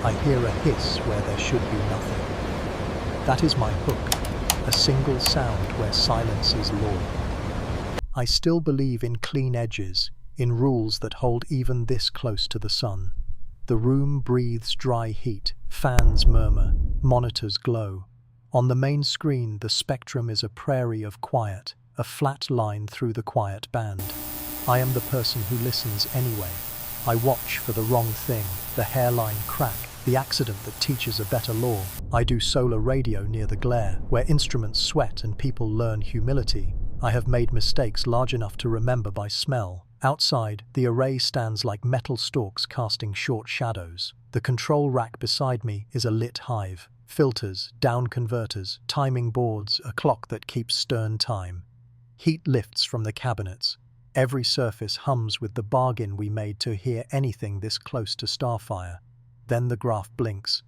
I hear a hiss where there should be nothing. That is my hook, a single sound where silence is law. I still believe in clean edges, in rules that hold even this close to the sun. The room breathes dry heat, fans murmur, monitors glow. On the main screen, the spectrum is a prairie of quiet, a flat line through the quiet band. I am the person who listens anyway. I watch for the wrong thing, the hairline crack, the accident that teaches a better law. I do solar radio near the glare, where instruments sweat and people learn humility. I have made mistakes large enough to remember by smell. Outside, the array stands like metal stalks casting short shadows. The control rack beside me is a lit hive. Filters, down converters, timing boards, a clock that keeps stern time. Heat lifts from the cabinets. Every surface hums with the bargain we made to hear anything this close to starfire. Then the graph blinks.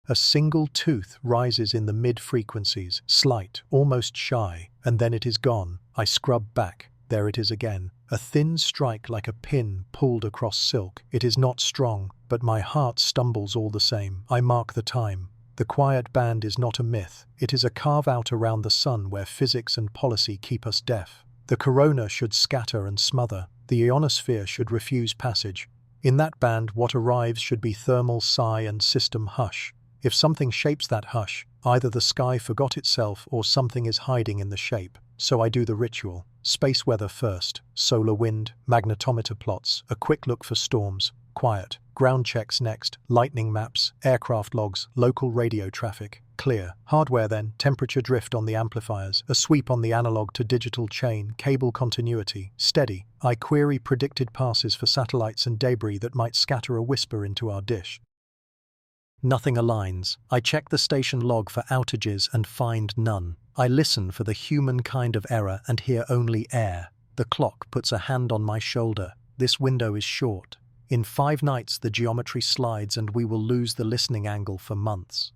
A single tooth rises in the mid-frequencies, slight, almost shy, and then it is gone. I scrub back. There it is again. A thin strike like a pin pulled across silk. It is not strong, but my heart stumbles all the same. I mark the time. The quiet band is not a myth. It is a carve-out around the sun where physics and policy keep us deaf. The corona should scatter and smother. The ionosphere should refuse passage. In that band, what arrives should be thermal sigh and system hush. If something shapes that hush, either the sky forgot itself or something is hiding in the shape. So I do the ritual. Space weather first, solar wind, magnetometer plots, a quick look for storms, quiet, ground checks next, lightning maps, aircraft logs, local radio traffic, clear. Hardware then, temperature drift on the amplifiers, a sweep on the analog to digital chain, cable continuity, steady. I query predicted passes for satellites and debris that might scatter a whisper into our dish. Nothing aligns. I check the station log for outages and find none. I listen for the human kind of error and hear only air. The clock puts a hand on my shoulder. This window is short. In 5 nights the geometry slides and we will lose the listening angle for months.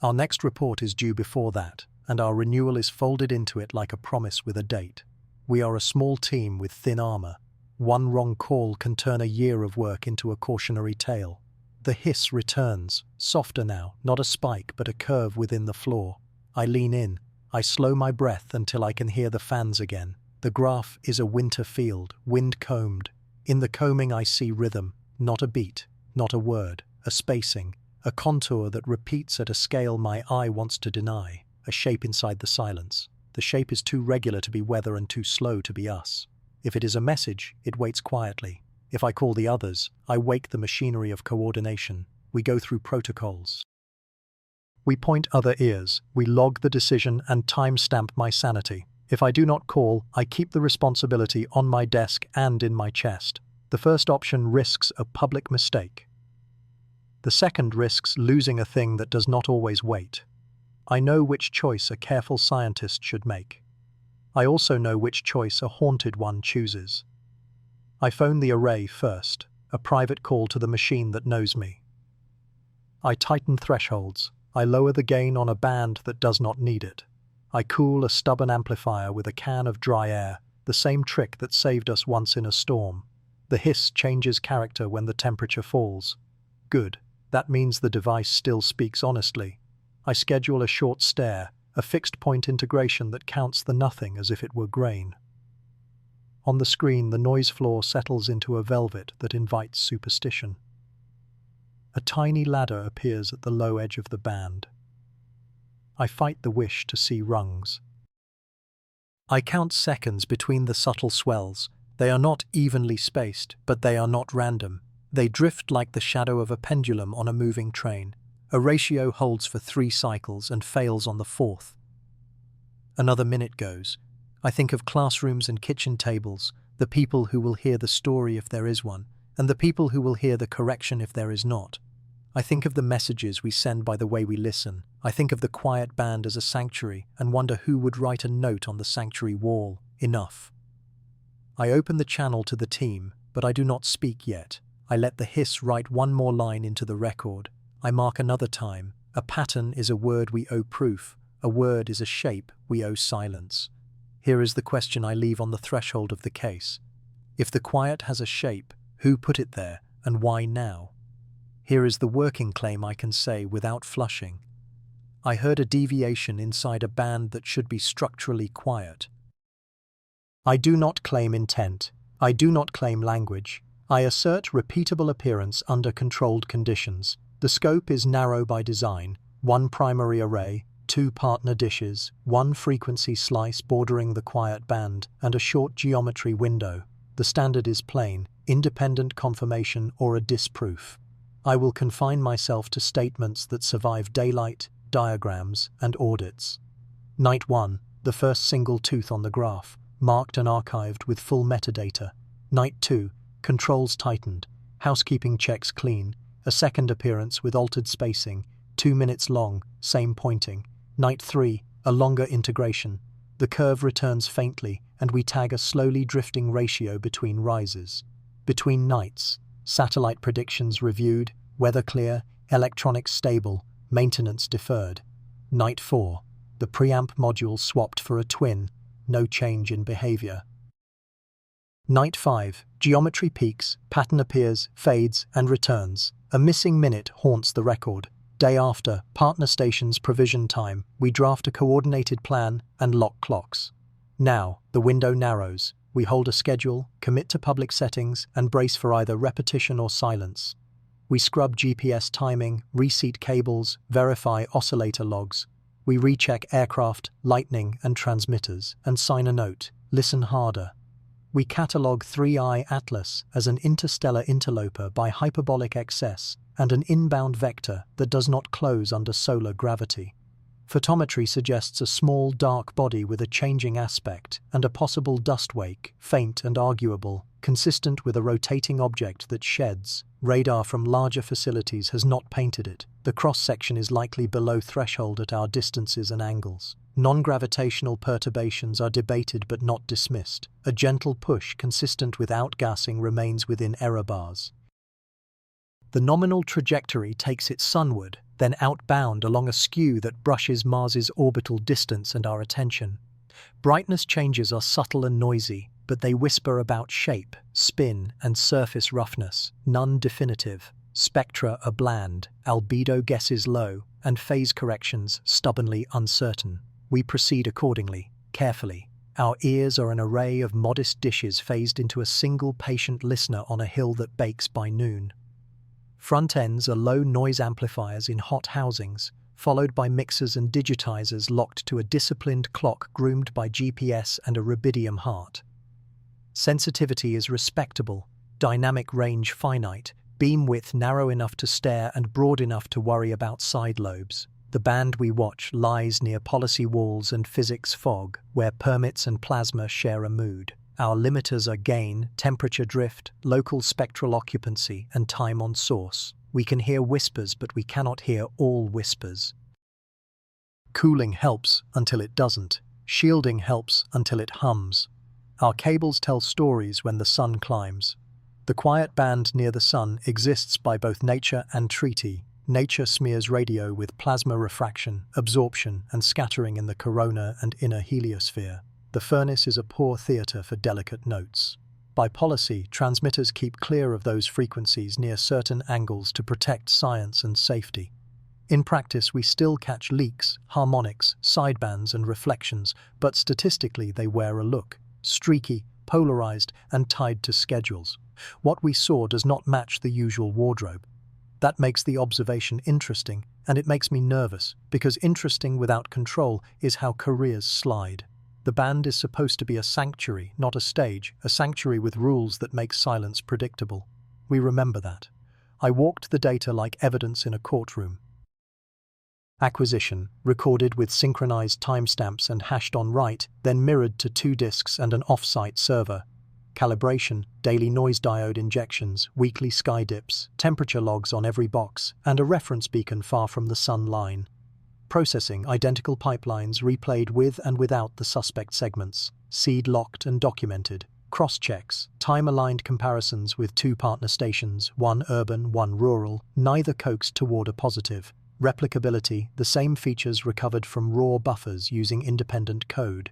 Our next report is due before that, and our renewal is folded into it like a promise with a date. We are a small team with thin armor. One wrong call can turn a year of work into a cautionary tale. The hiss returns, softer now, not a spike but a curve within the floor. I lean in. I slow my breath until I can hear the fans again. The graph is a winter field, wind-combed. In the combing I see rhythm, not a beat, not a word, a spacing, a contour that repeats at a scale my eye wants to deny, a shape inside the silence. The shape is too regular to be weather and too slow to be us. If it is a message, it waits quietly. If I call the others, I wake the machinery of coordination. We go through protocols. We point other ears, we log the decision and timestamp my sanity. If I do not call, I keep the responsibility on my desk and in my chest. The first option risks a public mistake. The second risks losing a thing that does not always wait. I know which choice a careful scientist should make. I also know which choice a haunted one chooses. I phone the array first, a private call to the machine that knows me. I tighten thresholds. I lower the gain on a band that does not need it. I cool a stubborn amplifier with a can of dry air, the same trick that saved us once in a storm. The hiss changes character when the temperature falls. Good. That means the device still speaks honestly. I schedule a short stare, a fixed-point integration that counts the nothing as if it were grain. On the screen, the noise floor settles into a velvet that invites superstition. A tiny ladder appears at the low edge of the band. I fight the wish to see rungs. I count seconds between the subtle swells. They are not evenly spaced, but they are not random. They drift like the shadow of a pendulum on a moving train. A ratio holds for 3 cycles and fails on the 4th. Another minute goes. I think of classrooms and kitchen tables, the people who will hear the story if there is one, and the people who will hear the correction if there is not. I think of the messages we send by the way we listen. I think of the quiet band as a sanctuary and wonder who would write a note on the sanctuary wall. Enough. I open the channel to the team, but I do not speak yet. I let the hiss write one more line into the record. I mark another time. A pattern is a word we owe proof. A word is a shape we owe silence. Here is the question I leave on the threshold of the case. If the quiet has a shape, who put it there and why now? Here is the working claim I can say without flushing. I heard a deviation inside a band that should be structurally quiet. I do not claim intent. I do not claim language. I assert repeatable appearance under controlled conditions. The scope is narrow by design. 1 primary array, 2 partner dishes, 1 frequency slice bordering the quiet band, and a short geometry window. The standard is plain, independent confirmation or a disproof. I will confine myself to statements that survive daylight, diagrams, and audits. Night 1, the first single tooth on the graph, marked and archived with full metadata. Night 2, controls tightened, housekeeping checks clean, a second appearance with altered spacing, 2 minutes long, same pointing. Night 3, a longer integration. The curve returns faintly, and we tag a slowly drifting ratio between rises. Between nights, satellite predictions reviewed, weather clear, electronics stable, maintenance deferred. Night 4, the preamp module swapped for a twin, no change in behavior. Night 5, geometry peaks, pattern appears, fades, and returns. A missing minute haunts the record. Day after, partner stations provision time, we draft a coordinated plan and lock clocks. Now, the window narrows. We hold a schedule, commit to public settings, and brace for either repetition or silence. We scrub GPS timing, reseat cables, verify oscillator logs. We recheck aircraft, lightning, and transmitters, and sign a note, listen harder. We catalogue 3i Atlas as an interstellar interloper by hyperbolic excess and an inbound vector that does not close under solar gravity. Photometry suggests a small dark body with a changing aspect and a possible dust wake, faint and arguable, consistent with a rotating object that sheds. Radar from larger facilities has not painted it. The cross-section is likely below threshold at our distances and angles. Non-gravitational perturbations are debated but not dismissed. A gentle push consistent with outgassing remains within error bars. The nominal trajectory takes it sunward, then outbound along a skew that brushes Mars's orbital distance and our attention. Brightness changes are subtle and noisy, but they whisper about shape, spin, and surface roughness, none definitive. Spectra are bland, albedo guesses low, and phase corrections stubbornly uncertain. We proceed accordingly, carefully. Our ears are an array of modest dishes phased into a single patient listener on a hill that bakes by noon. Front ends are low noise amplifiers in hot housings, followed by mixers and digitizers locked to a disciplined clock groomed by GPS and a rubidium heart. Sensitivity is respectable, dynamic range finite, beam width narrow enough to stare and broad enough to worry about side lobes. The band we watch lies near policy walls and physics fog, where permits and plasma share a mood. Our limiters are gain, temperature drift, local spectral occupancy, and time on source. We can hear whispers, but we cannot hear all whispers. Cooling helps until it doesn't. Shielding helps until it hums. Our cables tell stories when the sun climbs. The quiet band near the sun exists by both nature and treaty. Nature smears radio with plasma refraction, absorption, and scattering in the corona and inner heliosphere. The furnace is a poor theatre for delicate notes. By policy, transmitters keep clear of those frequencies near certain angles to protect science and safety. In practice, we still catch leaks, harmonics, sidebands, and reflections, but statistically they wear a look. Streaky, polarized, and tied to schedules. What we saw does not match the usual wardrobe. That makes the observation interesting, and it makes me nervous, because interesting without control is how careers slide. The band is supposed to be a sanctuary, not a stage, a sanctuary with rules that make silence predictable. We remember that. I walked the data like evidence in a courtroom. Acquisition, recorded with synchronized timestamps and hashed on write, then mirrored to 2 disks and an off-site server. Calibration, daily noise diode injections, weekly sky dips, temperature logs on every box, and a reference beacon far from the sun line. Processing, identical pipelines replayed with and without the suspect segments, seed locked and documented. Cross-checks, time-aligned comparisons with 2 partner stations, one urban, one rural, neither coaxed toward a positive. Replicability, the same features recovered from raw buffers using independent code.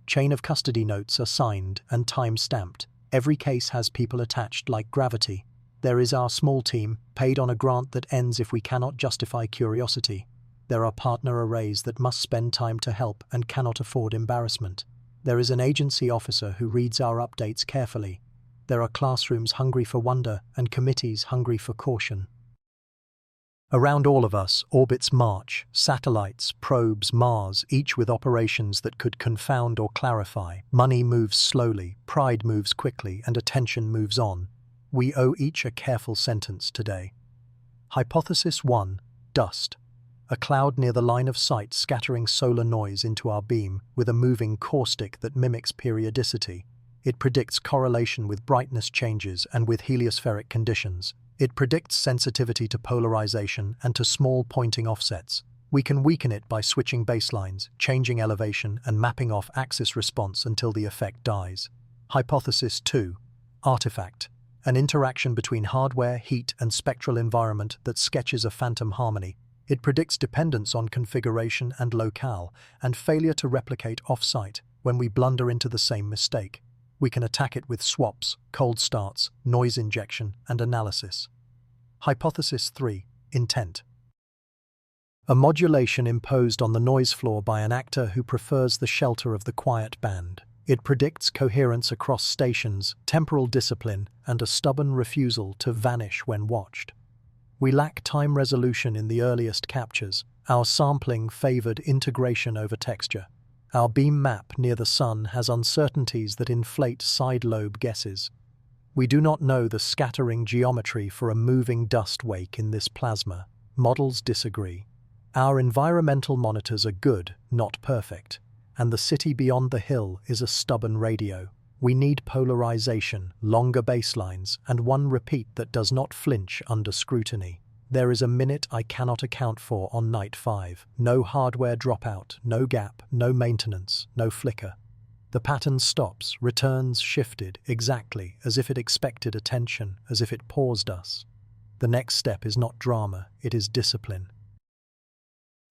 Chain of custody notes are signed and time-stamped. Every case has people attached like gravity. There is our small team, paid on a grant that ends if we cannot justify curiosity. There are partner arrays that must spend time to help and cannot afford embarrassment. There is an agency officer who reads our updates carefully. There are classrooms hungry for wonder and committees hungry for caution. Around all of us, orbits march, satellites, probes, Mars, each with operations that could confound or clarify. Money moves slowly, pride moves quickly, and attention moves on. We owe each a careful sentence today. Hypothesis 1. Dust. A cloud near the line of sight scattering solar noise into our beam with a moving caustic that mimics periodicity. It predicts correlation with brightness changes and with heliospheric conditions. It predicts sensitivity to polarization and to small pointing offsets. We can weaken it by switching baselines, changing elevation, and mapping off axis response until the effect dies. Hypothesis 2. Artifact. An interaction between hardware, heat, and spectral environment that sketches a phantom harmony. It predicts dependence on configuration and locale, and failure to replicate off-site when we blunder into the same mistake. We can attack it with swaps, cold starts, noise injection, and analysis. Hypothesis 3. Intent. A modulation imposed on the noise floor by an actor who prefers the shelter of the quiet band. It predicts coherence across stations, temporal discipline, and a stubborn refusal to vanish when watched. We lack time resolution in the earliest captures. Our sampling favored integration over texture. Our beam map near the sun has uncertainties that inflate side-lobe guesses. We do not know the scattering geometry for a moving dust wake in this plasma. Models disagree. Our environmental monitors are good, not perfect, and the city beyond the hill is a stubborn radio. We need polarization, longer baselines, and one repeat that does not flinch under scrutiny. There is a minute I cannot account for on night 5. No hardware dropout, no gap, no maintenance, no flicker. The pattern stops, returns shifted, exactly as if it expected attention, as if it paused us. The next step is not drama, it is discipline.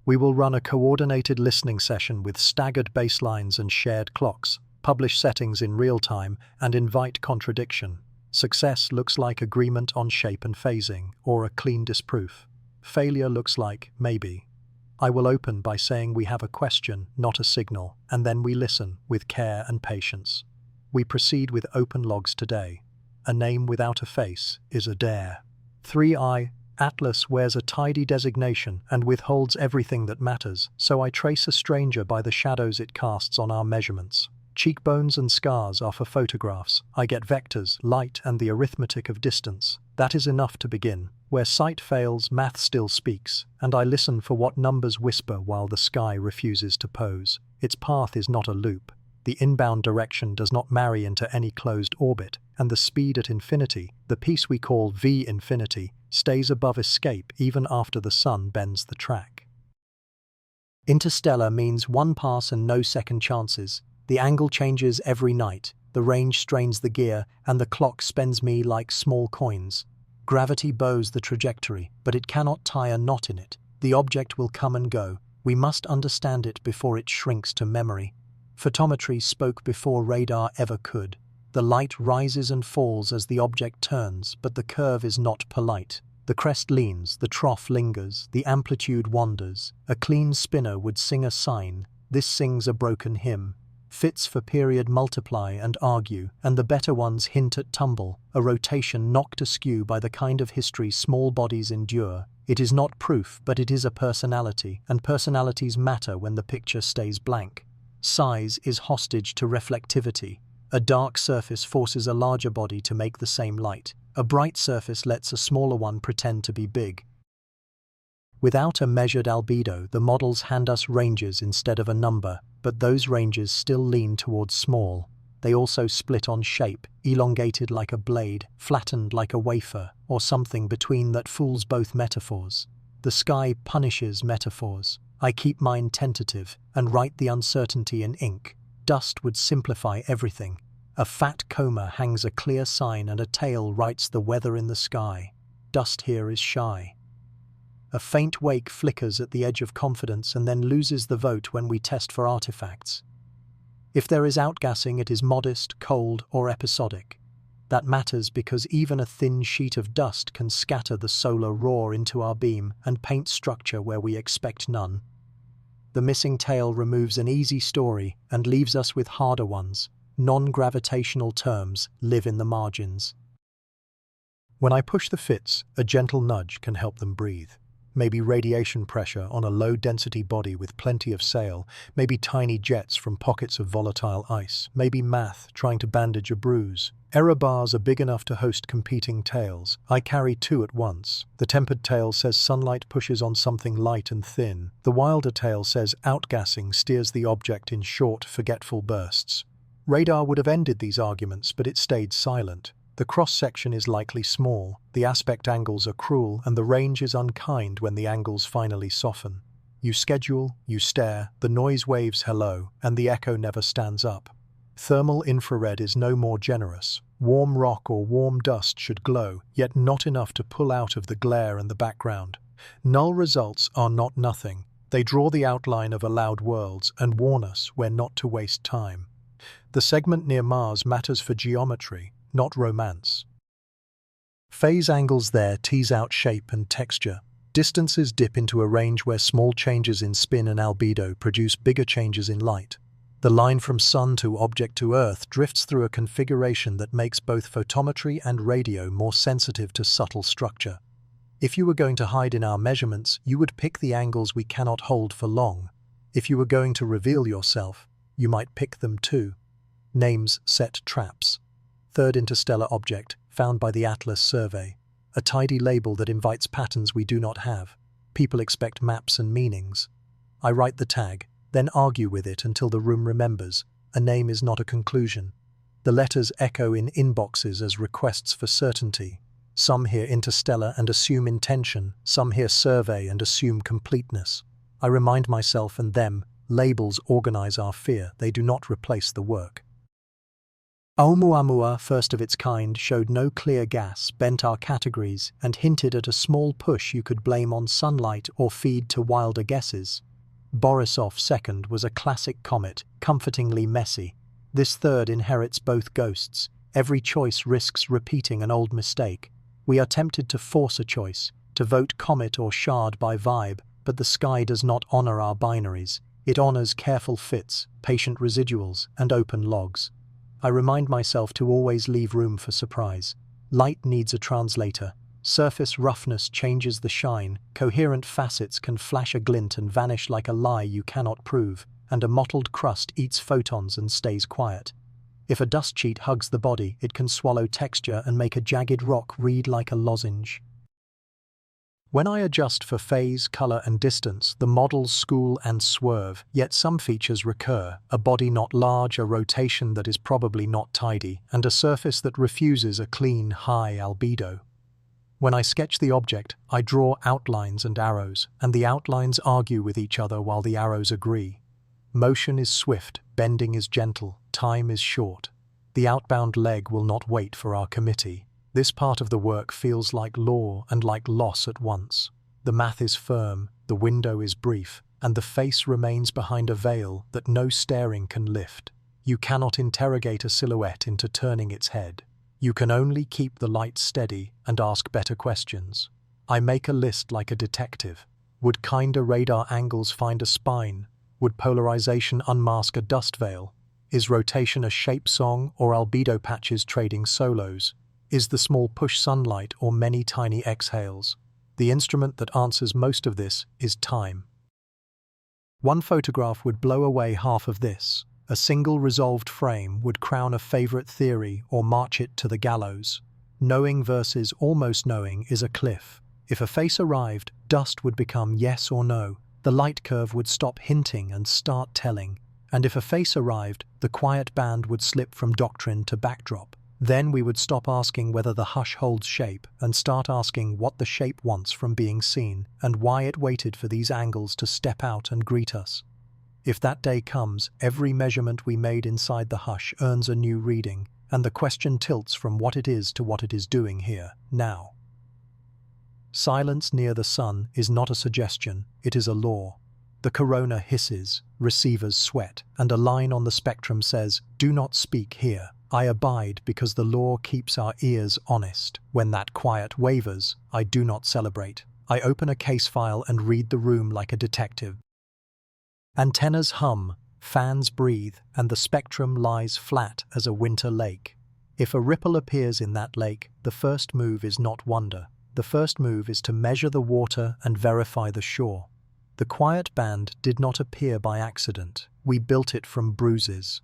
We will run a coordinated listening session with staggered baselines and shared clocks, publish settings in real time, and invite contradiction. Success looks like agreement on shape and phasing, or a clean disproof. Failure looks like maybe. I will open by saying we have a question, not a signal, and then we listen with care and patience. We proceed with open logs today. A name without a face is a dare. 3i Atlas wears a tidy designation and withholds everything that matters, so I trace a stranger by the shadows it casts on our measurements. Cheekbones and scars are for photographs. I get vectors, light, and the arithmetic of distance. That is enough to begin. Where sight fails, math still speaks, and I listen for what numbers whisper while the sky refuses to pose. Its path is not a loop. The inbound direction does not marry into any closed orbit, and the speed at infinity, the piece we call V infinity, stays above escape even after the sun bends the track. Interstellar means one pass and no second chances. The angle changes every night, the range strains the gear, and the clock spends me like small coins. Gravity bows the trajectory, but it cannot tie a knot in it. The object will come and go. We must understand it before it shrinks to memory. Photometry spoke before radar ever could. The light rises and falls as the object turns, but the curve is not polite. The crest leans, the trough lingers, the amplitude wanders. A clean spinner would sing a sign. This sings a broken hymn. Fits for period multiply and argue, and the better ones hint at tumble, a rotation knocked askew by the kind of history small bodies endure. It is not proof, but it is a personality, and personalities matter when the picture stays blank. Size is hostage to reflectivity. A dark surface forces a larger body to make the same light. A bright surface lets a smaller one pretend to be big. Without a measured albedo, the models hand us ranges instead of a number, but those ranges still lean towards small. They also split on shape, elongated like a blade, flattened like a wafer, or something between that fools both metaphors. The sky punishes metaphors. I keep mine tentative and write the uncertainty in ink. Dust would simplify everything. A fat comber hangs a clear sign and a tail writes the weather in the sky. Dust here is shy. A faint wake flickers at the edge of confidence and then loses the vote when we test for artifacts. If there is outgassing, it is modest, cold, or episodic. That matters because even a thin sheet of dust can scatter the solar roar into our beam and paint structure where we expect none. The missing tail removes an easy story and leaves us with harder ones. Non-gravitational terms live in the margins. When I push the fits, a gentle nudge can help them breathe. Maybe radiation pressure on a low-density body with plenty of sail, maybe tiny jets from pockets of volatile ice, maybe math trying to bandage a bruise. Error bars are big enough to host competing tails. I carry two at once. The tempered tail says sunlight pushes on something light and thin. The wilder tail says outgassing steers the object in short, forgetful bursts. Radar would have ended these arguments, but it stayed silent. The cross-section is likely small, the aspect angles are cruel, and the range is unkind when the angles finally soften. You schedule, you stare, the noise waves hello, and the echo never stands up. Thermal infrared is no more generous. Warm rock or warm dust should glow, yet not enough to pull out of the glare and the background. Null results are not nothing. They draw the outline of allowed worlds and warn us where not to waste time. The segment near Mars matters for geometry, not romance. Phase angles there tease out shape and texture. Distances dip into a range where small changes in spin and albedo produce bigger changes in light. The line from sun to object to Earth drifts through a configuration that makes both photometry and radio more sensitive to subtle structure. If you were going to hide in our measurements, you would pick the angles we cannot hold for long. If you were going to reveal yourself, you might pick them too. Names set traps. Third interstellar object, found by the Atlas survey. A tidy label that invites patterns we do not have. People expect maps and meanings. I write the tag, then argue with it until the room remembers. A name is not a conclusion. The letters echo in inboxes as requests for certainty. Some hear interstellar and assume intention. Some hear survey and assume completeness. I remind myself and them, labels organize our fear. They do not replace the work. Oumuamua, first of its kind, showed no clear gas, bent our categories, and hinted at a small push you could blame on sunlight or feed to wilder guesses. Borisov, second, was a classic comet, comfortingly messy. This third inherits both ghosts. Every choice risks repeating an old mistake. We are tempted to force a choice, to vote comet or shard by vibe, but the sky does not honor our binaries. It honors careful fits, patient residuals, and open logs. I remind myself to always leave room for surprise. Light needs a translator. Surface roughness changes the shine. Coherent facets can flash a glint and vanish like a lie you cannot prove, and a mottled crust eats photons and stays quiet. If a dust sheet hugs the body, it can swallow texture and make a jagged rock read like a lozenge. When I adjust for phase, color, and distance, the models school and swerve, yet some features recur: a body not large, a rotation that is probably not tidy, and a surface that refuses a clean, high albedo. When I sketch the object, I draw outlines and arrows, and the outlines argue with each other while the arrows agree. Motion is swift, bending is gentle, time is short. The outbound leg will not wait for our committee. This part of the work feels like law and like loss at once. The math is firm, the window is brief, and the face remains behind a veil that no staring can lift. You cannot interrogate a silhouette into turning its head. You can only keep the light steady and ask better questions. I make a list like a detective. Would kinder radar angles find a spine? Would polarization unmask a dust veil? Is rotation a shape song or albedo patches trading solos? Is the small push sunlight or many tiny exhales? The instrument that answers most of this is time. One photograph would blow away half of this. A single resolved frame would crown a favorite theory or march it to the gallows. Knowing versus almost knowing is a cliff. If a face arrived, dust would become yes or no. The light curve would stop hinting and start telling. And if a face arrived, the quiet band would slip from doctrine to backdrop. Then we would stop asking whether the hush holds shape and start asking what the shape wants from being seen and why it waited for these angles to step out and greet us. If that day comes, every measurement we made inside the hush earns a new reading, and the question tilts from what it is to what it is doing here, now. Silence near the sun is not a suggestion, it is a law. The corona hisses, receivers sweat, and a line on the spectrum says, "Do not speak here." I abide because the law keeps our ears honest. When that quiet wavers, I do not celebrate. I open a case file and read the room like a detective. Antennas hum, fans breathe, and the spectrum lies flat as a winter lake. If a ripple appears in that lake, the first move is not wonder. The first move is to measure the water and verify the shore. The quiet band did not appear by accident. We built it from bruises.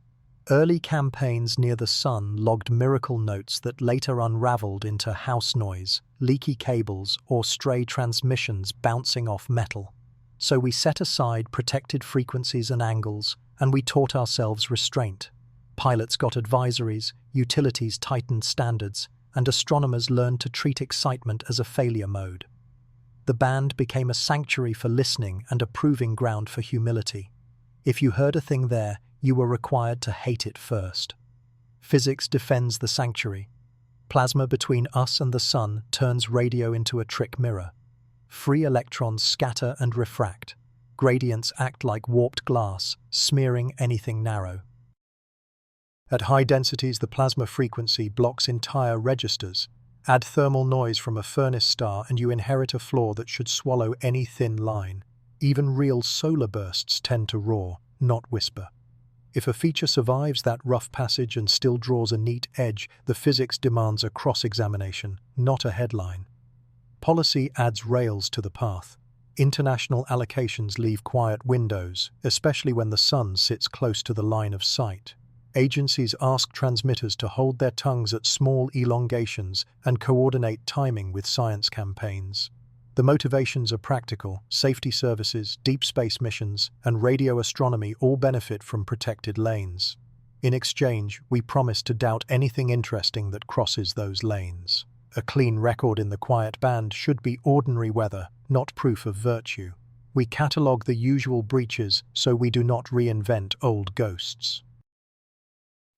Early campaigns near the sun logged miracle notes that later unraveled into house noise, leaky cables, or stray transmissions bouncing off metal. So we set aside protected frequencies and angles, and we taught ourselves restraint. Pilots got advisories, utilities tightened standards, and astronomers learned to treat excitement as a failure mode. The band became a sanctuary for listening and a proving ground for humility. If you heard a thing there, you were required to hate it first. Physics defends the sanctuary. Plasma between us and the sun turns radio into a trick mirror. Free electrons scatter and refract. Gradients act like warped glass, smearing anything narrow. At high densities, the plasma frequency blocks entire registers. Add thermal noise from a furnace star and you inherit a flaw that should swallow any thin line. Even real solar bursts tend to roar, not whisper. If a feature survives that rough passage and still draws a neat edge, the physics demands a cross-examination, not a headline. Policy adds rails to the path. International allocations leave quiet windows, especially when the sun sits close to the line of sight. Agencies ask transmitters to hold their tongues at small elongations and coordinate timing with science campaigns. The motivations are practical. Safety services, deep space missions, and radio astronomy all benefit from protected lanes. In exchange, we promise to doubt anything interesting that crosses those lanes. A clean record in the quiet band should be ordinary weather, not proof of virtue. We catalogue the usual breaches so we do not reinvent old ghosts.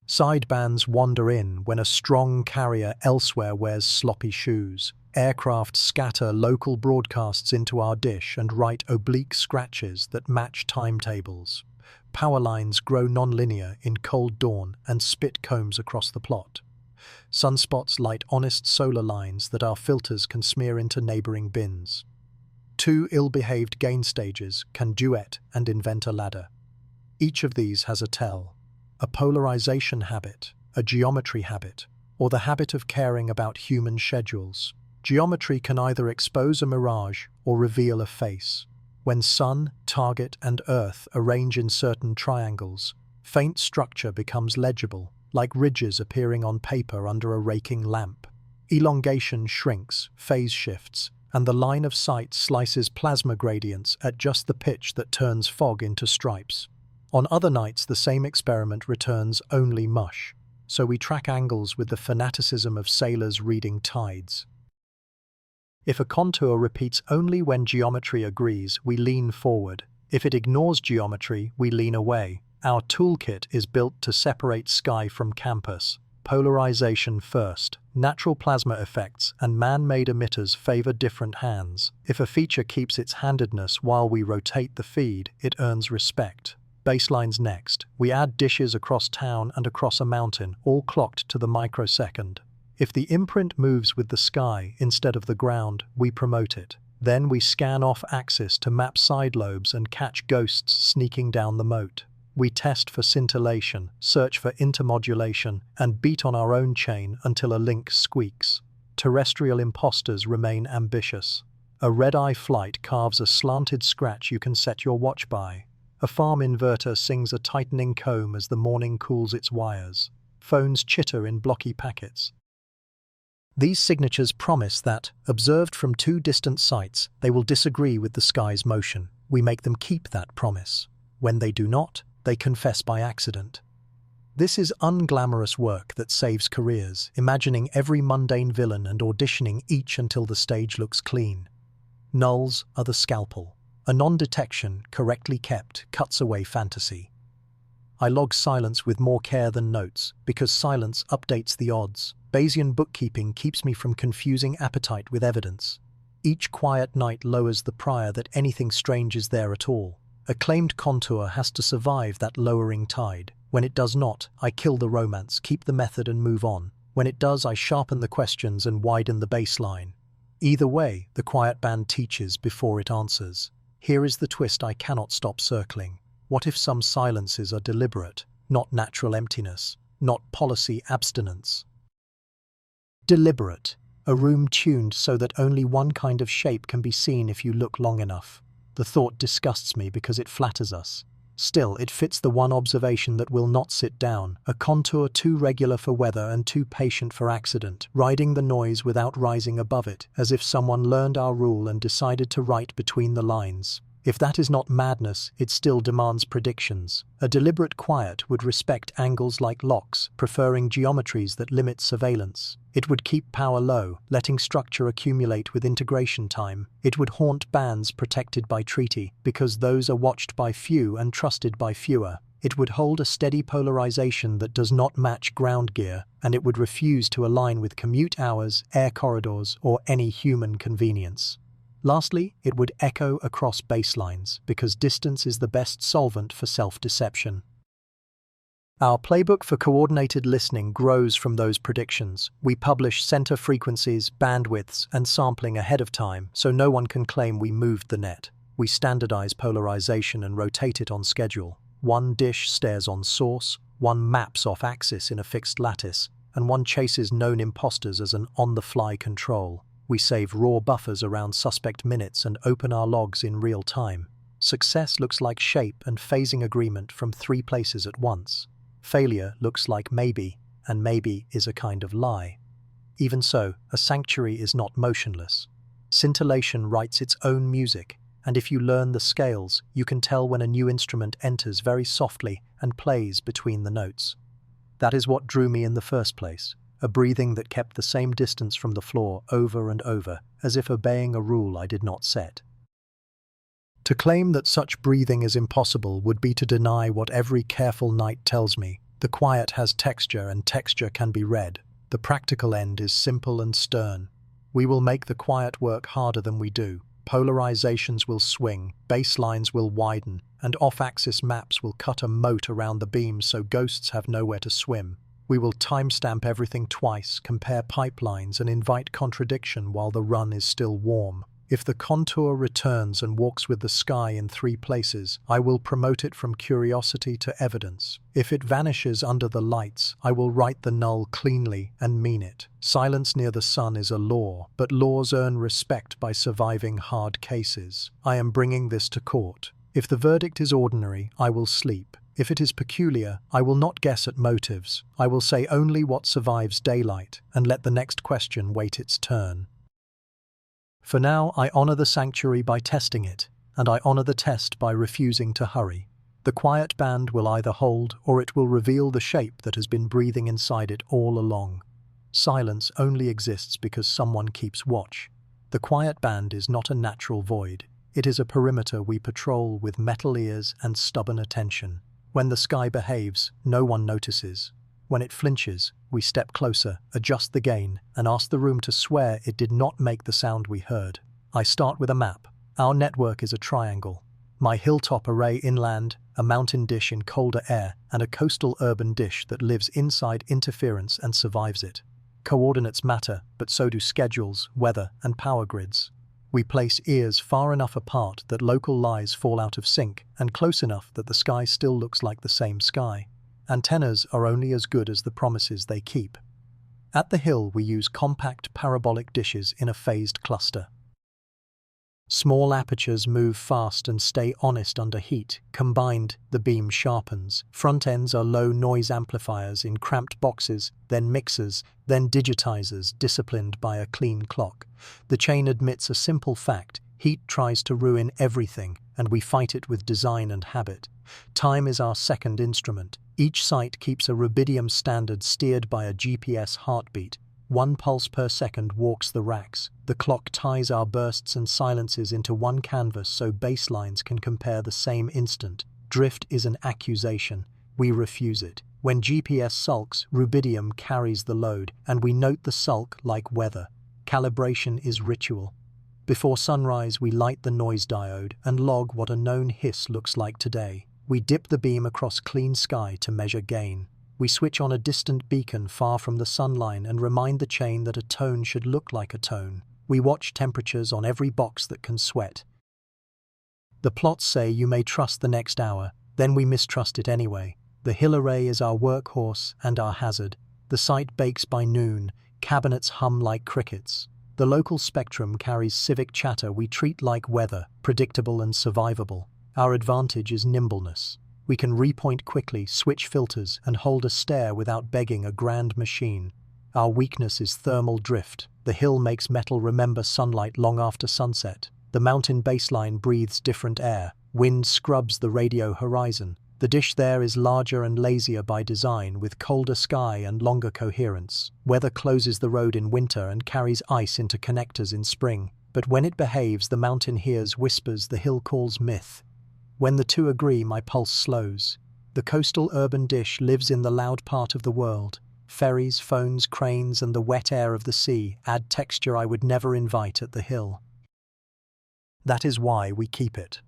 Sidebands wander in when a strong carrier elsewhere wears sloppy shoes. Aircraft scatter local broadcasts into our dish and write oblique scratches that match timetables. Power lines grow nonlinear in cold dawn and spit combs across the plot. Sunspots light honest solar lines that our filters can smear into neighboring bins. Two ill-behaved gain stages can duet and invent a ladder. Each of these has a tell. A polarization habit, a geometry habit, or the habit of caring about human schedules. Geometry can either expose a mirage or reveal a face. When sun, target, and Earth arrange in certain triangles, faint structure becomes legible, like ridges appearing on paper under a raking lamp. Elongation shrinks, phase shifts, and the line of sight slices plasma gradients at just the pitch that turns fog into stripes. On other nights, the same experiment returns only mush, so we track angles with the fanaticism of sailors reading tides. If a contour repeats only when geometry agrees, we lean forward. If it ignores geometry, we lean away. Our toolkit is built to separate sky from campus. Polarization first. Natural plasma effects and man-made emitters favor different hands. If a feature keeps its handedness while we rotate the feed, it earns respect. Baselines next. We add dishes across town and across a mountain, all clocked to the microsecond. If the imprint moves with the sky instead of the ground, we promote it. Then we scan off-axis to map side lobes and catch ghosts sneaking down the moat. We test for scintillation, search for intermodulation, and beat on our own chain until a link squeaks. Terrestrial imposters remain ambitious. A red-eye flight carves a slanted scratch you can set your watch by. A farm inverter sings a tightening comb as the morning cools its wires. Phones chitter in blocky packets. These signatures promise that, observed from two distant sites, they will disagree with the sky's motion. We make them keep that promise. When they do not, they confess by accident. This is unglamorous work that saves careers, imagining every mundane villain and auditioning each until the stage looks clean. Nulls are the scalpel. A non-detection, correctly kept, cuts away fantasy. I log silence with more care than notes, because silence updates the odds. Bayesian bookkeeping keeps me from confusing appetite with evidence. Each quiet night lowers the prior that anything strange is there at all. A claimed contour has to survive that lowering tide. When it does not, I kill the romance, keep the method and move on. When it does, I sharpen the questions and widen the baseline. Either way, the quiet band teaches before it answers. Here is the twist I cannot stop circling. What if some silences are deliberate, not natural emptiness, not policy abstinence? Deliberate. A room tuned so that only one kind of shape can be seen if you look long enough. The thought disgusts me because it flatters us. Still, it fits the one observation that will not sit down, a contour too regular for weather and too patient for accident, riding the noise without rising above it, as if someone learned our rule and decided to write between the lines. If that is not madness, it still demands predictions. A deliberate quiet would respect angles like locks, preferring geometries that limit surveillance. It would keep power low, letting structure accumulate with integration time. It would haunt bands protected by treaty, because those are watched by few and trusted by fewer. It would hold a steady polarization that does not match ground gear, and it would refuse to align with commute hours, air corridors, or any human convenience. Lastly, it would echo across baselines, because distance is the best solvent for self-deception. Our playbook for coordinated listening grows from those predictions. We publish center frequencies, bandwidths, and sampling ahead of time, so no one can claim we moved the net. We standardize polarization and rotate it on schedule. One dish stares on source, one maps off axis in a fixed lattice, and one chases known imposters as an on-the-fly control. We save raw buffers around suspect minutes and open our logs in real time. Success looks like shape and phasing agreement from 3 places at once. Failure looks like maybe, and maybe is a kind of lie. Even so, a sanctuary is not motionless. Scintillation writes its own music, and if you learn the scales, you can tell when a new instrument enters very softly and plays between the notes. That is what drew me in the first place. A breathing that kept the same distance from the floor over and over, as if obeying a rule I did not set. To claim that such breathing is impossible would be to deny what every careful night tells me. The quiet has texture, and texture can be read. The practical end is simple and stern. We will make the quiet work harder than we do. Polarizations will swing, baselines will widen, and off-axis maps will cut a moat around the beams so ghosts have nowhere to swim. We will timestamp everything twice, compare pipelines, and invite contradiction while the run is still warm. If the contour returns and walks with the sky in 3 places, I will promote it from curiosity to evidence. If it vanishes under the lights, I will write the null cleanly and mean it. Silence near the sun is a law, but laws earn respect by surviving hard cases. I am bringing this to court. If the verdict is ordinary, I will sleep. If it is peculiar, I will not guess at motives. I will say only what survives daylight, and let the next question wait its turn. For now, I honor the sanctuary by testing it, and I honor the test by refusing to hurry. The quiet band will either hold, or it will reveal the shape that has been breathing inside it all along. Silence only exists because someone keeps watch. The quiet band is not a natural void. It is a perimeter we patrol with metal ears and stubborn attention. When the sky behaves, no one notices. When it flinches, we step closer, adjust the gain, and ask the room to swear it did not make the sound we heard. I start with a map. Our network is a triangle. My hilltop array inland, a mountain dish in colder air, and a coastal urban dish that lives inside interference and survives it. Coordinates matter, but so do schedules, weather, and power grids. We place ears far enough apart that local lies fall out of sync, and close enough that the sky still looks like the same sky. Antennas are only as good as the promises they keep. At the hill, we use compact parabolic dishes in a phased cluster. Small apertures move fast and stay honest under heat. Combined, the beam sharpens. Front ends are low noise amplifiers in cramped boxes, then mixers, then digitizers disciplined by a clean clock. The chain admits a simple fact: heat tries to ruin everything, and we fight it with design and habit. Time is our second instrument. Each site keeps a rubidium standard steered by a GPS heartbeat. 1 pulse per second walks the racks. The clock ties our bursts and silences into one canvas so baselines can compare the same instant. Drift is an accusation. We refuse it. When GPS sulks, rubidium carries the load, and we note the sulk like weather. Calibration is ritual. Before sunrise, we light the noise diode and log what a known hiss looks like today. We dip the beam across clean sky to measure gain. We switch on a distant beacon far from the sunline and remind the chain that a tone should look like a tone. We watch temperatures on every box that can sweat. The plots say you may trust the next hour, then we mistrust it anyway. The hill array is our workhorse and our hazard. The site bakes by noon, cabinets hum like crickets. The local spectrum carries civic chatter we treat like weather, predictable and survivable. Our advantage is nimbleness. We can repoint quickly, switch filters, and hold a stare without begging a grand machine. Our weakness is thermal drift. The hill makes metal remember sunlight long after sunset. The mountain baseline breathes different air. Wind scrubs the radio horizon. The dish there is larger and lazier by design, with colder sky and longer coherence. Weather closes the road in winter and carries ice into connectors in spring. But when it behaves, the mountain hears whispers the hill calls myth. When the two agree, my pulse slows. The coastal urban dish lives in the loud part of the world. Ferries, phones, cranes, and the wet air of the sea add texture I would never invite at the hill. That is why we keep it.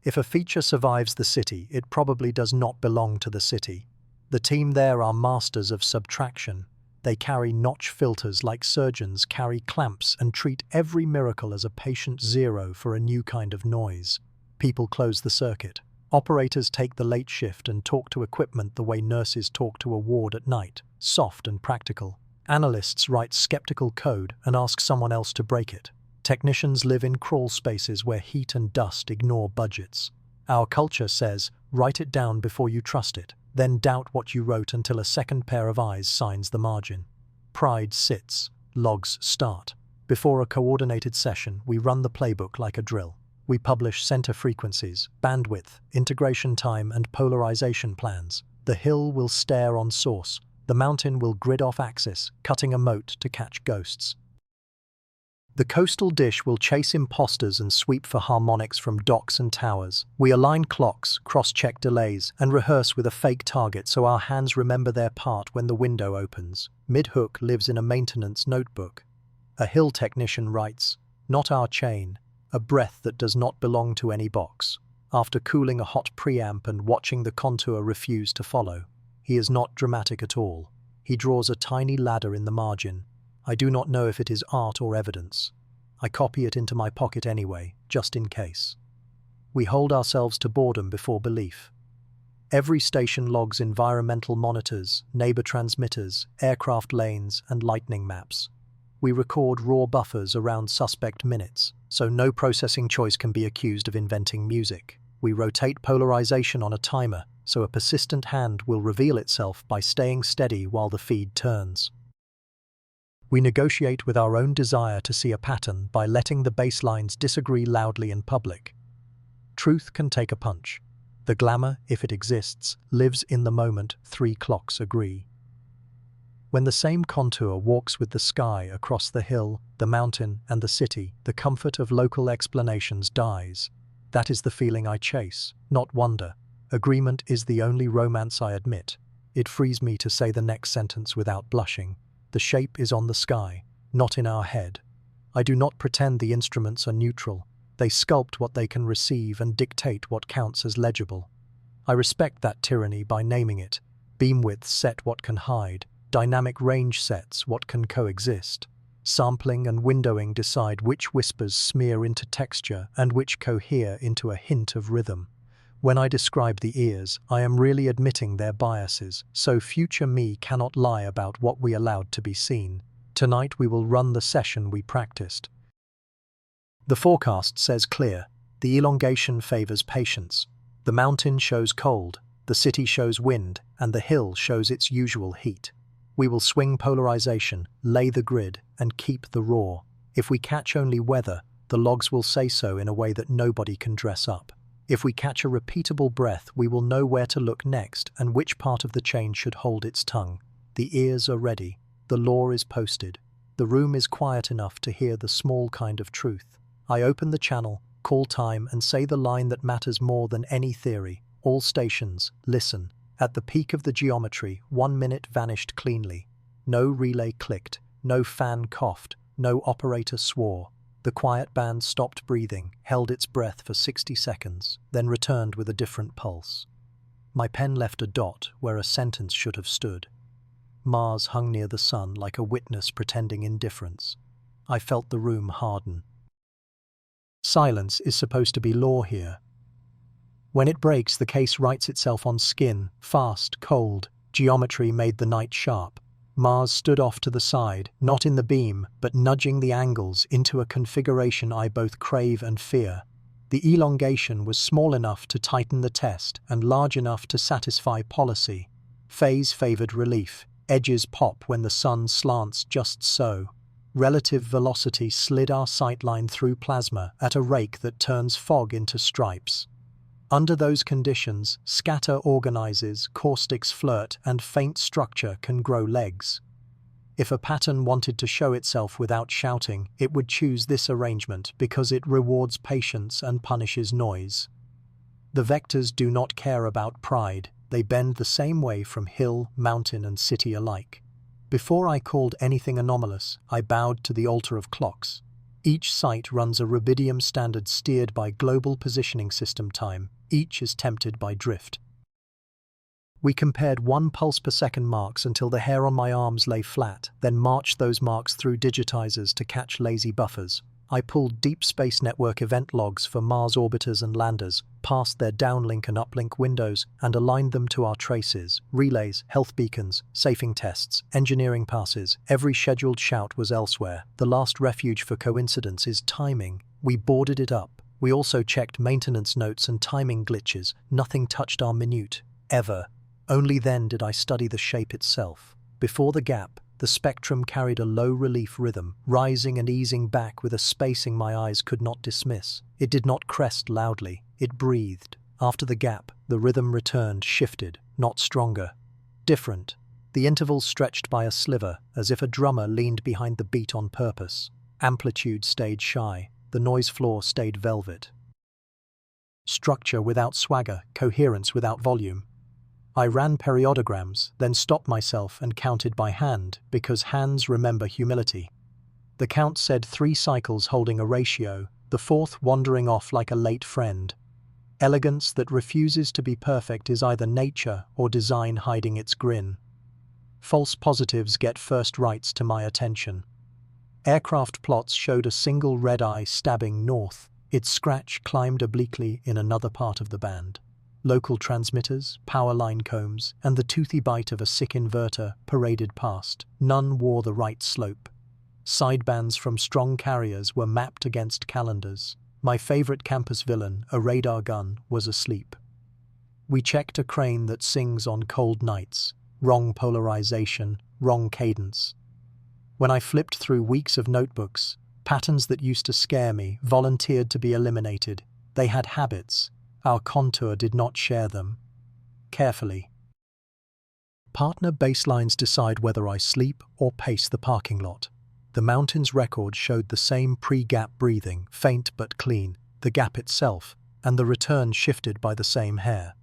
If a feature survives the city, it probably does not belong to the city. The team there are masters of subtraction. They carry notch filters like surgeons carry clamps and treat every miracle as a patient zero for a new kind of noise. People close the circuit. Operators take the late shift and talk to equipment the way nurses talk to a ward at night, soft and practical. Analysts write skeptical code and ask someone else to break it. Technicians live in crawl spaces where heat and dust ignore budgets. Our culture says, write it down before you trust it, then doubt what you wrote until a second pair of eyes signs the margin. Pride sits, logs start. Before a coordinated session, we run the playbook like a drill. We publish center frequencies, bandwidth, integration time, and polarization plans. The hill will stare on source. The mountain will grid off axis, cutting a moat to catch ghosts. The coastal dish will chase imposters and sweep for harmonics from docks and towers. We align clocks, cross-check delays, and rehearse with a fake target so our hands remember their part when the window opens. Mid-hook lives in a maintenance notebook. A hill technician writes, "Not our chain, a breath that does not belong to any box." After cooling a hot preamp and watching the contour refuse to follow. He is not dramatic at all. He draws a tiny ladder in the margin. I do not know if it is art or evidence. I copy it into my pocket anyway, just in case. We hold ourselves to boredom before belief. Every station logs environmental monitors, neighbor transmitters, aircraft lanes, and lightning maps. We record raw buffers around suspect minutes, so no processing choice can be accused of inventing music. We rotate polarization on a timer, so a persistent hand will reveal itself by staying steady while the feed turns. We negotiate with our own desire to see a pattern by letting the baselines disagree loudly in public. Truth can take a punch. The glamour, if it exists, lives in the moment 3 clocks agree. When the same contour walks with the sky across the hill, the mountain, and the city, the comfort of local explanations dies. That is the feeling I chase, not wonder. Agreement is the only romance I admit. It frees me to say the next sentence without blushing. The shape is on the sky, not in our head. I do not pretend the instruments are neutral. They sculpt what they can receive and dictate what counts as legible. I respect that tyranny by naming it. Beam widths set what can hide. Dynamic range sets what can coexist. Sampling and windowing decide which whispers smear into texture and which cohere into a hint of rhythm. When I describe the ears, I am really admitting their biases, so future me cannot lie about what we allowed to be seen. Tonight we will run the session we practiced. The forecast says clear. The elongation favors patience. The mountain shows cold, the city shows wind, and the hill shows its usual heat. We will swing polarization, lay the grid, and keep the roar. If we catch only weather, the logs will say so in a way that nobody can dress up. If we catch a repeatable breath, we will know where to look next and which part of the chain should hold its tongue. The ears are ready. The law is posted. The room is quiet enough to hear the small kind of truth. I open the channel, call time, and say the line that matters more than any theory. All stations, listen. At the peak of the geometry, 1 minute vanished cleanly. No relay clicked, no fan coughed, no operator swore. The The quiet band stopped breathing, held its breath for 60 seconds, then returned with a different pulse. My pen left a dot where a sentence should have stood. Mars hung near the sun like a witness pretending indifference. I felt the room harden. Silence is supposed to be law here. When it breaks, the case writes itself on skin, fast, cold. Geometry made the night sharp. Mars stood off to the side, not in the beam, but nudging the angles into a configuration I both crave and fear. The elongation was small enough to tighten the test and large enough to satisfy policy. Phase favored relief. Edges pop when the sun slants just so. Relative velocity slid our sightline through plasma at a rate that turns fog into stripes. Under those conditions, scatter organizes, caustics flirt, and faint structure can grow legs. If a pattern wanted to show itself without shouting, it would choose this arrangement because it rewards patience and punishes noise. The vectors do not care about pride. They bend the same way from hill, mountain, and city alike. Before I called anything anomalous, I bowed to the altar of clocks. Each site runs a rubidium standard steered by global positioning system time. Each is tempted by drift. We compared 1 pulse per second marks until the hair on my arms lay flat, then marched those marks through digitizers to catch lazy buffers. I pulled Deep Space Network event logs for Mars orbiters and landers, passed their downlink and uplink windows, and aligned them to our traces, relays, health beacons, safing tests, engineering passes. Every scheduled shout was elsewhere. The last refuge for coincidence is timing. We boarded it up. We also checked maintenance notes and timing glitches. Nothing touched our minute, ever. Only then did I study the shape itself. Before the gap, the spectrum carried a low-relief rhythm, rising and easing back with a spacing my eyes could not dismiss. It did not crest loudly, it breathed. After the gap, the rhythm returned, shifted, not stronger. Different. The intervals stretched by a sliver, as if a drummer leaned behind the beat on purpose. Amplitude stayed shy, the noise floor stayed velvet. Structure without swagger, coherence without volume. I ran periodograms, then stopped myself and counted by hand, because hands remember humility. The count said 3 cycles holding a ratio, the 4th wandering off like a late friend. Elegance that refuses to be perfect is either nature or design hiding its grin. False positives get first rights to my attention. Aircraft plots showed a single red eye stabbing north. Its scratch climbed obliquely in another part of the band. Local transmitters, power line combs, and the toothy bite of a sick inverter paraded past. None wore the right slope. Sidebands from strong carriers were mapped against calendars. My favorite campus villain, a radar gun, was asleep. We checked a crane that sings on cold nights. Wrong polarization, wrong cadence. When I flipped through weeks of notebooks, patterns that used to scare me volunteered to be eliminated. They had habits. Our contour did not share them. Carefully. Partner baselines decide whether I sleep or pace the parking lot. The mountain's record showed the same pre-gap breathing, faint but clean, the gap itself, and the return shifted by the same hair.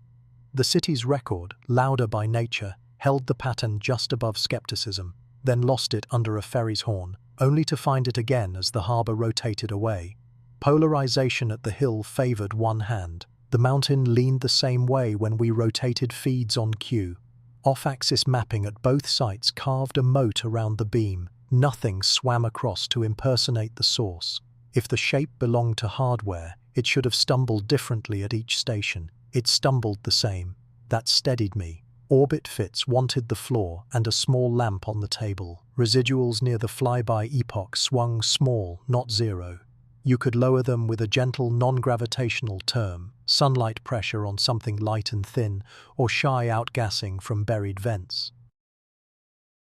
The city's record, louder by nature, held the pattern just above skepticism, then lost it under a ferry's horn, only to find it again as the harbor rotated away. Polarization at the hill favored one hand. The mountain leaned the same way when we rotated feeds on cue. Off-axis mapping at both sites carved a moat around the beam. Nothing swam across to impersonate the source. If the shape belonged to hardware, it should have stumbled differently at each station. It stumbled the same. That steadied me. Orbit fits wanted the floor and a small lamp on the table. Residuals near the flyby epoch swung small, not zero. You could lower them with a gentle non-gravitational term, sunlight pressure on something light and thin, or shy outgassing from buried vents.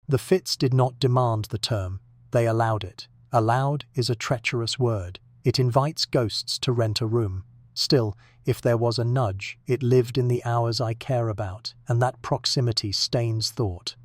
The fits did not demand the term, they allowed it. Allowed is a treacherous word. It invites ghosts to rent a room. Still, if there was a nudge, it lived in the hours I care about, and that proximity stains thought.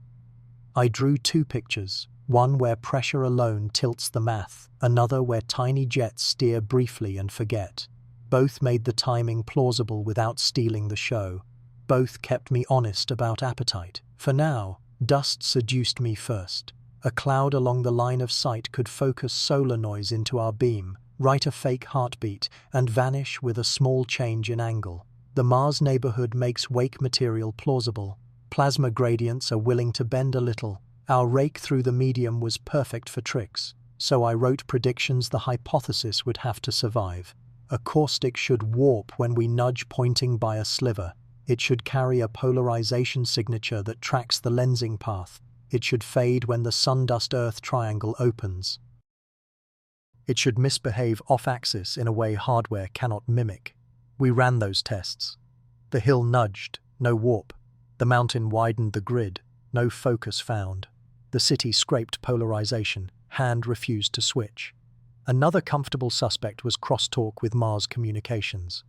I drew 2 pictures. One where pressure alone tilts the math, another where tiny jets steer briefly and forget. Both made the timing plausible without stealing the show. Both kept me honest about appetite. For now, dust seduced me first. A cloud along the line of sight could focus solar noise into our beam. write a fake heartbeat, and vanish with a small change in angle. The Mars neighborhood makes wake material plausible. Plasma gradients are willing to bend a little. Our rake through the medium was perfect for tricks, so I wrote predictions the hypothesis would have to survive. A caustic should warp when we nudge pointing by a sliver. It should carry a polarization signature that tracks the lensing path. It should fade when the sun-dust-earth triangle opens. It should misbehave off-axis in a way hardware cannot mimic. We ran those tests. The hill nudged, no warp. The mountain widened the grid, no focus found. The city scraped polarization, hand refused to switch. Another comfortable suspect was crosstalk with Mars communications.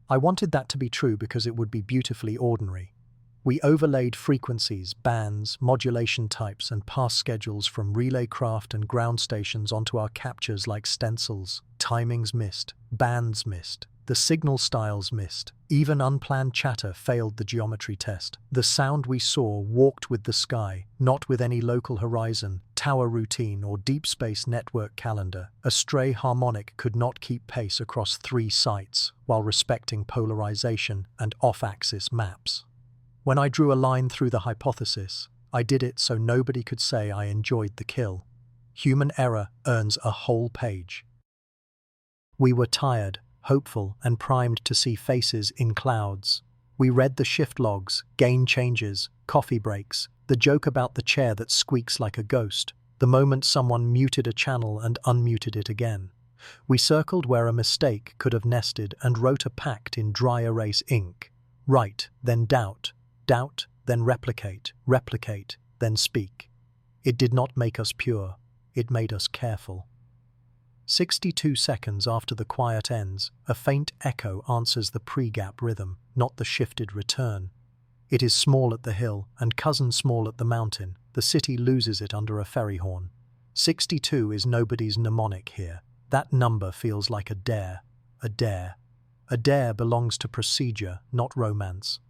I wanted that to be true because it would be beautifully ordinary. We overlaid frequencies, bands, modulation types, and pass schedules from relay craft and ground stations onto our captures like stencils. Timings missed, bands missed, the signal styles missed. Even unplanned chatter failed the geometry test. The sound we saw walked with the sky, not with any local horizon, tower routine, or deep space network calendar. A stray harmonic could not keep pace across 3 sites while respecting polarization and off-axis maps. When I drew a line through the hypothesis, I did it so nobody could say I enjoyed the kill. Human error earns a whole page. We were tired, hopeful, and primed to see faces in clouds. We read the shift logs, gain changes, coffee breaks, the joke about the chair that squeaks like a ghost, the moment someone muted a channel and unmuted it again. We circled where a mistake could have nested and wrote a pact in dry erase ink. Write, then doubt. Doubt, then replicate, replicate, then speak. It did not make us pure, it made us careful. 62 seconds after the quiet ends, a faint echo answers the pre-gap rhythm, not the shifted return. It is small at the hill and cousin small at the mountain. The city loses it under a ferry horn. 62 is nobody's mnemonic here. That number feels like a dare. A dare. A dare belongs to procedure, not romance.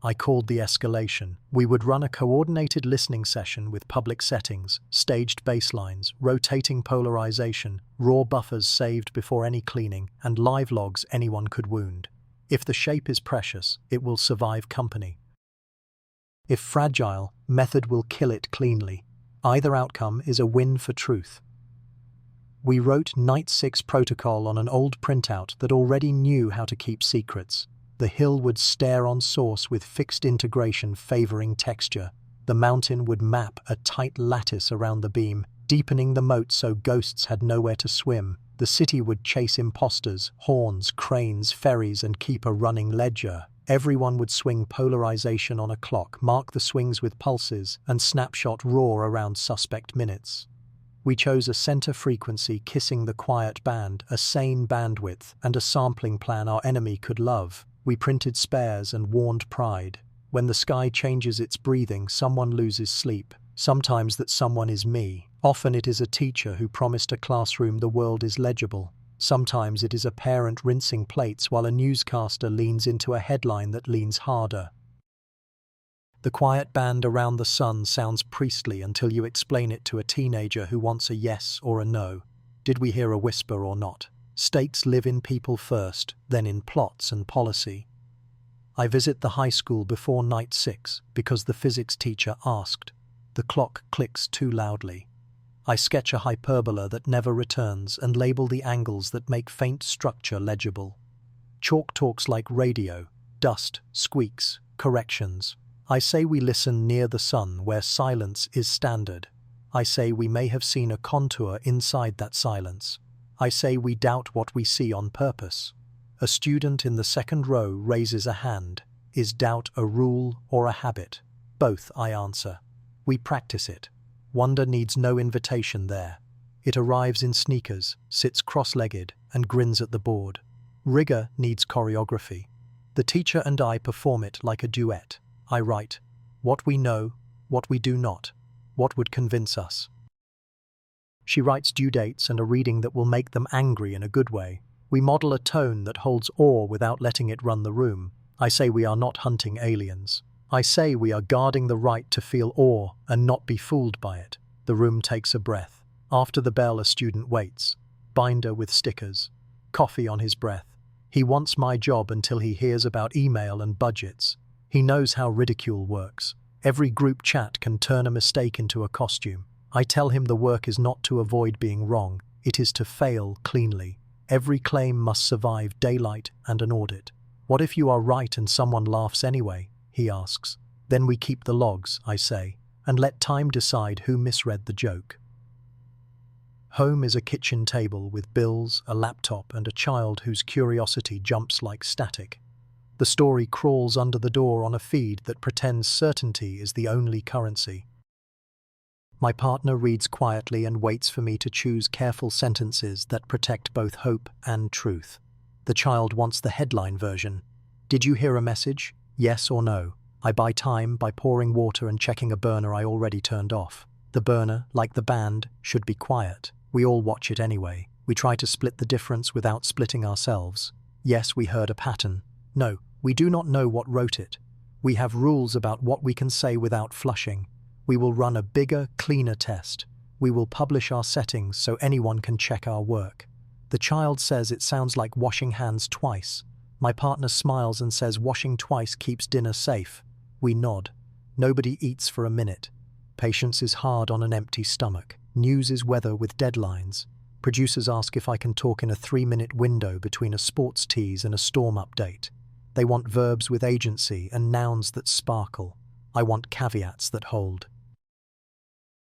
I called the escalation. We would run a coordinated listening session with public settings, staged baselines, rotating polarization, raw buffers saved before any cleaning, and live logs anyone could wound. If the shape is precious, it will survive company. If fragile, method will kill it cleanly. Either outcome is a win for truth. We wrote Night 6 protocol on an old printout that already knew how to keep secrets. The hill would stare on source with fixed integration favoring texture. The mountain would map a tight lattice around the beam, deepening the moat so ghosts had nowhere to swim. The city would chase imposters, horns, cranes, ferries, and keep a running ledger. Everyone would swing polarization on a clock, mark the swings with pulses, and snapshot roar around suspect minutes. We chose a center frequency kissing the quiet band, a sane bandwidth, and a sampling plan our enemy could love. We printed spares and warned pride. When the sky changes its breathing, someone loses sleep. Sometimes that someone is me. Often it is a teacher who promised a classroom the world is legible. Sometimes it is a parent rinsing plates while a newscaster leans into a headline that leans harder. The quiet band around the sun sounds priestly until you explain it to a teenager who wants a yes or a no. Did we hear a whisper or not? Stakes live in people first, then in plots and policy. I visit the high school before Night 6 because the physics teacher asked. The clock clicks too loudly. I sketch a hyperbola that never returns and label the angles that make faint structure legible. Chalk talks like radio, dust, squeaks, corrections. I say we listen near the sun where silence is standard. I say we may have seen a contour inside that silence. I say we doubt what we see on purpose. A student in the second row raises a hand. Is doubt a rule or a habit? Both, I answer. We practice it. Wonder needs no invitation there. It arrives in sneakers, sits cross-legged, and grins at the board. Rigor needs choreography. The teacher and I perform it like a duet. I write, what we know, what we do not, what would convince us. She writes due dates and a reading that will make them angry in a good way. We model a tone that holds awe without letting it run the room. I say we are not hunting aliens. I say we are guarding the right to feel awe and not be fooled by it. The room takes a breath. After the bell, a student waits. binder with stickers, coffee on his breath. He wants my job until he hears about email and budgets. He knows how ridicule works. Every group chat can turn a mistake into a costume. I tell him the work is not to avoid being wrong, it is to fail cleanly. Every claim must survive daylight and an audit. What if you are right and someone laughs anyway? He asks. Then we keep the logs, I say, and let time decide who misread the joke. Home is a kitchen table with bills, a laptop, and a child whose curiosity jumps like static. The story crawls under the door on a feed that pretends certainty is the only currency. My partner reads quietly and waits for me to choose careful sentences that protect both hope and truth. The child wants the headline version. Did you hear a message? Yes or no? I buy time by pouring water and checking a burner I already turned off. The burner, like the band, should be quiet. We all watch it anyway. We try to split the difference without splitting ourselves. Yes, we heard a pattern. No, we do not know what wrote it. We have rules about what we can say without flushing. We will run a bigger, cleaner test. We will publish our settings so anyone can check our work. The child says it sounds like washing hands twice. My partner smiles and says washing twice keeps dinner safe. We nod. Nobody eats for a minute. Patience is hard on an empty stomach. News is weather with deadlines. Producers ask if I can talk in a 3-minute window between a sports tease and a storm update. They want verbs with agency and nouns that sparkle. I want caveats that hold.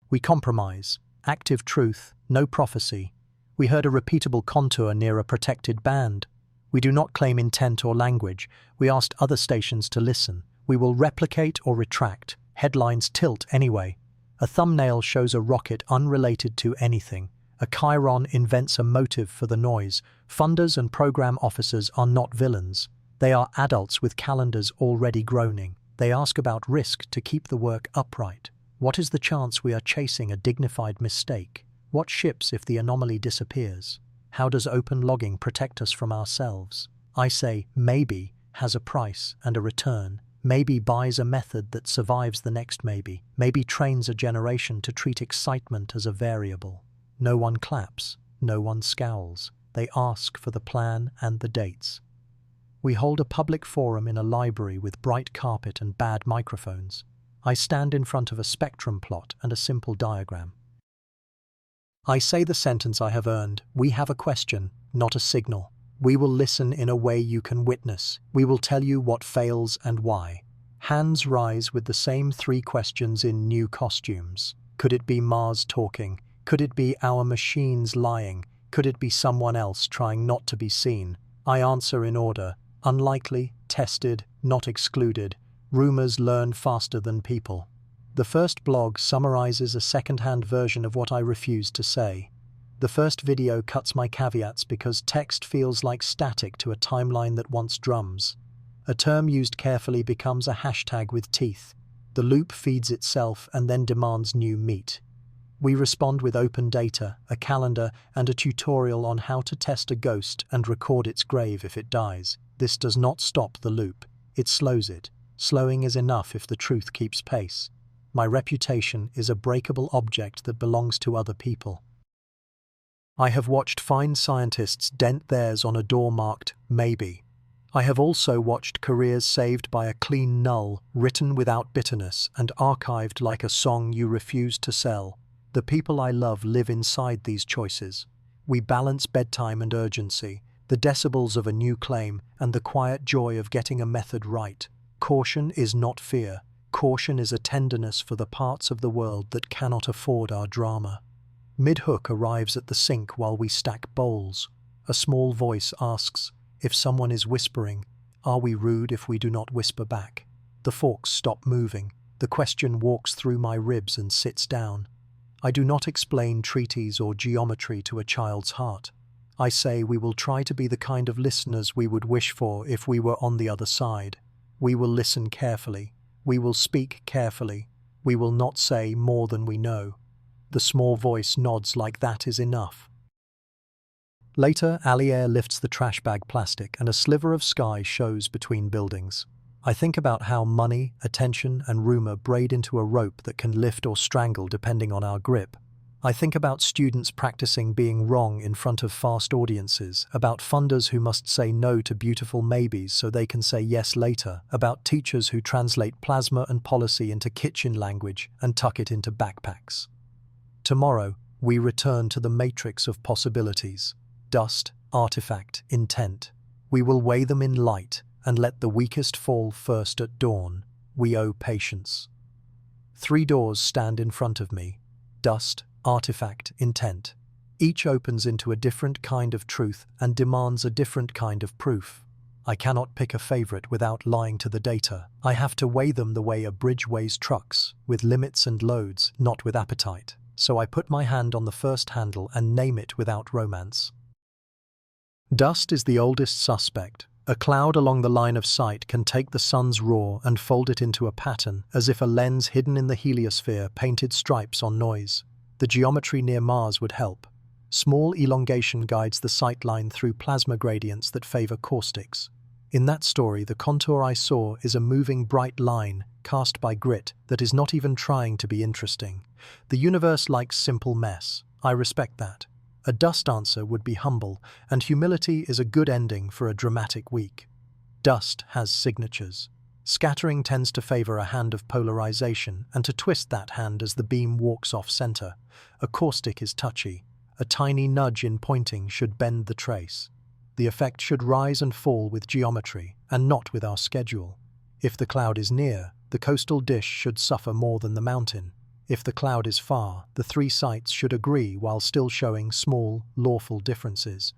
We compromise. Active truth, no prophecy. We heard a repeatable contour near a protected band. We do not claim intent or language. We asked other stations to listen. We will replicate or retract. Headlines tilt anyway. A thumbnail shows a rocket unrelated to anything. A chyron invents a motive for the noise. Funders and program officers are not villains. They are adults with calendars already groaning. They ask about risk to keep the work upright. What is the chance we are chasing a dignified mistake? What ships if the anomaly disappears? How does open logging protect us from ourselves? I say maybe has a price and a return. Maybe buys a method that survives the next maybe. Maybe trains a generation to treat excitement as a variable. No one claps. No one scowls. They ask for the plan and the dates. We hold a public forum in a library with bright carpet and bad microphones. I stand in front of a spectrum plot and a simple diagram. I say the sentence I have earned. We have a question, not a signal. We will listen in a way you can witness. We will tell you what fails and why. Hands rise with the same 3 questions in new costumes. Could it be Mars talking? Could it be our machines lying? Could it be someone else trying not to be seen? I answer in order. Unlikely, tested, not excluded. Rumors learn faster than people. The first blog summarizes a second-hand version of what I refuse to say. The first video cuts my caveats because text feels like static to a timeline that wants drums. A term used carefully becomes a hashtag with teeth. The loop feeds itself and then demands new meat. We respond with open data, a calendar, and a tutorial on how to test a ghost and record its grave if it dies. This does not stop the loop. It slows it. Slowing is enough if the truth keeps pace. My reputation is a breakable object that belongs to other people. I have watched fine scientists dent theirs on a door marked maybe. I have also watched careers saved by a clean null, written without bitterness and archived like a song you refuse to sell. The people I love live inside these choices. We balance bedtime and urgency, the decibels of a new claim and the quiet joy of getting a method right. Caution is not fear. Caution is a tenderness for the parts of the world that cannot afford our drama. Mid-hook arrives at the sink while we stack bowls. A small voice asks, if someone is whispering, are we rude if we do not whisper back? The forks stop moving. The question walks through my ribs and sits down. I do not explain treaties or geometry to a child's heart. I say we will try to be the kind of listeners we would wish for if we were on the other side. We will listen carefully. We will speak carefully. We will not say more than we know. The small voice nods like that is enough. Later, Allier lifts the trash bag plastic and a sliver of sky shows between buildings. I think about how money, attention, and rumor braid into a rope that can lift or strangle depending on our grip. I think about students practicing being wrong in front of vast audiences, about funders who must say no to beautiful maybes so they can say yes later, about teachers who translate plasma and policy into kitchen language and tuck it into backpacks. Tomorrow, we return to the matrix of possibilities: dust, artifact, intent. We will weigh them in light and let the weakest fall first at dawn. We owe patience. 3 doors stand in front of me: dust, artifact, intent. Each opens into a different kind of truth and demands a different kind of proof. I cannot pick a favorite without lying to the data. I have to weigh them the way a bridge weighs trucks, with limits and loads, not with appetite. So I put my hand on the first handle and name it without romance. Dust is the oldest suspect. A cloud along the line of sight can take the sun's roar and fold it into a pattern, as if a lens hidden in the heliosphere painted stripes on noise. The geometry near Mars would help. Small elongation guides the sightline through plasma gradients that favor caustics. In that story, the contour I saw is a moving bright line, cast by grit, that is not even trying to be interesting. The universe likes simple mess. I respect that. A dust answer would be humble, and humility is a good ending for a dramatic week. Dust has signatures. Scattering tends to favor a hand of polarization and to twist that hand as the beam walks off-center. A caustic is touchy. A tiny nudge in pointing should bend the trace. The effect should rise and fall with geometry, and not with our schedule. If the cloud is near, the coastal dish should suffer more than the mountain. If the cloud is far, the 3 sites should agree while still showing small, lawful differences.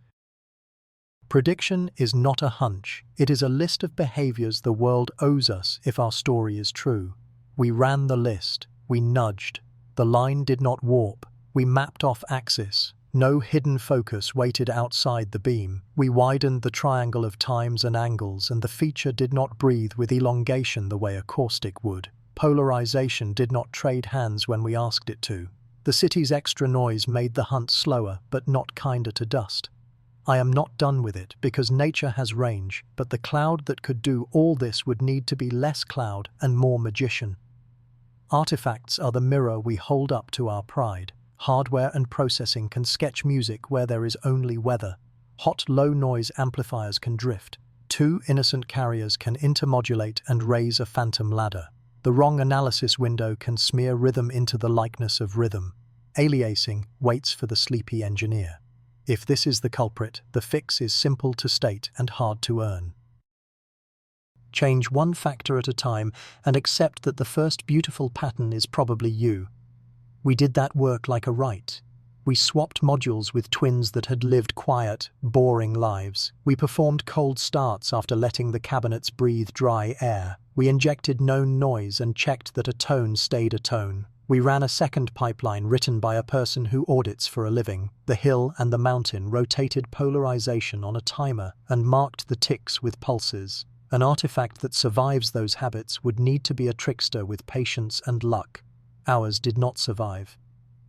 Prediction is not a hunch. It is a list of behaviors the world owes us if our story is true. We ran the list. We nudged. The line did not warp. We mapped off axis. No hidden focus waited outside the beam. We widened the triangle of times and angles, and the feature did not breathe with elongation the way a caustic would. Polarization did not trade hands when we asked it to. The city's extra noise made the hunt slower, but not kinder to dust. I am not done with it, because nature has range, but the cloud that could do all this would need to be less cloud and more magician. Artifacts are the mirror we hold up to our pride. Hardware and processing can sketch music where there is only weather. Hot, low-noise amplifiers can drift. 2 innocent carriers can intermodulate and raise a phantom ladder. The wrong analysis window can smear rhythm into the likeness of rhythm. Aliasing waits for the sleepy engineer. If this is the culprit, the fix is simple to state and hard to earn. Change 1 factor at a time and accept that the first beautiful pattern is probably you. We did that work like a rite. We swapped modules with twins that had lived quiet, boring lives. We performed cold starts after letting the cabinets breathe dry air. We injected known noise and checked that a tone stayed a tone. We ran a second pipeline written by a person who audits for a living. The hill and the mountain rotated polarization on a timer and marked the ticks with pulses. An artifact that survives those habits would need to be a trickster with patience and luck. Ours did not survive.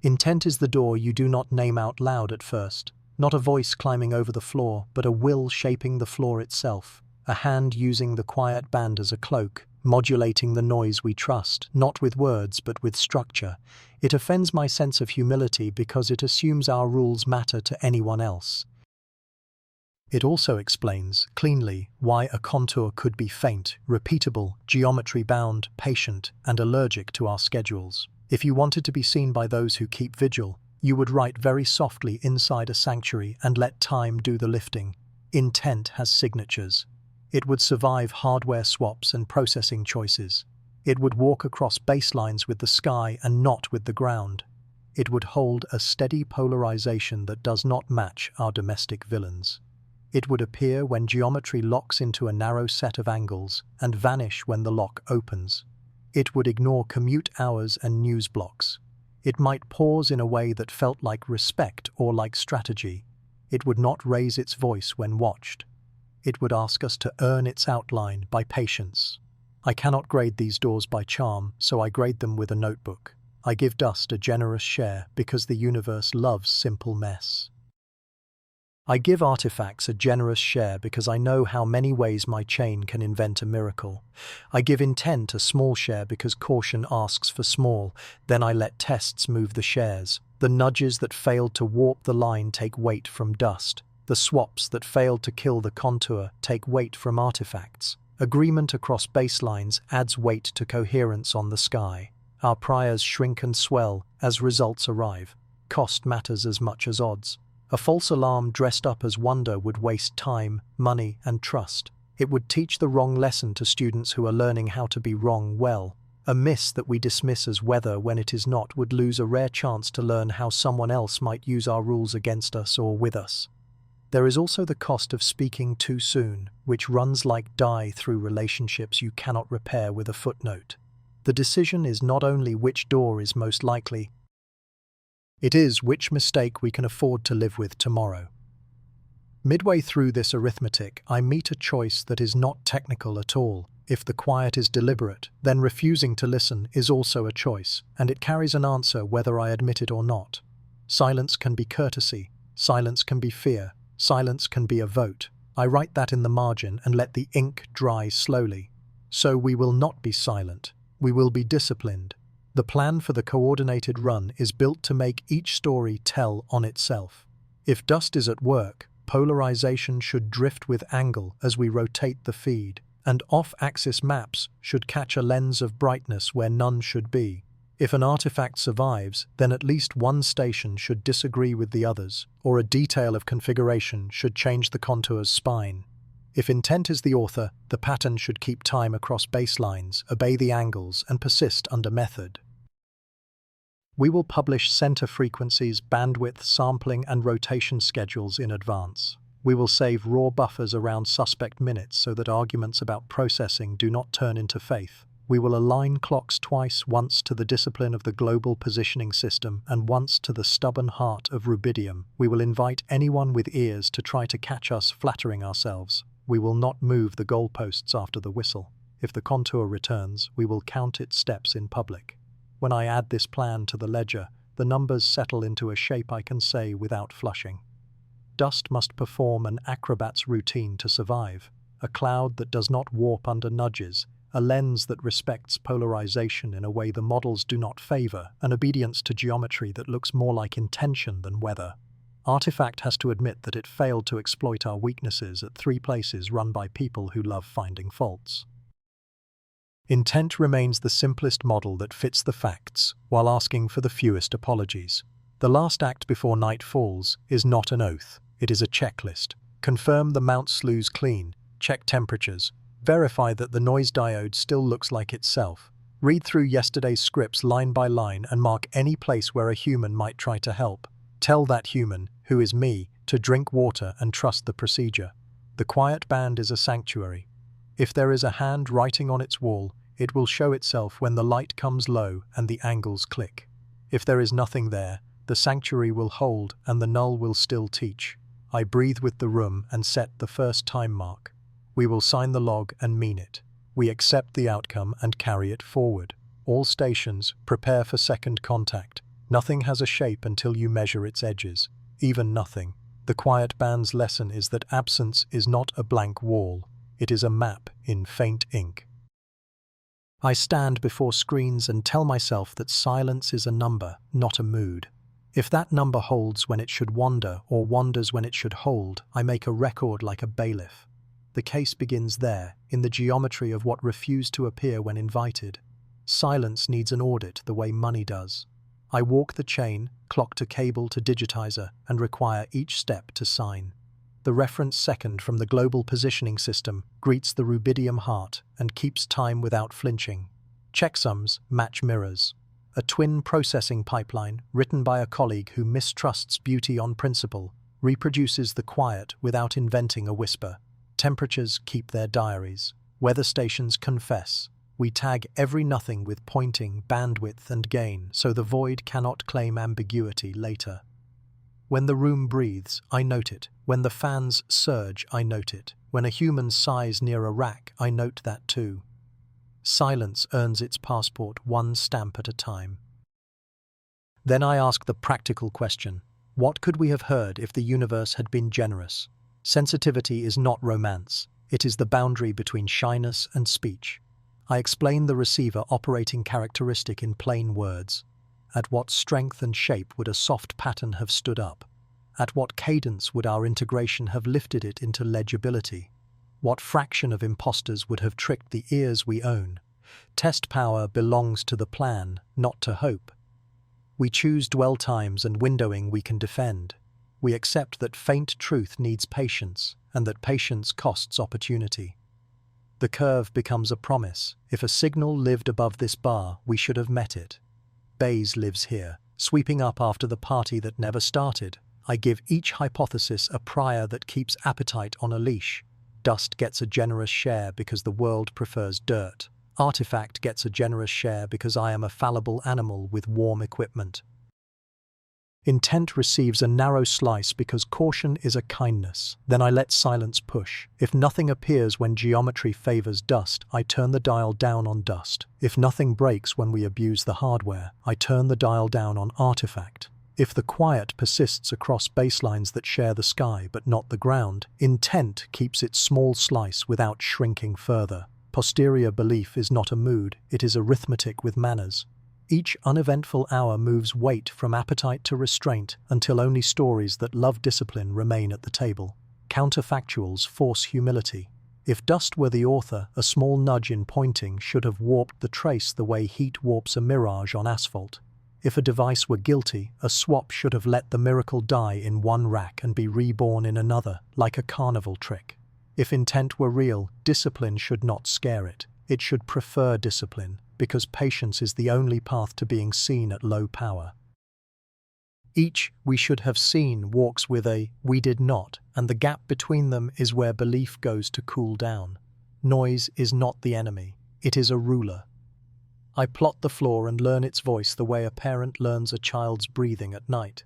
Intent is the door you do not name out loud at first. Not a voice climbing over the floor, but a will shaping the floor itself. A hand using the quiet band as a cloak, modulating the noise we trust, not with words but with structure. It offends my sense of humility because it assumes our rules matter to anyone else. It also explains, cleanly, why a contour could be faint, repeatable, geometry-bound, patient, and allergic to our schedules. If you wanted to be seen by those who keep vigil, you would write very softly inside a sanctuary and let time do the lifting. Intent has signatures. It would survive hardware swaps and processing choices. It would walk across baselines with the sky and not with the ground. It would hold a steady polarization that does not match our domestic villains. It would appear when geometry locks into a narrow set of angles and vanish when the lock opens. It would ignore commute hours and news blocks. It might pause in a way that felt like respect or like strategy. It would not raise its voice when watched. It would ask us to earn its outline by patience. I cannot grade these doors by charm, so I grade them with a notebook. I give dust a generous share because the universe loves simple mess. I give artifacts a generous share because I know how many ways my chain can invent a miracle. I give intent a small share because caution asks for small, then I let tests move the shares. The nudges that failed to warp the line take weight from dust. The swaps that failed to kill the contour take weight from artifacts. Agreement across baselines adds weight to coherence on the sky. Our priors shrink and swell as results arrive. Cost matters as much as odds. A false alarm dressed up as wonder would waste time, money, and trust. It would teach the wrong lesson to students who are learning how to be wrong well. A miss that we dismiss as weather when it is not would lose a rare chance to learn how someone else might use our rules against us or with us. There is also the cost of speaking too soon, which runs like dye through relationships you cannot repair with a footnote. The decision is not only which door is most likely, it is which mistake we can afford to live with tomorrow. Midway through this arithmetic, I meet a choice that is not technical at all. If the quiet is deliberate, then refusing to listen is also a choice, and it carries an answer whether I admit it or not. Silence can be courtesy, silence can be fear, silence can be a vote. I write that in the margin and let the ink dry slowly. So we will not be silent, we will be disciplined. The plan for the coordinated run is built to make each story tell on itself. If dust is at work, polarization should drift with angle as we rotate the feed, and off-axis maps should catch a lens of brightness where none should be. If an artifact survives, then at least one station should disagree with the others, or a detail of configuration should change the contour's spine. If intent is the author, the pattern should keep time across baselines, obey the angles, and persist under method. We will publish center frequencies, bandwidth, sampling, and rotation schedules in advance. We will save raw buffers around suspect minutes so that arguments about processing do not turn into faith. We will align clocks twice, once to the discipline of the global positioning system and once to the stubborn heart of rubidium. We will invite anyone with ears to try to catch us flattering ourselves. We will not move the goalposts after the whistle. If the contour returns, we will count its steps in public. When I add this plan to the ledger, the numbers settle into a shape I can say without flushing. Dust must perform an acrobat's routine to survive, a cloud that does not warp under nudges, a lens that respects polarization in a way the models do not favor, an obedience to geometry that looks more like intention than weather. Artifact has to admit that it failed to exploit our weaknesses at 3 places run by people who love finding faults. Intent remains the simplest model that fits the facts, while asking for the fewest apologies. The last act before night falls is not an oath, it is a checklist. Confirm the mount sluice clean, check temperatures, verify that the noise diode still looks like itself. Read through yesterday's scripts line by line and mark any place where a human might try to help. Tell that human, who is me, to drink water and trust the procedure. The quiet band is a sanctuary. If there is a hand writing on its wall, it will show itself when the light comes low and the angles click. If there is nothing there, the sanctuary will hold and the null will still teach. I breathe with the room and set the first time mark. We will sign the log and mean it. We accept the outcome and carry it forward. All stations, prepare for second contact. Nothing has a shape until you measure its edges. Even nothing. The quiet band's lesson is that absence is not a blank wall. It is a map in faint ink. I stand before screens and tell myself that silence is a number, not a mood. If that number holds when it should wander or wanders when it should hold, I make a record like a bailiff. The case begins there, in the geometry of what refused to appear when invited. Silence needs an audit the way money does. I walk the chain, clock to cable to digitizer, and require each step to sign. The reference second from the global positioning system greets the rubidium heart and keeps time without flinching. Checksums match mirrors. A twin processing pipeline, written by a colleague who mistrusts beauty on principle, reproduces the quiet without inventing a whisper. Temperatures keep their diaries. Weather stations confess. We tag every nothing with pointing, bandwidth, and gain, so the void cannot claim ambiguity later. When the room breathes, I note it. When the fans surge, I note it. When a human sighs near a rack, I note that too. Silence earns its passport one stamp at a time. Then I ask the practical question: what could we have heard if the universe had been generous? Sensitivity is not romance. It is the boundary between shyness and speech. I explain the receiver operating characteristic in plain words. At what strength and shape would a soft pattern have stood up? At what cadence would our integration have lifted it into legibility? What fraction of imposters would have tricked the ears we own? Test power belongs to the plan, not to hope. We choose dwell times and windowing we can defend. We accept that faint truth needs patience, and that patience costs opportunity. The curve becomes a promise. If a signal lived above this bar, we should have met it. Bayes lives here, sweeping up after the party that never started. I give each hypothesis a prior that keeps appetite on a leash. Dust gets a generous share because the world prefers dirt. Artifact gets a generous share because I am a fallible animal with warm equipment. Intent receives a narrow slice because caution is a kindness. Then I let silence push. If nothing appears when geometry favors dust, I turn the dial down on dust. If nothing breaks when we abuse the hardware, I turn the dial down on artifact. If the quiet persists across baselines that share the sky but not the ground, intent keeps its small slice without shrinking further. Posterior belief is not a mood, it is arithmetic with manners. Each uneventful hour moves weight from appetite to restraint until only stories that love discipline remain at the table. Counterfactuals force humility. If dust were the author, a small nudge in pointing should have warped the trace the way heat warps a mirage on asphalt. If a device were guilty, a swap should have let the miracle die in one rack and be reborn in another, like a carnival trick. If intent were real, discipline should not scare it. It should prefer discipline, because patience is the only path to being seen at low power. Each we should have seen walks with a we did not, and the gap between them is where belief goes to cool down. Noise is not the enemy, it is a ruler. I plot the floor and learn its voice the way a parent learns a child's breathing at night.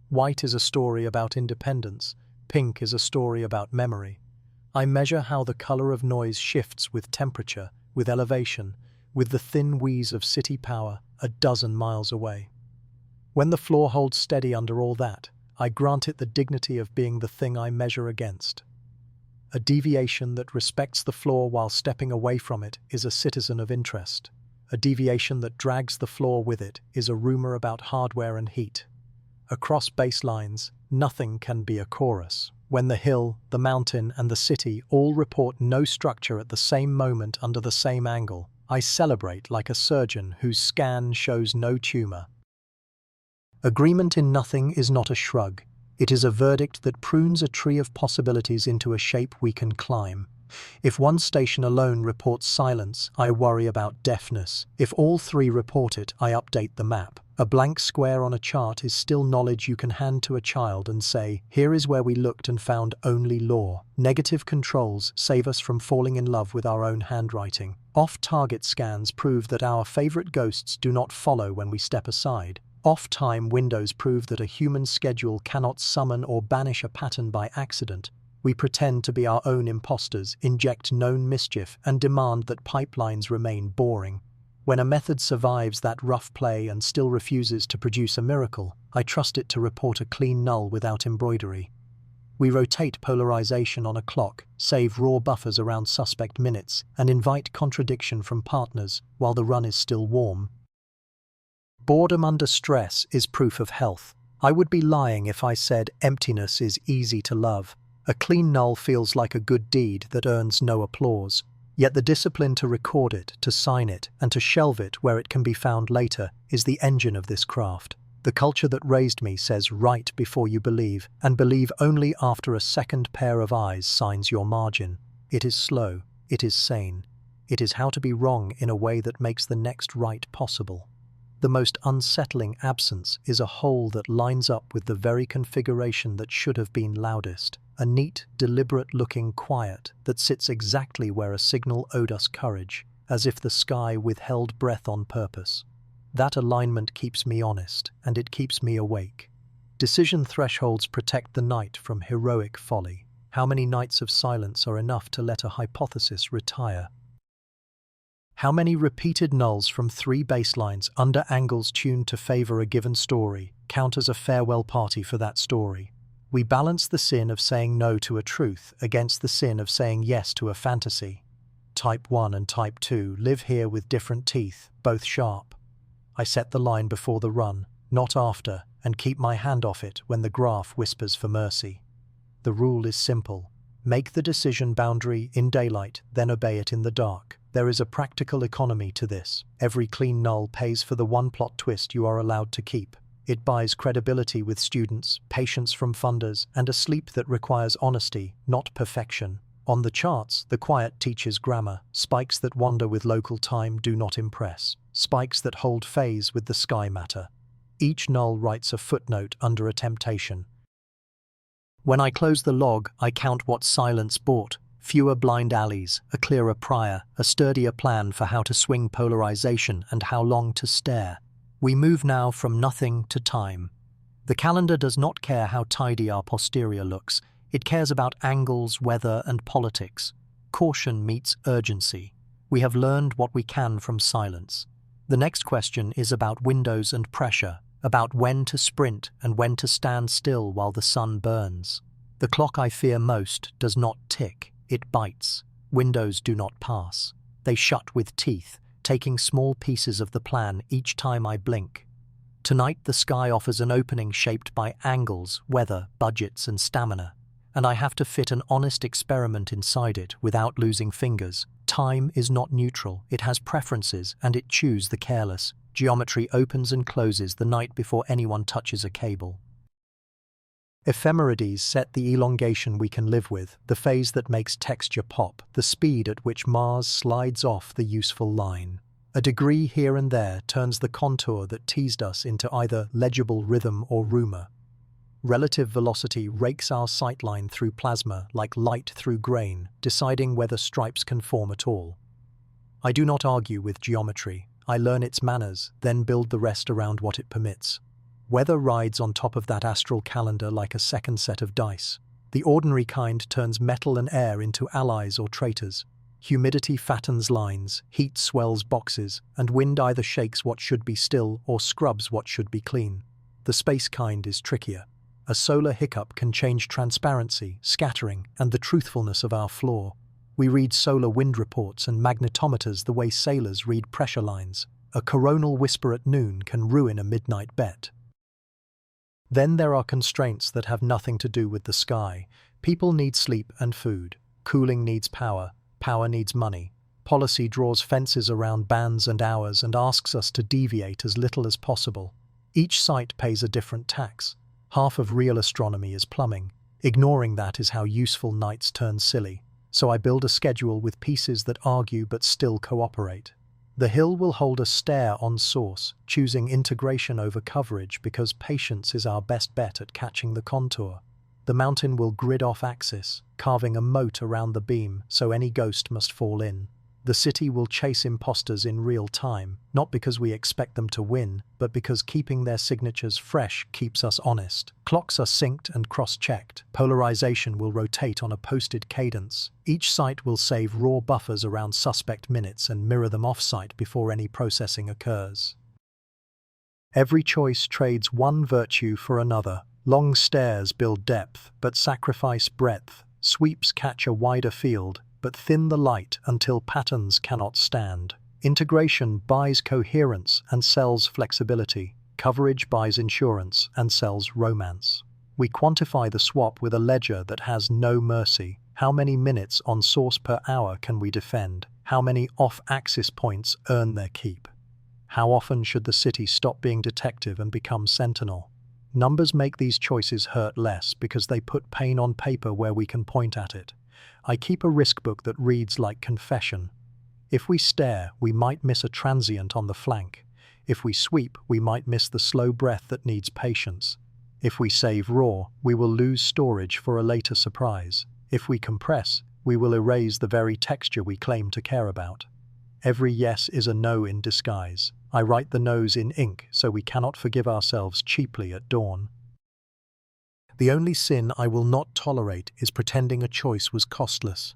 White is a story about independence, pink is a story about memory. I measure how the color of noise shifts with temperature, with elevation, with the thin wheeze of city power a dozen miles away. When the floor holds steady under all that, I grant it the dignity of being the thing I measure against. A deviation that respects the floor while stepping away from it is a citizen of interest. A deviation that drags the floor with it is a rumor about hardware and heat. Across baselines, nothing can be a chorus. When the hill, the mountain, and the city all report no structure at the same moment under the same angle, I celebrate like a surgeon whose scan shows no tumor. Agreement in nothing is not a shrug. It is a verdict that prunes a tree of possibilities into a shape we can climb. If one station alone reports silence, I worry about deafness. If all three report it, I update the map. A blank square on a chart is still knowledge you can hand to a child and say, here is where we looked and found only law. Negative controls save us from falling in love with our own handwriting. Off-target scans prove that our favorite ghosts do not follow when we step aside. Off-time windows prove that a human schedule cannot summon or banish a pattern by accident. We pretend to be our own imposters, inject known mischief, and demand that pipelines remain boring. When a method survives that rough play and still refuses to produce a miracle, I trust it to report a clean null without embroidery. We rotate polarization on a clock, save raw buffers around suspect minutes, and invite contradiction from partners while the run is still warm. Boredom under stress is proof of health. I would be lying if I said emptiness is easy to love. A clean null feels like a good deed that earns no applause. Yet the discipline to record it, to sign it, and to shelve it where it can be found later is the engine of this craft. The culture that raised me says write before you believe, and believe only after a second pair of eyes signs your margin. It is slow, it is sane. It is how to be wrong in a way that makes the next right possible. The most unsettling absence is a hole that lines up with the very configuration that should have been loudest. A neat, deliberate-looking quiet that sits exactly where a signal owed us courage, as if the sky withheld breath on purpose. That alignment keeps me honest, and it keeps me awake. Decision thresholds protect the night from heroic folly. How many nights of silence are enough to let a hypothesis retire? How many repeated nulls from three baselines under angles tuned to favor a given story count as a farewell party for that story? We balance the sin of saying no to a truth against the sin of saying yes to a fantasy. Type 1 and Type 2 live here with different teeth, both sharp. I set the line before the run, not after, and keep my hand off it when the graph whispers for mercy. The rule is simple. Make the decision boundary in daylight, then obey it in the dark. There is a practical economy to this. Every clean null pays for the one plot twist you are allowed to keep. It buys credibility with students, patience from funders, and a sleep that requires honesty, not perfection. On the charts, the quiet teaches grammar. Spikes that wander with local time do not impress. Spikes that hold phase with the sky matter. Each null writes a footnote under a temptation. When I close the log, I count what silence bought. Fewer blind alleys, a clearer prior, a sturdier plan for how to swing polarization and how long to stare. We move now from nothing to time. The calendar does not care how tidy our posterior looks. It cares about angles, weather, and politics. Caution meets urgency. We have learned what we can from silence. The next question is about windows and pressure, about when to sprint and when to stand still while the sun burns. The clock I fear most does not tick, it bites. Windows do not pass. They shut with teeth, taking small pieces of the plan each time I blink. Tonight the sky offers an opening shaped by angles, weather, budgets, and stamina, and I have to fit an honest experiment inside it without losing fingers. Time is not neutral, it has preferences, and it chooses the careless. Geometry opens and closes the night before anyone touches a cable. Ephemerides set the elongation we can live with, the phase that makes texture pop, the speed at which Mars slides off the useful line. A degree here and there turns the contour that teased us into either legible rhythm or rumor. Relative velocity rakes our sightline through plasma like light through grain, deciding whether stripes can form at all. I do not argue with geometry. I learn its manners, then build the rest around what it permits. Weather rides on top of that astral calendar like a second set of dice. The ordinary kind turns metal and air into allies or traitors. Humidity fattens lines, heat swells boxes, and wind either shakes what should be still or scrubs what should be clean. The space kind is trickier. A solar hiccup can change transparency, scattering, and the truthfulness of our floor. We read solar wind reports and magnetometers the way sailors read pressure lines. A coronal whisper at noon can ruin a midnight bet. Then there are constraints that have nothing to do with the sky. People need sleep and food. Cooling needs power. Power needs money. Policy draws fences around bands and hours and asks us to deviate as little as possible. Each site pays a different tax. Half of real astronomy is plumbing. Ignoring that is how useful nights turn silly. So I build a schedule with pieces that argue but still cooperate. The hill will hold a stare on source, choosing integration over coverage because patience is our best bet at catching the contour. The mountain will grid off axis, carving a moat around the beam so any ghost must fall in. The city will chase imposters in real time, not because we expect them to win, but because keeping their signatures fresh keeps us honest. Clocks are synced and cross-checked. Polarization will rotate on a posted cadence. Each site will save raw buffers around suspect minutes and mirror them off-site before any processing occurs. Every choice trades one virtue for another. Long stares build depth, but sacrifice breadth. Sweeps catch a wider field, but thin the light until patterns cannot stand. Integration buys coherence and sells flexibility. Coverage buys insurance and sells romance. We quantify the swap with a ledger that has no mercy. How many minutes on source per hour can we defend? How many off-axis points earn their keep? How often should the city stop being detective and become sentinel? Numbers make these choices hurt less because they put pain on paper where we can point at it. I keep a risk book that reads like confession. If we stare, we might miss a transient on the flank. If we sweep, we might miss the slow breath that needs patience. If we save raw, we will lose storage for a later surprise. If we compress, we will erase the very texture we claim to care about. Every yes is a no in disguise. I write the no's in ink so we cannot forgive ourselves cheaply at dawn. The only sin I will not tolerate is pretending a choice was costless.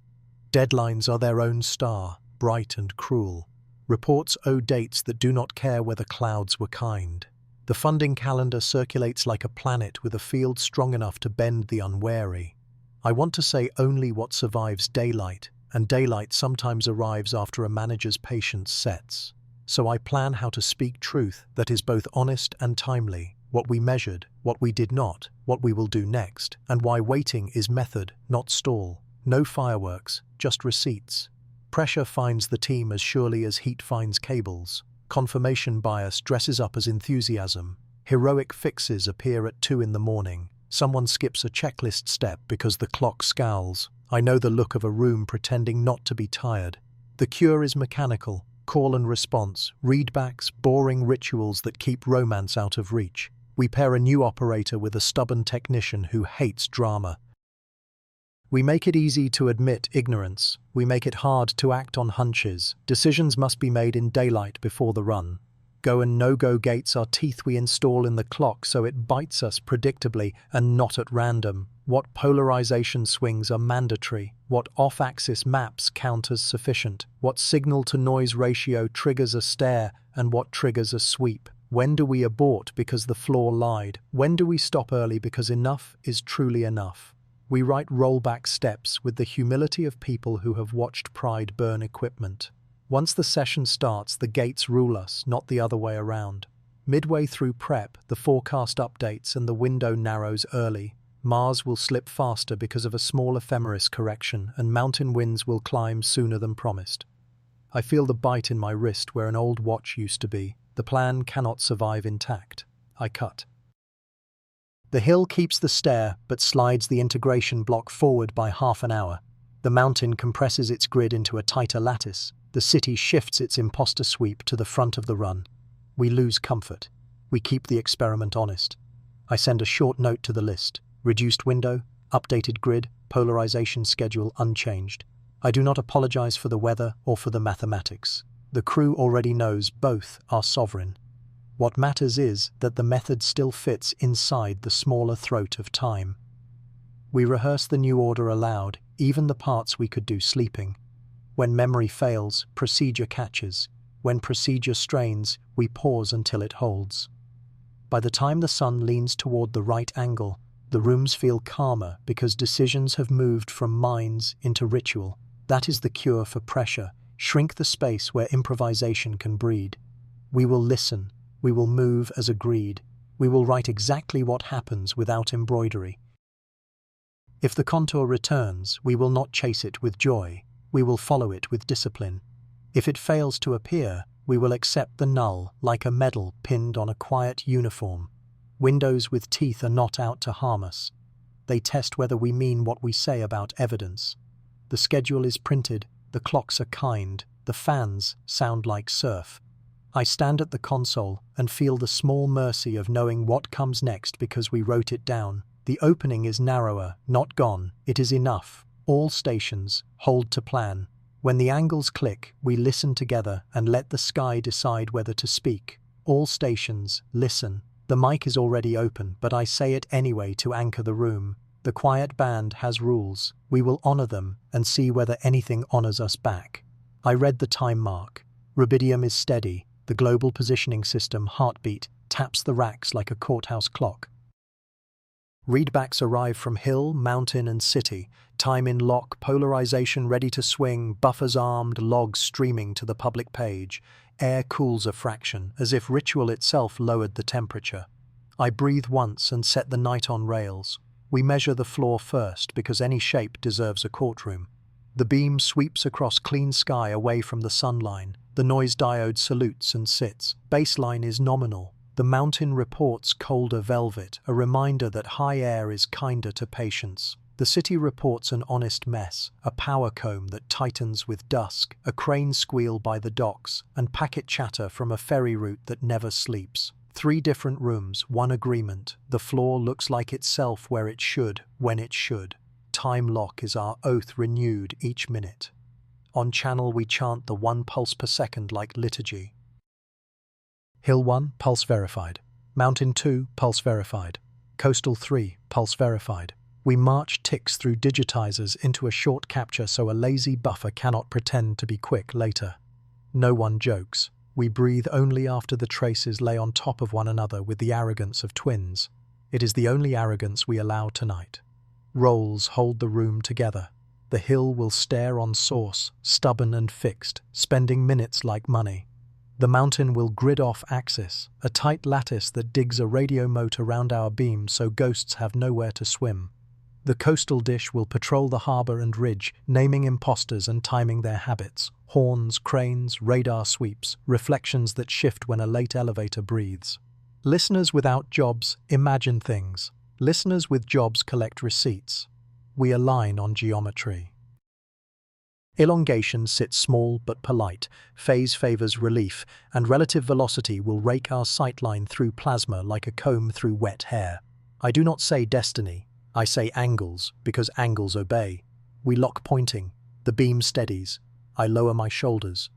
Deadlines are their own star, bright and cruel. Reports owe dates that do not care whether clouds were kind. The funding calendar circulates like a planet with a field strong enough to bend the unwary. I want to say only what survives daylight, and daylight sometimes arrives after a manager's patience sets. So I plan how to speak truth that is both honest and timely, what we measured, what we did not, what we will do next, and why waiting is method, not stall. No fireworks, just receipts. Pressure finds the team as surely as heat finds cables. Confirmation bias dresses up as enthusiasm. Heroic fixes appear at 2 in the morning. Someone skips a checklist step because the clock scowls. I know the look of a room pretending not to be tired. The cure is mechanical. Call and response, readbacks, boring rituals that keep romance out of reach. We pair a new operator with a stubborn technician who hates drama. We make it easy to admit ignorance. We make it hard to act on hunches. Decisions must be made in daylight before the run. Go and no-go gates are teeth we install in the clock so it bites us predictably and not at random. What polarization swings are mandatory. What off-axis maps count as sufficient. What signal-to-noise ratio triggers a stare and what triggers a sweep. When do we abort because the floor lied? When do we stop early because enough is truly enough? We write rollback steps with the humility of people who have watched pride burn equipment. Once the session starts, the gates rule us, not the other way around. Midway through prep, the forecast updates and the window narrows early. Mars will slip faster because of a small ephemeris correction, and mountain winds will climb sooner than promised. I feel the bite in my wrist where an old watch used to be. The plan cannot survive intact. I cut. The hill keeps the stair, but slides the integration block forward by half an hour. The mountain compresses its grid into a tighter lattice. The city shifts its imposter sweep to the front of the run. We lose comfort. We keep the experiment honest. I send a short note to the list. Reduced window, updated grid, polarization schedule unchanged. I do not apologize for the weather or for the mathematics. The crew already knows both are sovereign. What matters is that the method still fits inside the smaller throat of time. We rehearse the new order aloud, even the parts we could do sleeping. When memory fails, procedure catches. When procedure strains, we pause until it holds. By the time the sun leans toward the right angle, the rooms feel calmer because decisions have moved from minds into ritual. That is the cure for pressure. Shrink the space where improvisation can breed. We will listen. We will move as agreed. We will write exactly what happens without embroidery. If the contour returns, we will not chase it with joy. We will follow it with discipline. If it fails to appear, we will accept the null like a medal pinned on a quiet uniform. Windows with teeth are not out to harm us. They test whether we mean what we say about evidence. The schedule is printed, the clocks are kind, the fans sound like surf. I stand at the console and feel the small mercy of knowing what comes next because we wrote it down. The opening is narrower, not gone. It is enough. All stations hold to plan. When the angles click, we listen together and let the sky decide whether to speak. All stations listen. The mic is already open, but I say it anyway to anchor the room. The quiet band has rules. We will honor them and see whether anything honors us back. I read the time mark. Rubidium is steady. The global positioning system, heartbeat, taps the racks like a courthouse clock. Readbacks arrive from hill, mountain, and city. Time in lock, polarization ready to swing, buffers armed, logs streaming to the public page. Air cools a fraction, as if ritual itself lowered the temperature. I breathe once and set the night on rails. We measure the floor first because any shape deserves a courtroom. The beam sweeps across clean sky away from the sunline. The noise diode salutes and sits. Baseline is nominal. The mountain reports colder velvet, a reminder that high air is kinder to patience. The city reports an honest mess, a power comb that tightens with dusk, a crane squeal by the docks, and packet chatter from a ferry route that never sleeps. 3 different rooms, 1 agreement. The floor looks like itself where it should, when it should. Time lock is our oath renewed each minute. On channel we chant the 1 pulse per second like liturgy. Hill 1, pulse verified. Mountain 2, pulse verified. Coastal 3, pulse verified. We march ticks through digitizers into a short capture so a lazy buffer cannot pretend to be quick later. No one jokes. We breathe only after the traces lay on top of one another with the arrogance of twins. It is the only arrogance we allow tonight. Rolls hold the room together. The hill will stare on source, stubborn and fixed, spending minutes like money. The mountain will grid off axis, a tight lattice that digs a radio moat around our beam so ghosts have nowhere to swim. The coastal dish will patrol the harbour and ridge, naming imposters and timing their habits. Horns, cranes, radar sweeps, reflections that shift when a late elevator breathes. Listeners without jobs imagine things. Listeners with jobs collect receipts. We align on geometry. Elongation sits small but polite, phase favors relief, and relative velocity will rake our sightline through plasma like a comb through wet hair. I do not say destiny, I say angles, because angles obey. We lock pointing, the beam steadies, I lower my shoulders.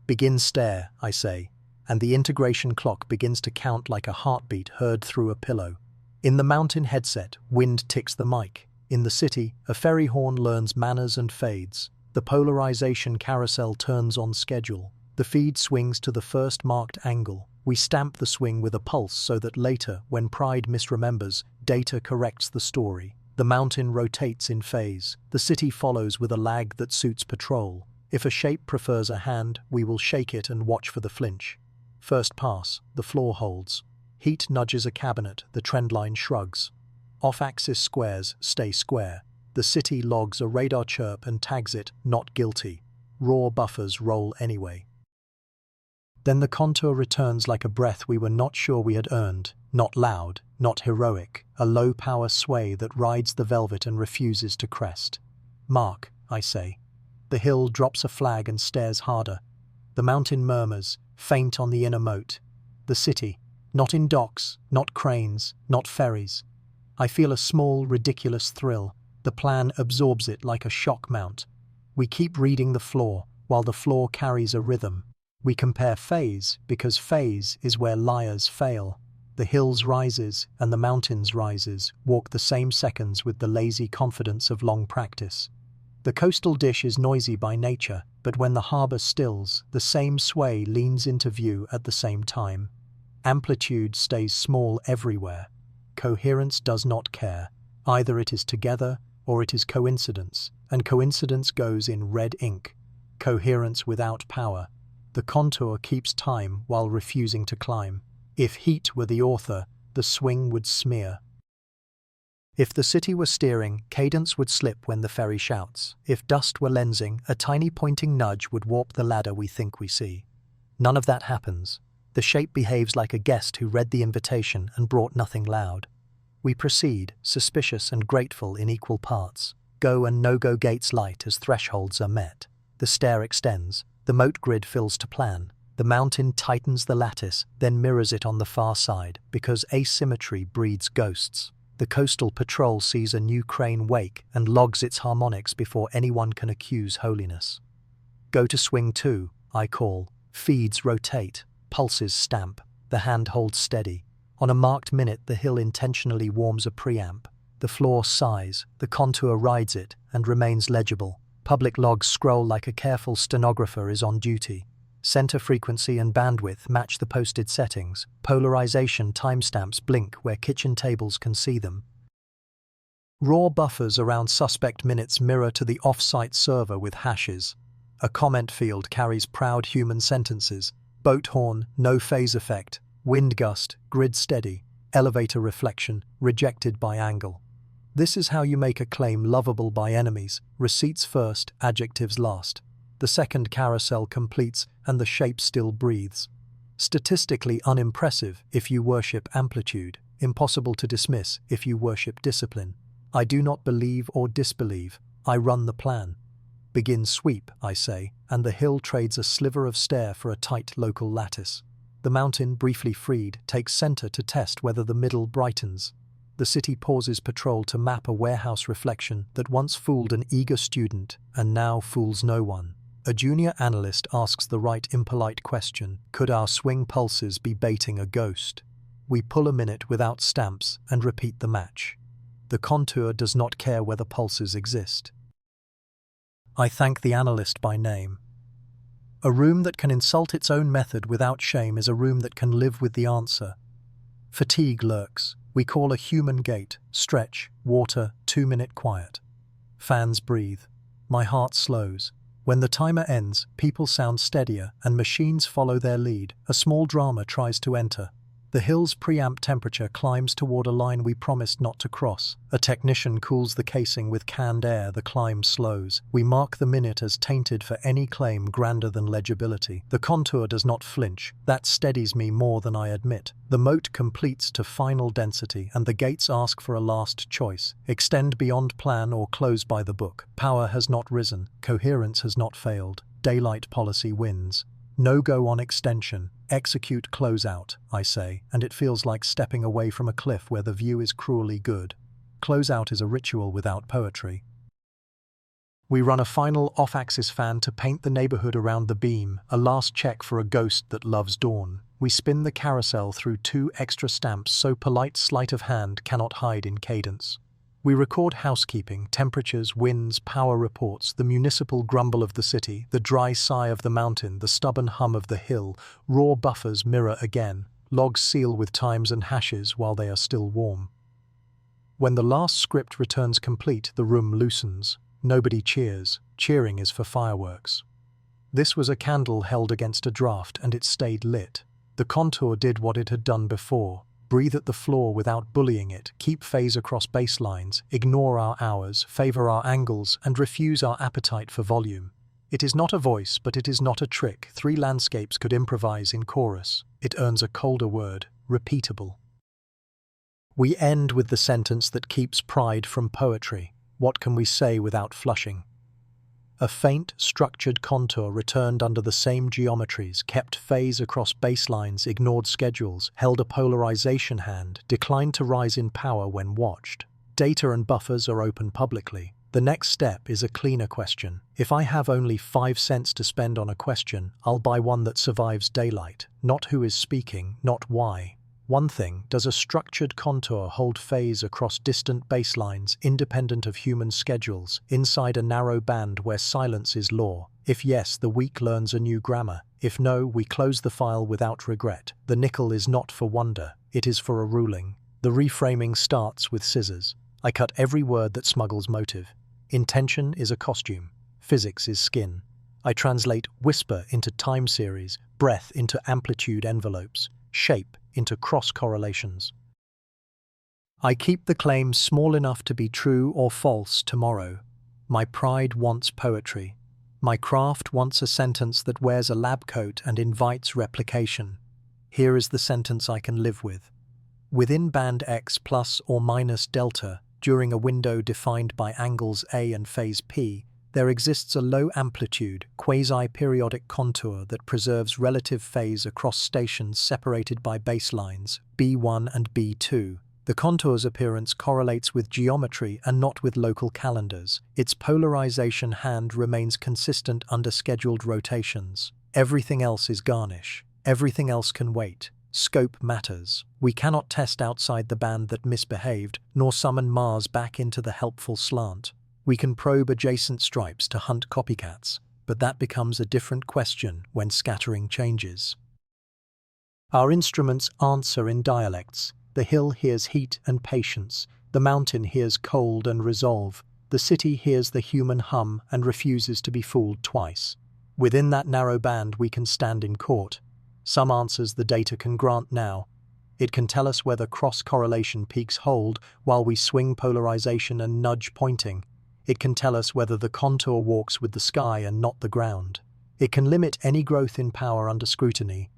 Begin stare, I say, and the integration clock begins to count like a heartbeat heard through a pillow. In the mountain headset, wind ticks the mic. In the city, a ferry horn learns manners and fades. The polarization carousel turns on schedule. The feed swings to the first marked angle. We stamp the swing with a pulse so that later, when pride misremembers, data corrects the story. The mountain rotates in phase. The city follows with a lag that suits patrol. If a shape prefers a hand, we will shake it and watch for the flinch. First pass, the floor holds. Heat nudges a cabinet, the trendline shrugs. Off-axis squares stay square. The city logs a radar chirp and tags it, not guilty. Raw buffers roll anyway. Then the contour returns like a breath we were not sure we had earned. Not loud, not heroic, a low-power sway that rides the velvet and refuses to crest. Mark, I say. The hill drops a flag and stares harder. The mountain murmurs, faint on the inner moat. The city, not in docks, not cranes, not ferries. I feel a small, ridiculous thrill. The plan absorbs it like a shock mount. We keep reading the floor, while the floor carries a rhythm. We compare phase, because phase is where liars fail. The hills rises, and the mountains rises, walk the same seconds with the lazy confidence of long practice. The coastal dish is noisy by nature, but when the harbour stills, the same sway leans into view at the same time. Amplitude stays small everywhere. Coherence does not care. Either it is together, or it is coincidence, and coincidence goes in red ink. Coherence without power. The contour keeps time while refusing to climb. If heat were the author, the swing would smear. If the city were steering, cadence would slip when the ferry shouts. If dust were lensing, a tiny pointing nudge would warp the ladder we think we see. None of that happens. The shape behaves like a guest who read the invitation and brought nothing loud. We proceed, suspicious and grateful in equal parts. Go and no-go gates light as thresholds are met. The stare extends. The moat grid fills to plan. The mountain tightens the lattice, then mirrors it on the far side, because asymmetry breeds ghosts. The coastal patrol sees a new crane wake and logs its harmonics before anyone can accuse holiness. Go to swing 2, I call. Feeds rotate, pulses stamp, the hand holds steady. On a marked minute, the hill intentionally warms a preamp. The floor sighs, the contour rides it, and remains legible. Public logs scroll like a careful stenographer is on duty. Center frequency and bandwidth match the posted settings. Polarization timestamps blink where kitchen tables can see them. Raw buffers around suspect minutes mirror to the off-site server with hashes. A comment field carries proud human sentences. Boat horn, no phase effect. Wind gust, grid steady. Elevator reflection, rejected by angle. This is how you make a claim lovable by enemies. Receipts first, adjectives last. The second carousel completes, and the shape still breathes. Statistically unimpressive if you worship amplitude, impossible to dismiss if you worship discipline. I do not believe or disbelieve, I run the plan. Begin sweep, I say, and the hill trades a sliver of stair for a tight local lattice. The mountain, briefly freed, takes center to test whether the middle brightens. The city pauses patrol to map a warehouse reflection that once fooled an eager student and now fools no one. A junior analyst asks the right impolite question, could our swing pulses be baiting a ghost? We pull a minute without stamps and repeat the match. The contour does not care whether pulses exist. I thank the analyst by name. A room that can insult its own method without shame is a room that can live with the answer. Fatigue lurks. We call a human gait, stretch, water, 2-minute quiet. Fans breathe. My heart slows. When the timer ends, people sound steadier and machines follow their lead. A small drama tries to enter. The hill's preamp temperature climbs toward a line we promised not to cross. A technician cools the casing with canned air. The climb slows. We mark the minute as tainted for any claim grander than legibility. The contour does not flinch. That steadies me more than I admit. The moat completes to final density, and the gates ask for a last choice. Extend beyond plan or close by the book. Power has not risen. Coherence has not failed. Daylight policy wins. No go on extension. Execute closeout, I say, and it feels like stepping away from a cliff where the view is cruelly good. Closeout is a ritual without poetry. We run a final off-axis fan to paint the neighborhood around the beam, a last check for a ghost that loves dawn. We spin the carousel through 2 extra stamps so polite sleight of hand cannot hide in cadence. We record housekeeping, temperatures, winds, power reports, the municipal grumble of the city, the dry sigh of the mountain, the stubborn hum of the hill. Raw buffers mirror again. Logs seal with times and hashes while they are still warm. When the last script returns complete, the room loosens. Nobody cheers. Cheering is for fireworks. This was a candle held against a draft, and it stayed lit. The contour did what it had done before. Breathe at the floor without bullying it, keep phase across baselines, ignore our hours, favor our angles, and refuse our appetite for volume. It is not a voice, but it is not a trick. 3 landscapes could improvise in chorus. It earns a colder word, repeatable. We end with the sentence that keeps pride from poetry. What can we say without flushing? A faint, structured contour returned under the same geometries, kept phase across baselines, ignored schedules, held a polarization hand, declined to rise in power when watched. Data and buffers are open publicly. The next step is a cleaner question. If I have only 5 cents to spend on a question, I'll buy one that survives daylight. Not who is speaking, not why. One thing, does a structured contour hold phase across distant baselines, independent of human schedules, inside a narrow band where silence is law? If yes, the weak learns a new grammar. If no, we close the file without regret. The nickel is not for wonder, it is for a ruling. The reframing starts with scissors. I cut every word that smuggles motive. Intention is a costume. Physics is skin. I translate whisper into time series, breath into amplitude envelopes, shape into cross-correlations. I keep the claim small enough to be true or false tomorrow. My pride wants poetry. My craft wants a sentence that wears a lab coat and invites replication. Here is the sentence I can live with. Within band X plus or minus delta, during a window defined by angles A and phase P, there exists a low-amplitude, quasi-periodic contour that preserves relative phase across stations separated by baselines, B1 and B2. The contour's appearance correlates with geometry and not with local calendars. Its polarization hand remains consistent under scheduled rotations. Everything else is garnish. Everything else can wait. Scope matters. We cannot test outside the band that misbehaved, nor summon Mars back into the helpful slant. We can probe adjacent stripes to hunt copycats, but that becomes a different question when scattering changes. Our instruments answer in dialects. The hill hears heat and patience. The mountain hears cold and resolve. The city hears the human hum and refuses to be fooled twice. Within that narrow band we can stand in court. Some answers the data can grant now. It can tell us whether cross-correlation peaks hold while we swing polarization and nudge pointing. It can tell us whether the contour walks with the sky and not the ground. It can limit any growth in power under scrutiny.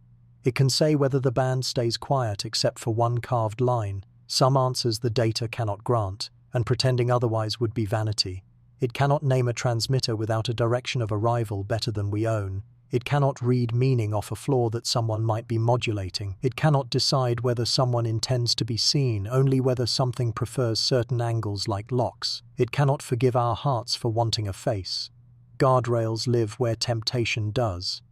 It can say whether the band stays quiet except for one carved line. Some answers the data cannot grant, and pretending otherwise would be vanity. It cannot name a transmitter without a direction of arrival better than we own. It cannot read meaning off a floor that someone might be modulating. It cannot decide whether someone intends to be seen, only whether something prefers certain angles like locks. It cannot forgive our hearts for wanting a face. Guardrails live where temptation does.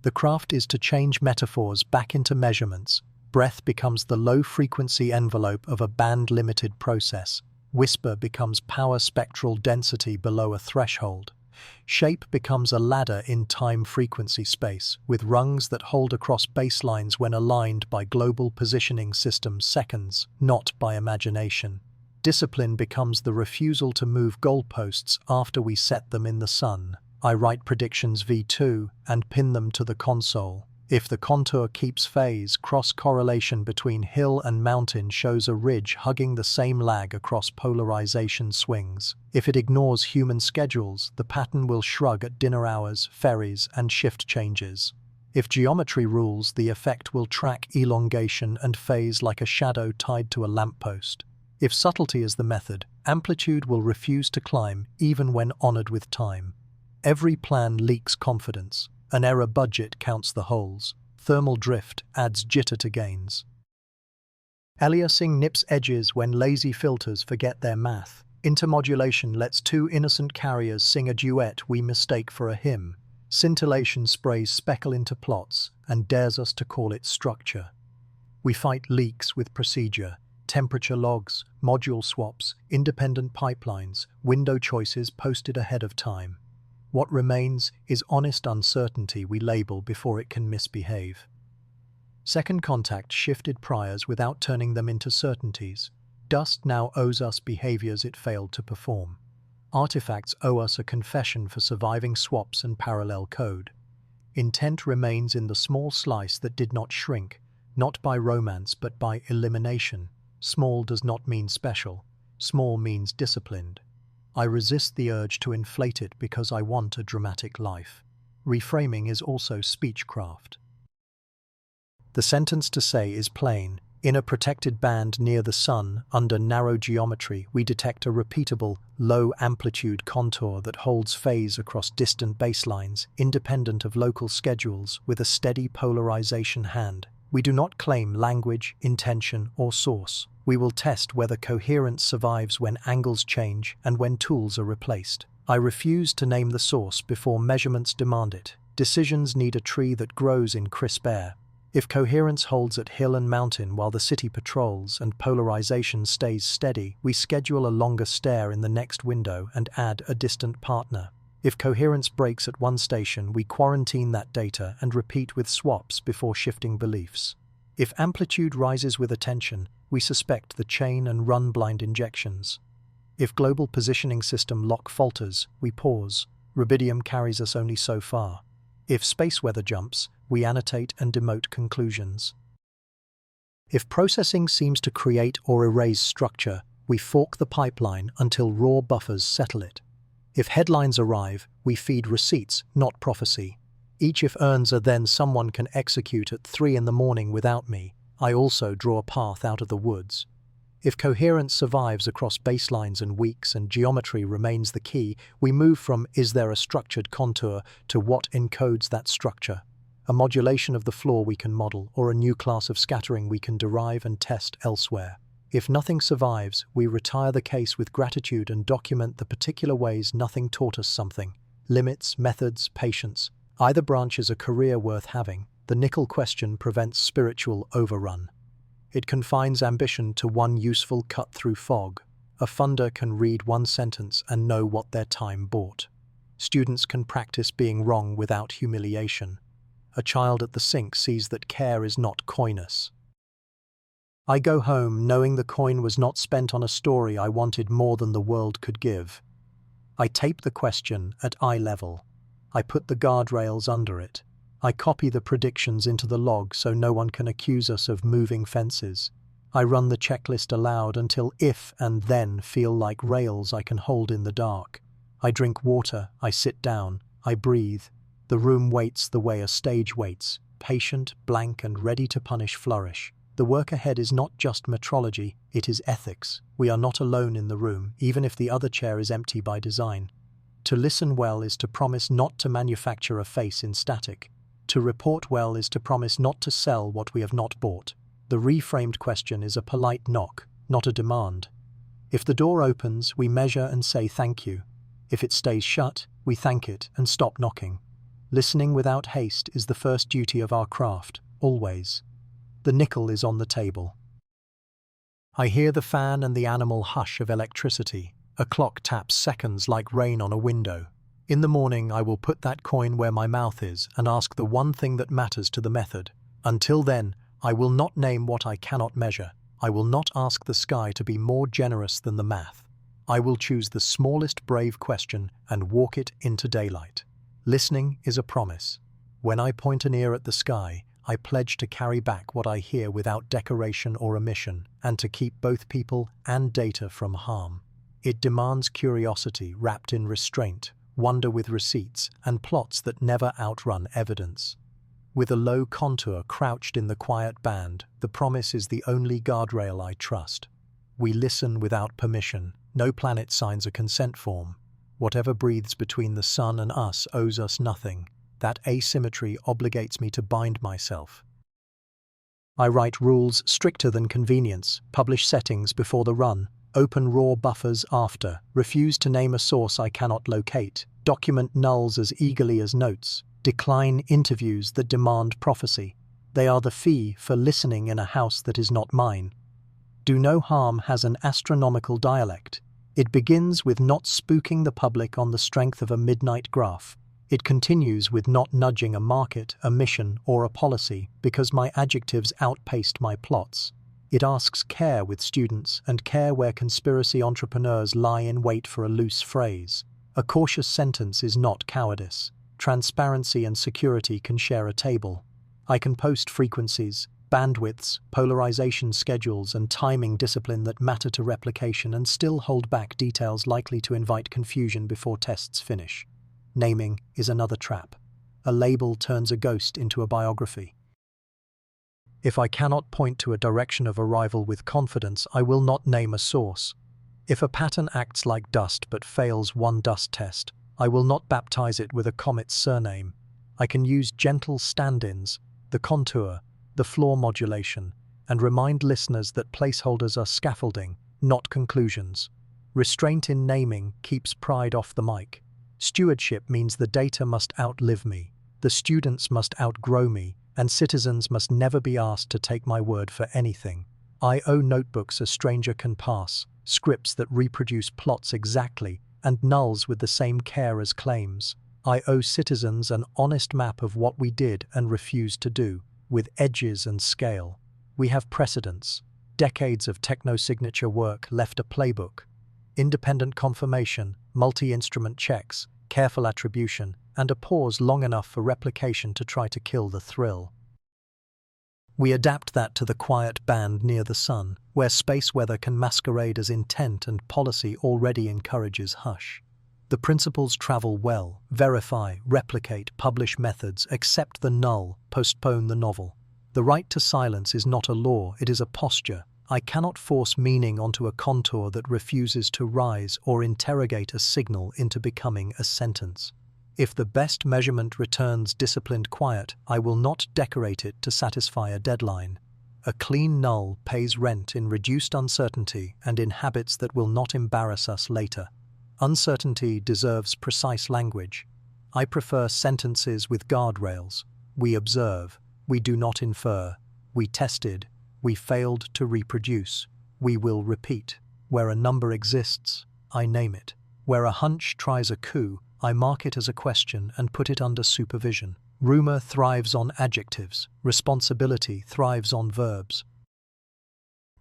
The craft is to change metaphors back into measurements. Breath becomes the low-frequency envelope of a band-limited process. Whisper becomes power spectral density below a threshold. Shape becomes a ladder in time-frequency space, with rungs that hold across baselines when aligned by global positioning system seconds, not by imagination. Discipline becomes the refusal to move goalposts after we set them in the sun. I write predictions V2 and pin them to the console. If the contour keeps phase, cross-correlation between hill and mountain shows a ridge hugging the same lag across polarization swings. If it ignores human schedules, the pattern will shrug at dinner hours, ferries, and shift changes. If geometry rules, the effect will track elongation and phase like a shadow tied to a lamppost. If subtlety is the method, amplitude will refuse to climb even when honored with time. Every plan leaks confidence. An error budget counts the holes. Thermal drift adds jitter to gains. Aliasing nips edges when lazy filters forget their math. Intermodulation lets two innocent carriers sing a duet we mistake for a hymn. Scintillation sprays speckle into plots and dares us to call it structure. We fight leaks with procedure. Temperature logs, module swaps, independent pipelines, window choices posted ahead of time. What remains is honest uncertainty we label before it can misbehave. Second contact shifted priors without turning them into certainties. Dust now owes us behaviors it failed to perform. Artifacts owe us a confession for surviving swaps and parallel code. Intent remains in the small slice that did not shrink, not by romance but by elimination. Small does not mean special. Small means disciplined. I resist the urge to inflate it because I want a dramatic life. Reframing is also speechcraft. The sentence to say is plain. In a protected band near the sun, under narrow geometry, we detect a repeatable, low-amplitude contour that holds phase across distant baselines, independent of local schedules, with a steady polarization hand. We do not claim language, intention, or source. We will test whether coherence survives when angles change and when tools are replaced. I refuse to name the source before measurements demand it. Decisions need a tree that grows in crisp air. If coherence holds at hill and mountain while the city patrols and polarization stays steady, we schedule a longer stare in the next window and add a distant partner. If coherence breaks at one station, we quarantine that data and repeat with swaps before shifting beliefs. If amplitude rises with attention, we suspect the chain and run blind injections. If global positioning system lock falters, we pause. Rubidium carries us only so far. If space weather jumps, we annotate and demote conclusions. If processing seems to create or erase structure, we fork the pipeline until raw buffers settle it. If headlines arrive, we feed receipts, not prophecy. Each if earns a then someone can execute at 3 a.m. without me. I also draw a path out of the woods. If coherence survives across baselines and weeks and geometry remains the key, we move from is there a structured contour to what encodes that structure. A modulation of the floor we can model, or a new class of scattering we can derive and test elsewhere. If nothing survives, we retire the case with gratitude and document the particular ways nothing taught us something. Limits, methods, patience. Either branch is a career worth having. The nickel question prevents spiritual overrun. It confines ambition to one useful cut through fog. A funder can read one sentence and know what their time bought. Students can practice being wrong without humiliation. A child at the sink sees that care is not coyness. I go home knowing the coin was not spent on a story I wanted more than the world could give. I tape the question at eye level. I put the guardrails under it. I copy the predictions into the log so no one can accuse us of moving fences. I run the checklist aloud until if and then feel like rails I can hold in the dark. I drink water, I sit down, I breathe. The room waits the way a stage waits, patient, blank, and ready to punish flourish. The work ahead is not just metrology, it is ethics. We are not alone in the room, even if the other chair is empty by design. To listen well is to promise not to manufacture a face in static. To report well is to promise not to sell what we have not bought. The reframed question is a polite knock, not a demand. If the door opens, we measure and say thank you. If it stays shut, we thank it and stop knocking. Listening without haste is the first duty of our craft, always. The nickel is on the table. I hear the fan and the animal hush of electricity. A clock taps seconds like rain on a window. In the morning, I will put that coin where my mouth is and ask the one thing that matters to the method. Until then, I will not name what I cannot measure. I will not ask the sky to be more generous than the math. I will choose the smallest brave question and walk it into daylight. Listening is a promise. When I point an ear at the sky, I pledge to carry back what I hear without decoration or omission, and to keep both people and data from harm. It demands curiosity wrapped in restraint, wonder with receipts, and plots that never outrun evidence. With a low contour crouched in the quiet band, the promise is the only guardrail I trust. We listen without permission. No planet signs a consent form. Whatever breathes between the sun and us owes us nothing. That asymmetry obligates me to bind myself. I write rules stricter than convenience, publish settings before the run, open raw buffers after, refuse to name a source I cannot locate, document nulls as eagerly as notes, decline interviews that demand prophecy. They are the fee for listening in a house that is not mine. Do No Harm has an astronomical dialect. It begins with not spooking the public on the strength of a midnight graph. It continues with not nudging a market, a mission, or a policy because my adjectives outpaced my plots. It asks care with students and care where conspiracy entrepreneurs lie in wait for a loose phrase. A cautious sentence is not cowardice. Transparency and security can share a table. I can post frequencies, bandwidths, polarization schedules, and timing discipline that matter to replication and still hold back details likely to invite confusion before tests finish. Naming is another trap. A label turns a ghost into a biography. If I cannot point to a direction of arrival with confidence, I will not name a source. If a pattern acts like dust but fails one dust test, I will not baptize it with a comet's surname. I can use gentle stand-ins, the contour, the floor modulation, and remind listeners that placeholders are scaffolding, not conclusions. Restraint in naming keeps pride off the mic. Stewardship means the data must outlive me, the students must outgrow me, and citizens must never be asked to take my word for anything. I owe notebooks a stranger can pass, scripts that reproduce plots exactly, and nulls with the same care as claims. I owe citizens an honest map of what we did and refused to do, with edges and scale. We have precedents. Decades of techno-signature work left a playbook. Independent confirmation, multi-instrument checks, careful attribution, and a pause long enough for replication to try to kill the thrill. We adapt that to the quiet band near the sun, where space weather can masquerade as intent and policy already encourages hush. The principles travel well: verify, replicate, publish methods, accept the null, postpone the novel. The right to silence is not a law, it is a posture. I cannot force meaning onto a contour that refuses to rise or interrogate a signal into becoming a sentence. If the best measurement returns disciplined quiet, I will not decorate it to satisfy a deadline. A clean null pays rent in reduced uncertainty and in habits that will not embarrass us later. Uncertainty deserves precise language. I prefer sentences with guardrails. We observe. We do not infer. We tested. We failed to reproduce. We will repeat. Where a number exists, I name it. Where a hunch tries a coup, I mark it as a question and put it under supervision. Rumor thrives on adjectives. Responsibility thrives on verbs.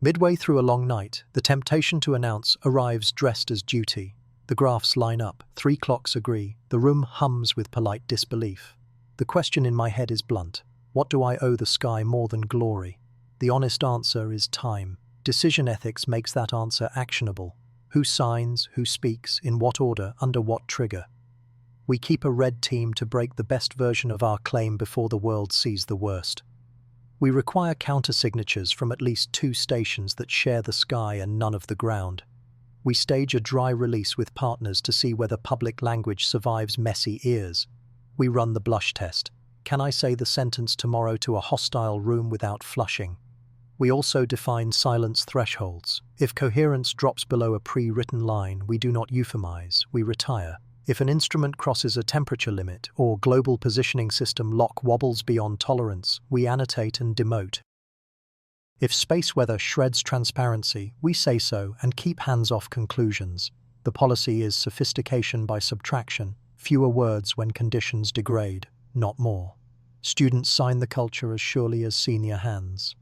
Midway through a long night, the temptation to announce arrives dressed as duty. The graphs line up, 3 clocks agree, the room hums with polite disbelief. The question in my head is blunt. What do I owe the sky more than glory? The honest answer is time. Decision ethics makes that answer actionable. Who signs, who speaks, in what order, under what trigger? We keep a red team to break the best version of our claim before the world sees the worst. We require countersignatures from at least 2 stations that share the sky and none of the ground. We stage a dry release with partners to see whether public language survives messy ears. We run the blush test. Can I say the sentence tomorrow to a hostile room without flushing? We also define silence thresholds. If coherence drops below a pre-written line, we do not euphemize, we retire. If an instrument crosses a temperature limit or global positioning system lock wobbles beyond tolerance, we annotate and demote. If space weather shreds transparency, we say so and keep hands off conclusions. The policy is sophistication by subtraction, fewer words when conditions degrade, not more. Students sign the culture as surely as senior hands.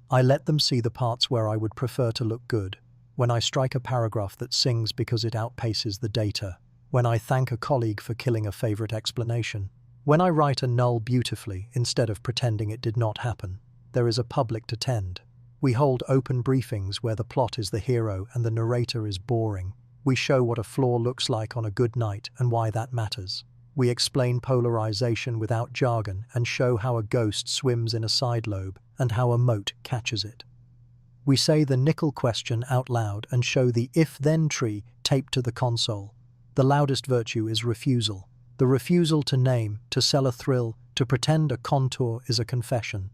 I let them see the parts where I would prefer to look good. When I strike a paragraph that sings because it outpaces the data, when I thank a colleague for killing a favorite explanation, when I write a null beautifully instead of pretending it did not happen. There is a public to tend. We hold open briefings where the plot is the hero and the narrator is boring. We show what a flaw looks like on a good night and why that matters. We explain polarization without jargon and show how a ghost swims in a side lobe and how a mote catches it. We say the nickel question out loud and show the if-then tree taped to the console. The loudest virtue is refusal. The refusal to name, to sell a thrill, to pretend a contour is a confession.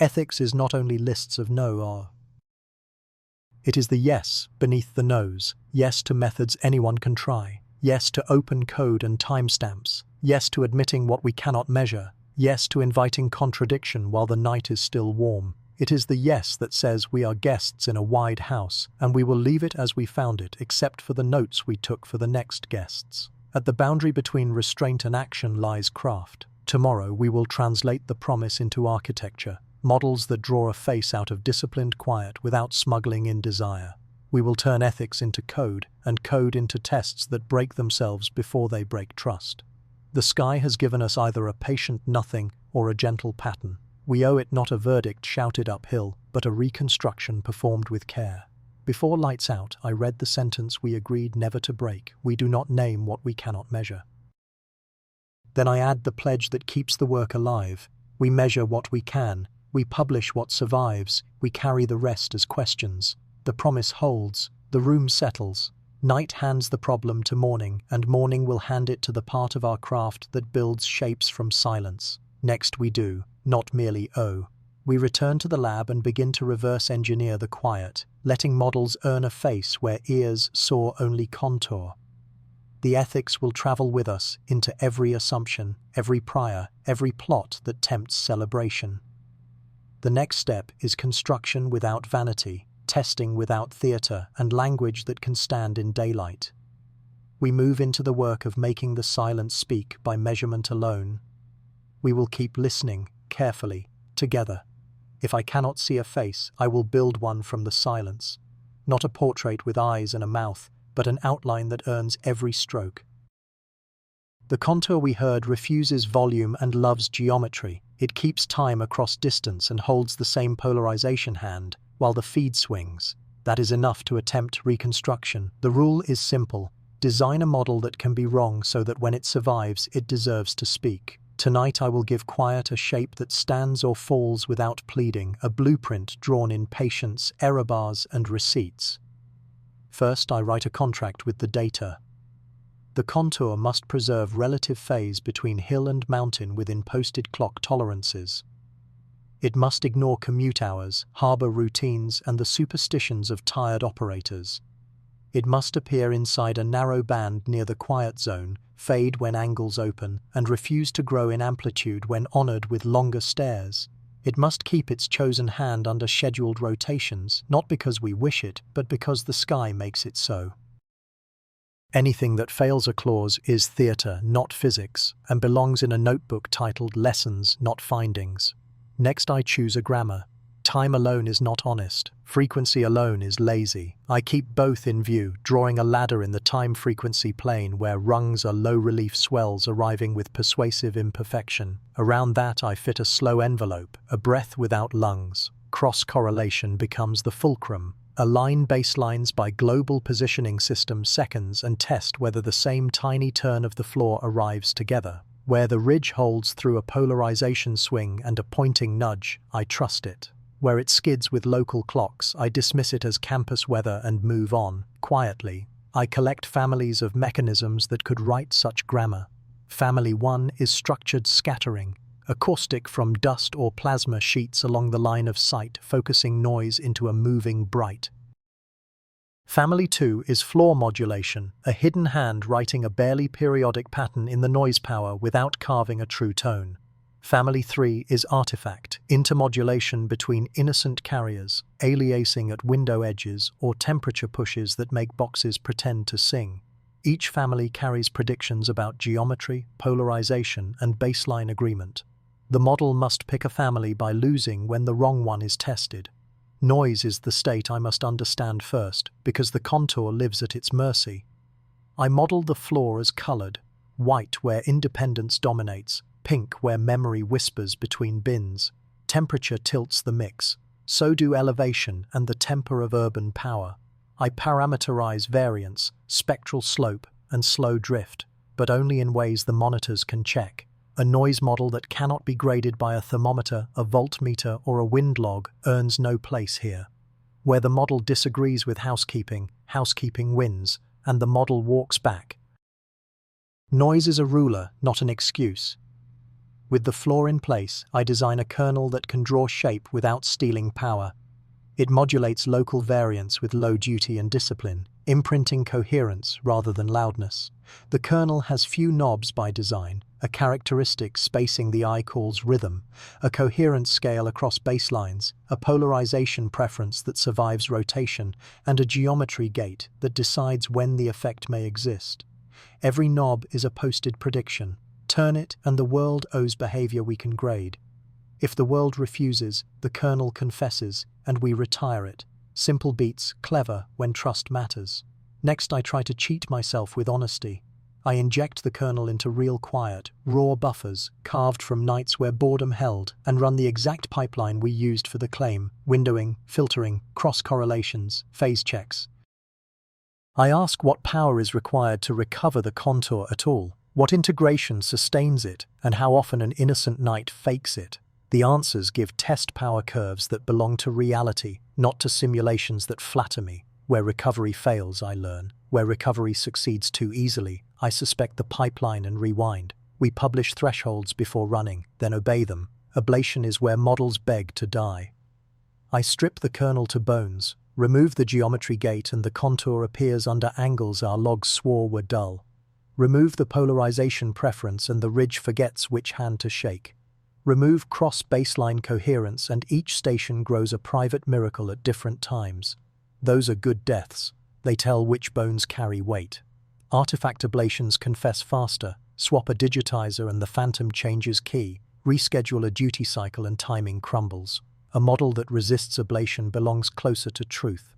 Ethics is not only lists of no or. It is the yes beneath the nose, yes to methods anyone can try, yes to open code and timestamps, yes to admitting what we cannot measure, yes to inviting contradiction while the night is still warm. It is the yes that says we are guests in a wide house, and we will leave it as we found it except for the notes we took for the next guests. At the boundary between restraint and action lies craft. Tomorrow we will translate the promise into architecture, models that draw a face out of disciplined quiet without smuggling in desire. We will turn ethics into code, and code into tests that break themselves before they break trust. The sky has given us either a patient nothing or a gentle pattern. We owe it not a verdict shouted uphill, but a reconstruction performed with care. Before lights out, I read the sentence we agreed never to break. We do not name what we cannot measure. Then I add the pledge that keeps the work alive. We measure what we can. We publish what survives. We carry the rest as questions. The promise holds. The room settles. Night hands the problem to morning, and morning will hand it to the part of our craft that builds shapes from silence. Next we do, not merely owe. We return to the lab and begin to reverse engineer the quiet, letting models earn a face where ears saw only contour. The ethics will travel with us into every assumption, every prior, every plot that tempts celebration. The next step is construction without vanity, testing without theatre, and language that can stand in daylight. We move into the work of making the silence speak by measurement alone. We will keep listening, carefully, together. If I cannot see a face, I will build one from the silence. Not a portrait with eyes and a mouth, but an outline that earns every stroke. The contour we heard refuses volume and loves geometry. It keeps time across distance and holds the same polarization hand, while the feed swings. That is enough to attempt reconstruction. The rule is simple. Design a model that can be wrong so that when it survives, it deserves to speak. Tonight I will give quiet a shape that stands or falls without pleading, a blueprint drawn in patience, error bars, and receipts. First, I write a contract with the data. The contour must preserve relative phase between hill and mountain within posted clock tolerances. It must ignore commute hours, harbor routines, and the superstitions of tired operators. It must appear inside a narrow band near the quiet zone, fade when angles open, and refuse to grow in amplitude when honored with longer stares. It must keep its chosen hand under scheduled rotations, not because we wish it, but because the sky makes it so. Anything that fails a clause is theatre, not physics, and belongs in a notebook titled Lessons, not Findings. Next I choose a grammar. Time alone is not honest. Frequency alone is lazy. I keep both in view, drawing a ladder in the time-frequency plane where rungs are low-relief swells arriving with persuasive imperfection. Around that I fit a slow envelope, a breath without lungs. Cross-correlation becomes the fulcrum. Align baselines by global positioning system seconds and test whether the same tiny turn of the floor arrives together. Where the ridge holds through a polarization swing and a pointing nudge, I trust it. Where it skids with local clocks, I dismiss it as campus weather and move on. Quietly, I collect families of mechanisms that could write such grammar. Family 1 is structured scattering, acoustic from dust or plasma sheets along the line of sight, focusing noise into a moving bright. Family 2 is floor modulation, a hidden hand writing a barely periodic pattern in the noise power without carving a true tone. Family 3 is artifact, intermodulation between innocent carriers, aliasing at window edges or temperature pushes that make boxes pretend to sing. Each family carries predictions about geometry, polarization, and baseline agreement. The model must pick a family by losing when the wrong one is tested. Noise is the state I must understand first, because the contour lives at its mercy. I model the floor as colored, white where independence dominates, pink where memory whispers between bins. Temperature tilts the mix, so do elevation and the temper of urban power. I parameterize variance, spectral slope, and slow drift, but only in ways the monitors can check. A noise model that cannot be graded by a thermometer, a voltmeter, or a wind log earns no place here. Where the model disagrees with housekeeping, housekeeping wins, and the model walks back. Noise is a ruler, not an excuse. With the floor in place, I design a kernel that can draw shape without stealing power. It modulates local variance with low duty and discipline, imprinting coherence rather than loudness. The kernel has few knobs by design, a characteristic spacing the eye calls rhythm, a coherence scale across baselines, a polarization preference that survives rotation, and a geometry gate that decides when the effect may exist. Every knob is a posted prediction. Turn it and the world owes behavior we can grade. If the world refuses, the kernel confesses, and we retire it. Simple beats, clever when trust matters. Next, I try to cheat myself with honesty. I inject the kernel into real quiet, raw buffers, carved from nights where boredom held, and run the exact pipeline we used for the claim, windowing, filtering, cross-correlations, phase checks. I ask what power is required to recover the contour at all, what integration sustains it, and how often an innocent night fakes it. The answers give test power curves that belong to reality, not to simulations that flatter me. Where recovery fails, I learn. Where recovery succeeds too easily, I suspect the pipeline and rewind. We publish thresholds before running, then obey them. Ablation is where models beg to die. I strip the kernel to bones, remove the geometry gate, and the contour appears under angles our logs swore were dull. Remove the polarization preference and the ridge forgets which hand to shake. Remove cross-baseline coherence and each station grows a private miracle at different times. Those are good deaths. They tell which bones carry weight. Artifact ablations confess faster. Swap a digitizer and the phantom changes key. Reschedule a duty cycle and timing crumbles. A model that resists ablation belongs closer to truth.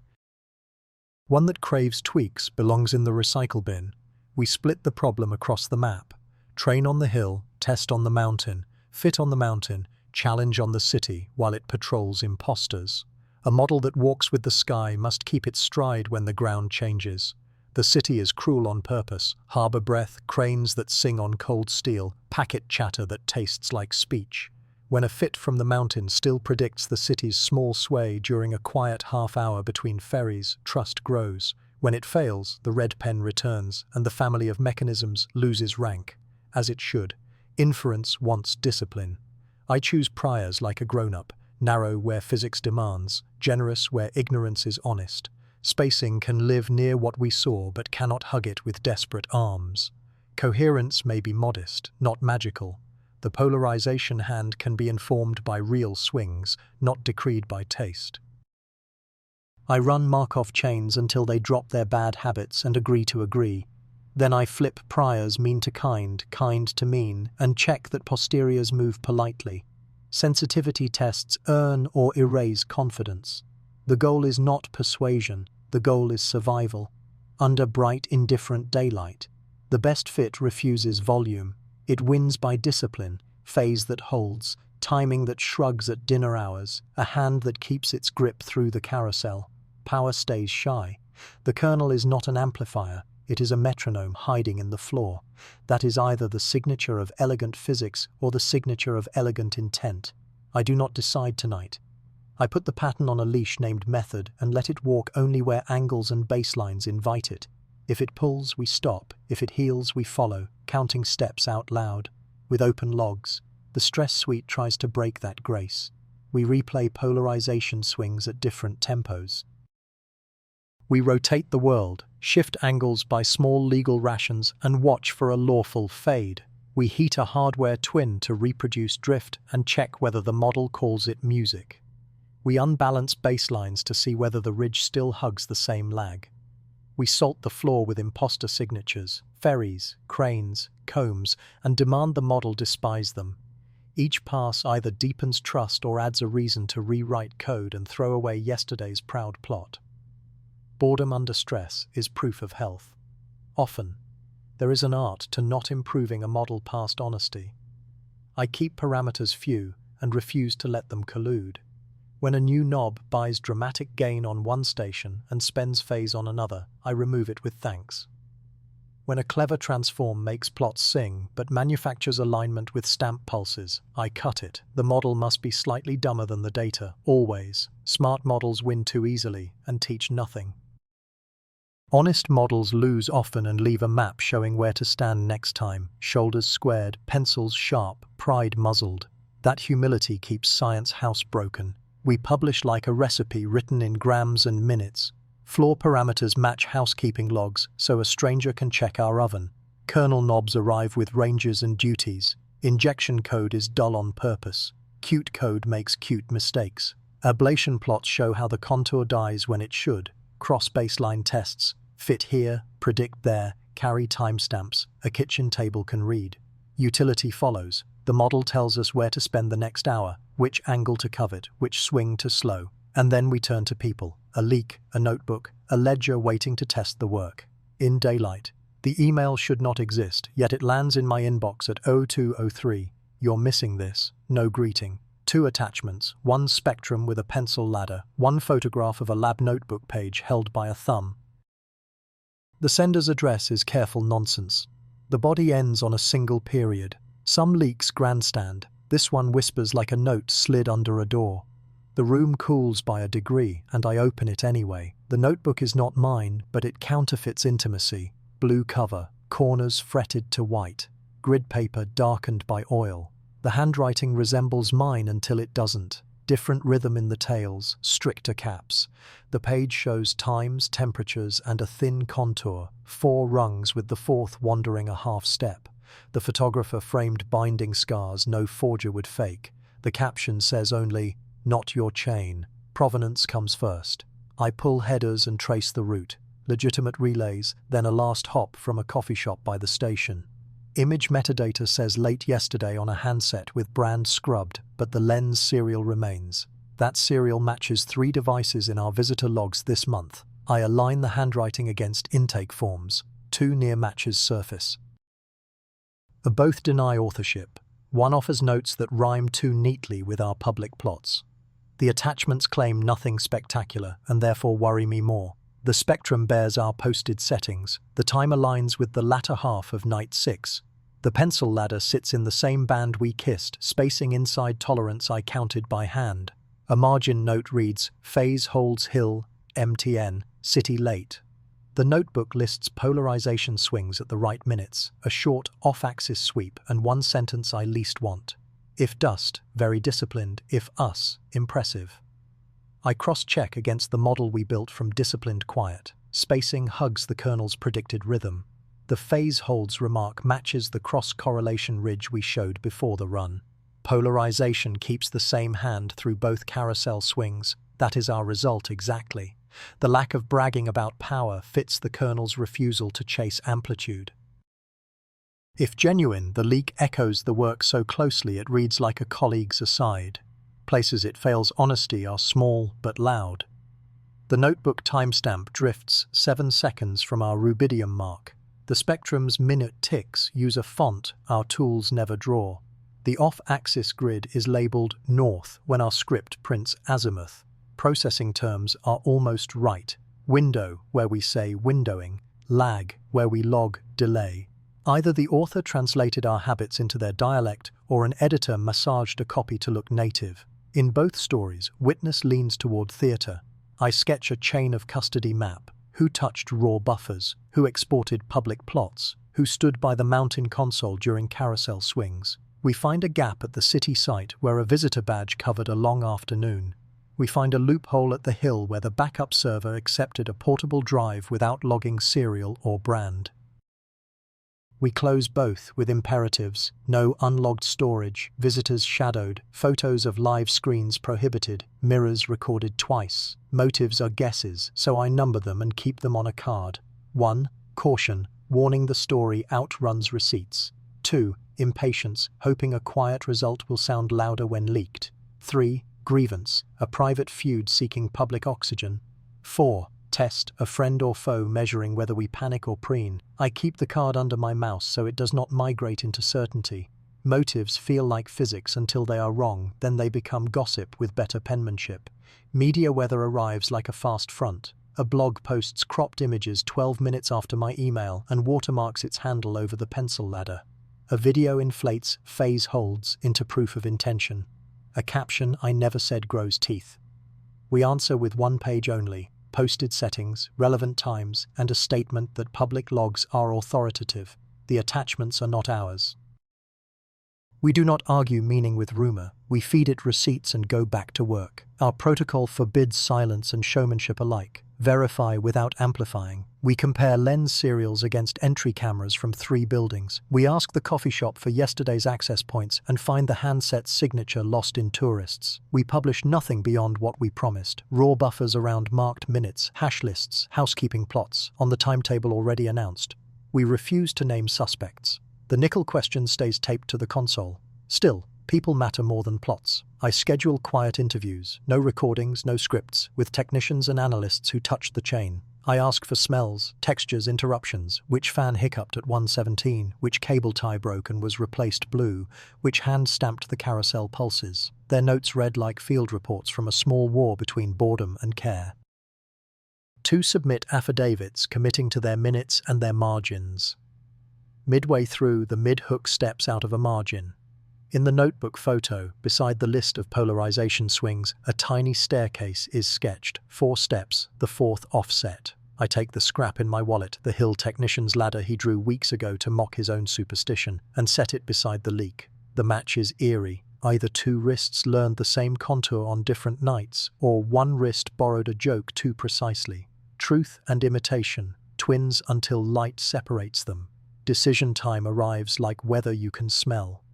One that craves tweaks belongs in the recycle bin. We split the problem across the map. Train on the hill, test on the mountain, fit on the mountain, challenge on the city while it patrols imposters. A model that walks with the sky must keep its stride when the ground changes. The city is cruel on purpose, harbor breath, cranes that sing on cold steel, packet chatter that tastes like speech. When a fit from the mountain still predicts the city's small sway during a quiet half-hour between ferries, trust grows. When it fails, the red pen returns, and the family of mechanisms loses rank. As it should. Inference wants discipline. I choose priors like a grown-up, narrow where physics demands, generous where ignorance is honest. Spacing can live near what we saw but cannot hug it with desperate arms. Coherence may be modest, not magical. The polarization hand can be informed by real swings, not decreed by taste. I run Markov chains until they drop their bad habits and agree to agree. Then I flip priors mean to kind to mean, and check that posteriors move politely. Sensitivity tests earn or erase confidence. The goal is not persuasion, the goal is survival. Under bright, indifferent daylight, the best fit refuses volume. It wins by discipline, phase that holds, timing that shrugs at dinner hours, a hand that keeps its grip through the carousel. Power stays shy. The kernel is not an amplifier. It is a metronome hiding in the floor. That is either the signature of elegant physics or the signature of elegant intent. I do not decide tonight. I put the pattern on a leash named method and let it walk only where angles and baselines invite it. If it pulls, we stop. If it heals, we follow, counting steps out loud. With open logs, the stress suite tries to break that grace. We replay polarization swings at different tempos. We rotate the world, shift angles by small legal rations, and watch for a lawful fade. We heat a hardware twin to reproduce drift and check whether the model calls it music. We unbalance baselines to see whether the ridge still hugs the same lag. We salt the floor with imposter signatures, ferries, cranes, combs, and demand the model despise them. Each pass either deepens trust or adds a reason to rewrite code and throw away yesterday's proud plot. Boredom under stress is proof of health. often. There is an art to not improving a model past honesty. I keep parameters few and refuse to let them collude. When a new knob buys dramatic gain on one station and spends phase on another, I remove it with thanks. When a clever transform makes plots sing but manufactures alignment with stamp pulses, I cut it. The model must be slightly dumber than the data, always. Smart models win too easily and teach nothing. Honest models lose often and leave a map showing where to stand next time, shoulders squared, pencils sharp, pride muzzled. That humility keeps science housebroken. We publish like a recipe written in grams and minutes. Floor parameters match housekeeping logs so a stranger can check our oven. Kernel knobs arrive with ranges and duties. Injection code is dull on purpose. Cute code makes cute mistakes. Ablation plots show how the contour dies when it should. Cross-baseline tests, fit here, predict there, carry timestamps, a kitchen table can read. Utility follows. The model tells us where to spend the next hour, which angle to covet, which swing to slow. And then we turn to people, a leak, a notebook, a ledger waiting to test the work. In daylight. The email should not exist, yet it lands in my inbox at 0203. You're missing this. No greeting. 2 attachments, 1 spectrum with a pencil ladder, 1 photograph of a lab notebook page held by a thumb. The sender's address is careful nonsense. The body ends on a single period. Some leaks grandstand. This one whispers like a note slid under a door. The room cools by a degree, and I open it anyway. The notebook is not mine, but it counterfeits intimacy. Blue cover, corners fretted to white, grid paper darkened by oil. The handwriting resembles mine until it doesn't. Different rhythm in the tails, stricter caps. The page shows times, temperatures, and a thin contour, 4 rungs with the 4th wandering a half step. The photographer framed binding scars no forger would fake. The caption says only, "Not your chain." Provenance comes first. I pull headers and trace the route. Legitimate relays, then a last hop from a coffee shop by the station. Image metadata says late yesterday on a handset with brand scrubbed, but the lens serial remains. That serial matches 3 devices in our visitor logs this month. I align the handwriting against intake forms. 2 near matches surface. Both deny authorship. One offers notes that rhyme too neatly with our public plots. The attachments claim nothing spectacular and therefore worry me more. The spectrum bears our posted settings. The time aligns with the latter half of night 6. The pencil ladder sits in the same band we kissed, spacing inside tolerance I counted by hand. A margin note reads, phase holds hill, MTN, city late. The notebook lists polarization swings at the right minutes, a short off-axis sweep, and 1 sentence I least want. If dust, very disciplined. If us, impressive. I cross-check against the model we built from disciplined quiet. Spacing hugs the kernel's predicted rhythm. The phase holds remark matches the cross-correlation ridge we showed before the run. Polarization keeps the same hand through both carousel swings. That is our result exactly. The lack of bragging about power fits the kernel's refusal to chase amplitude. If genuine, the leak echoes the work so closely it reads like a colleague's aside. Places it fails honesty are small but loud. The notebook timestamp drifts 7 seconds from our rubidium mark. The spectrum's minute ticks use a font our tools never draw. The off-axis grid is labeled north when our script prints azimuth. Processing terms are almost right. Window, where we say windowing. Lag, where we log delay. Either the author translated our habits into their dialect or an editor massaged a copy to look native. In both stories, witness leans toward theatre. I sketch a chain of custody map. Who touched raw buffers? Who exported public plots? Who stood by the mountain console during carousel swings? We find a gap at the city site where a visitor badge covered a long afternoon. We find a loophole at the hill where the backup server accepted a portable drive without logging serial or brand. We close both with imperatives: no unlogged storage, visitors shadowed, photos of live screens prohibited, mirrors recorded twice. Motives are guesses, so I number them and keep them on a card. 1. Caution, warning the story outruns receipts. 2. Impatience, hoping a quiet result will sound louder when leaked. 3. Grievance, a private feud seeking public oxygen. 4. Test, a friend or foe measuring whether we panic or preen. I keep the card under my mouse so it does not migrate into certainty. Motives feel like physics until they are wrong, then they become gossip with better penmanship. Media weather arrives like a fast front. A blog posts cropped images 12 minutes after my email and watermarks its handle over the pencil ladder. A video inflates phase holds into proof of intention. A caption I never said grows teeth. We answer with one page only, posted settings, relevant times, and a statement that public logs are authoritative. The attachments are not ours. We do not argue meaning with rumor, we feed it receipts and go back to work. Our protocol forbids silence and showmanship alike. Verify without amplifying. We compare lens serials against entry cameras from 3 buildings. We ask the coffee shop for yesterday's access points and find the handset's signature lost in tourists. We publish nothing beyond what we promised. Raw buffers around marked minutes, hash lists, housekeeping plots, on the timetable already announced. We refuse to name suspects. The nickel question stays taped to the console. Still, people matter more than plots. I schedule quiet interviews, no recordings, no scripts, with technicians and analysts who touch the chain. I ask for smells, textures, interruptions, which fan hiccuped at 117, which cable tie broke and was replaced blue, which hand stamped the carousel pulses. Their notes read like field reports from a small war between boredom and care. 2 submit affidavits committing to their minutes and their margins. Midway through, the mid-hook steps out of a margin. In the notebook photo, beside the list of polarization swings, a tiny staircase is sketched, 4 steps, the 4th offset. I take the scrap in my wallet, the Hill technician's ladder he drew weeks ago to mock his own superstition, and set it beside the leak. The match is eerie. Either 2 wrists learned the same contour on different nights, or one wrist borrowed a joke too precisely. Truth and imitation, twins until light separates them. Decision time arrives like weather you can smell.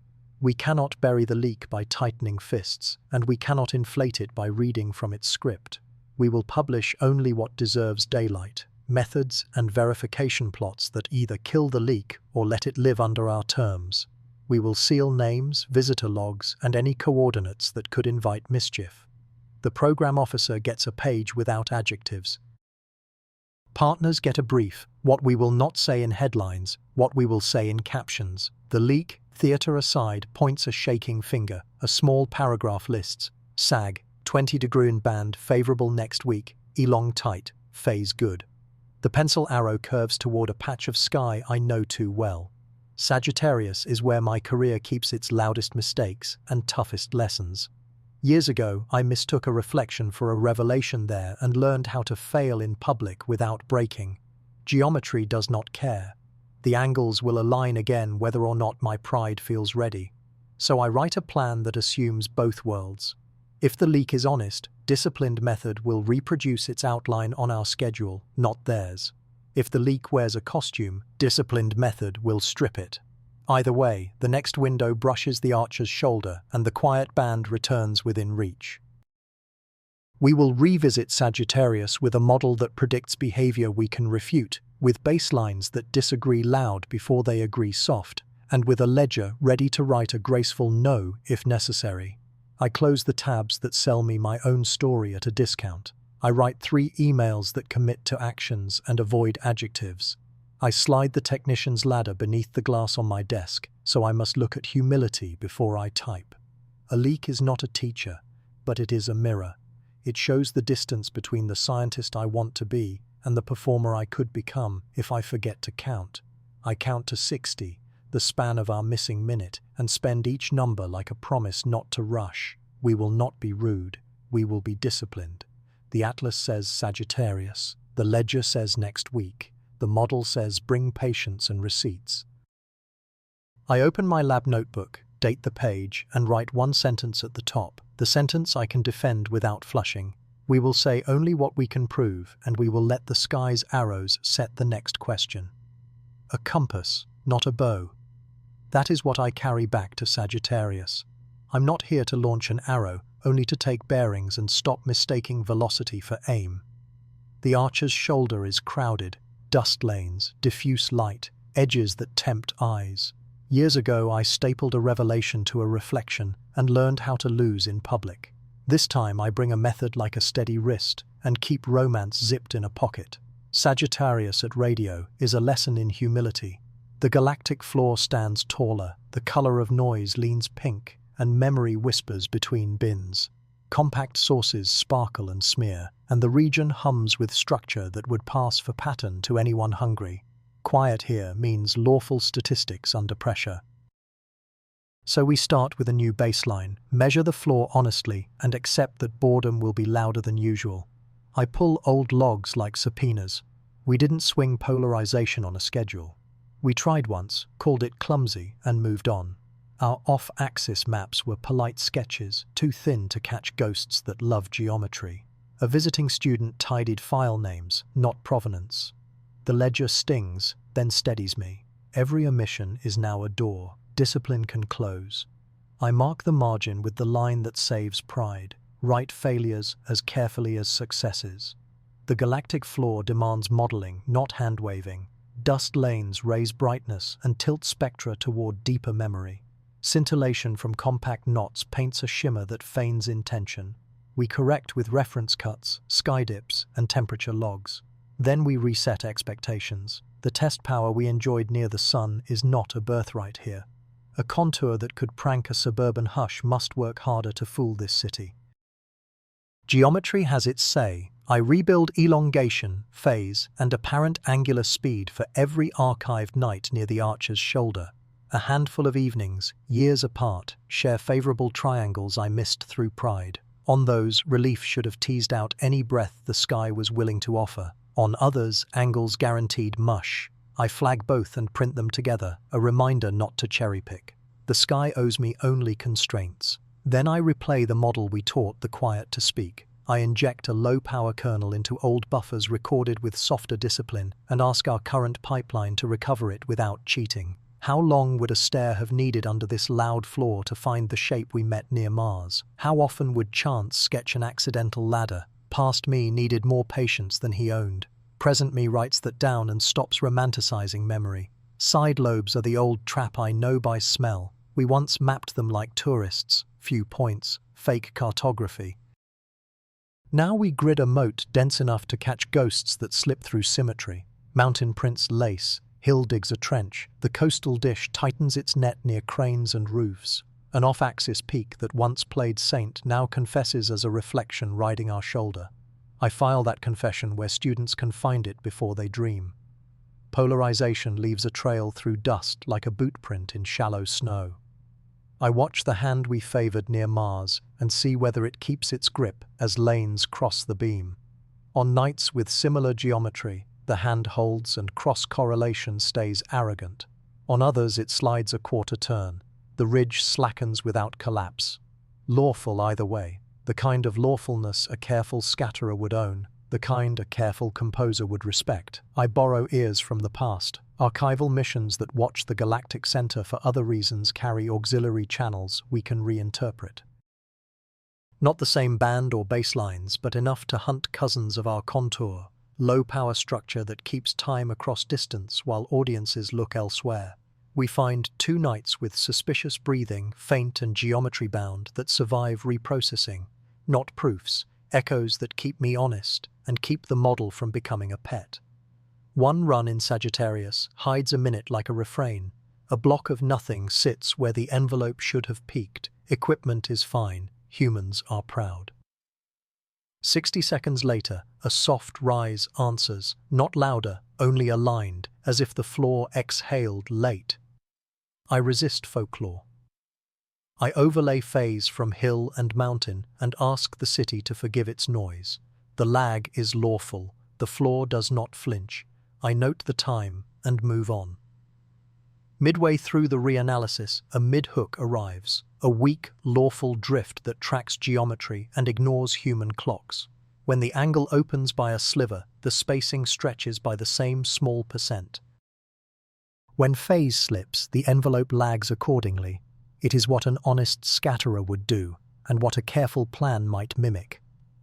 We cannot bury the leak by tightening fists, and we cannot inflate it by reading from its script. We will publish only what deserves daylight, methods and verification plots that either kill the leak or let it live under our terms. We will seal names, visitor logs, and any coordinates that could invite mischief. The program officer gets a page without adjectives. Partners get a brief, what we will not say in headlines, what we will say in captions. The leak, theater aside, points a shaking finger. A small paragraph lists, SAG, 20-degree band, favorable next week, elong tight, phase good. The pencil arrow curves toward a patch of sky I know too well. Sagittarius is where my career keeps its loudest mistakes and toughest lessons. Years ago, I mistook a reflection for a revelation there and learned how to fail in public without breaking. Geometry does not care. The angles will align again whether or not my pride feels ready. So I write a plan that assumes both worlds. If the leak is honest, disciplined method will reproduce its outline on our schedule, not theirs. If the leak wears a costume, disciplined method will strip it. Either way, the next window brushes the archer's shoulder and the quiet band returns within reach. We will revisit Sagittarius with a model that predicts behavior we can refute, with baselines that disagree loud before they agree soft, and with a ledger ready to write a graceful no if necessary. I close the tabs that sell me my own story at a discount. I write 3 emails that commit to actions and avoid adjectives. I slide the technician's ladder beneath the glass on my desk, so I must look at humility before I type. A leak is not a teacher, but it is a mirror. It shows the distance between the scientist I want to be and the performer I could become if I forget to count. I count to 60, the span of our missing minute, and spend each number like a promise not to rush. We will not be rude. We will be disciplined. The atlas says Sagittarius. The ledger says next week. The model says bring patience and receipts. I open my lab notebook, date the page, and write 1 sentence at the top, the sentence I can defend without flushing. We will say only what we can prove, and we will let the sky's arrows set the next question. A compass, not a bow. That is what I carry back to Sagittarius. I'm not here to launch an arrow, only to take bearings and stop mistaking velocity for aim. The archer's shoulder is crowded. Dust lanes, diffuse light, edges that tempt eyes. Years ago, I stapled a revelation to a reflection and learned how to lose in public. This time I bring a method like a steady wrist and keep romance zipped in a pocket. Sagittarius at radio is a lesson in humility. The galactic floor stands taller, the color of noise leans pink, and memory whispers between bins. Compact sources sparkle and smear, and the region hums with structure that would pass for pattern to anyone hungry. Quiet here means lawful statistics under pressure. So we start with a new baseline, measure the floor honestly, and accept that boredom will be louder than usual. I pull old logs like subpoenas. We didn't swing polarization on a schedule. We tried once, called it clumsy, and moved on. Our off-axis maps were polite sketches, too thin to catch ghosts that love geometry. A visiting student tidied file names, not provenance. The ledger stings, then steadies me. Every omission is now a door. Discipline can close. I mark the margin with the line that saves pride. Write failures as carefully as successes. The galactic floor demands modeling, not hand-waving. Dust lanes raise brightness and tilt spectra toward deeper memory. Scintillation from compact knots paints a shimmer that feigns intention. We correct with reference cuts, sky dips, and temperature logs. Then we reset expectations. The test power we enjoyed near the sun is not a birthright here. A contour that could prank a suburban hush must work harder to fool this city. Geometry has its say. I rebuild elongation, phase, and apparent angular speed for every archived night near the archer's shoulder. A handful of evenings, years apart, share favorable triangles I missed through pride. On those, relief should have teased out any breath the sky was willing to offer. On others, angles guaranteed mush. I flag both and print them together, a reminder not to cherry-pick. The sky owes me only constraints. Then I replay the model we taught the quiet to speak. I inject a low-power kernel into old buffers recorded with softer discipline and ask our current pipeline to recover it without cheating. How long would a stair have needed under this loud floor to find the shape we met near Mars? How often would chance sketch an accidental ladder? Past me needed more patience than he owned. Present me writes that down and stops romanticizing memory. Side lobes are the old trap I know by smell. We once mapped them like tourists, few points, fake cartography. Now we grid a moat dense enough to catch ghosts that slip through symmetry. Mountain prints lace, hill digs a trench, the coastal dish tightens its net near cranes and roofs. An off-axis peak that once played saint now confesses as a reflection riding our shoulder. I file that confession where students can find it before they dream. Polarization leaves a trail through dust like a boot print in shallow snow. I watch the hand we favored near Mars and see whether it keeps its grip as lanes cross the beam. On nights with similar geometry, the hand holds and cross-correlation stays arrogant. On others, it slides a quarter turn. The ridge slackens without collapse. Lawful either way, the kind of lawfulness a careful scatterer would own, the kind a careful composer would respect. I borrow ears from the past. Archival missions that watch the galactic center for other reasons carry auxiliary channels we can reinterpret. Not the same band or bass lines, but enough to hunt cousins of our contour, low-power structure that keeps time across distance while audiences look elsewhere. We find 2 nights with suspicious breathing, faint and geometry-bound, that survive reprocessing, not proofs, echoes that keep me honest and keep the model from becoming a pet. One run in Sagittarius hides a minute like a refrain. A block of nothing sits where the envelope should have peaked. Equipment is fine. Humans are proud. 60 seconds later, a soft rise answers, not louder, only aligned, as if the floor exhaled late. I resist folklore. I overlay phase from hill and mountain and ask the city to forgive its noise. The lag is lawful. The floor does not flinch. I note the time and move on. Midway through the reanalysis, a mid-hook arrives, a weak, lawful drift that tracks geometry and ignores human clocks. When the angle opens by a sliver, the spacing stretches by the same small percent. When phase slips, the envelope lags accordingly. It is what an honest scatterer would do, and what a careful plan might mimic.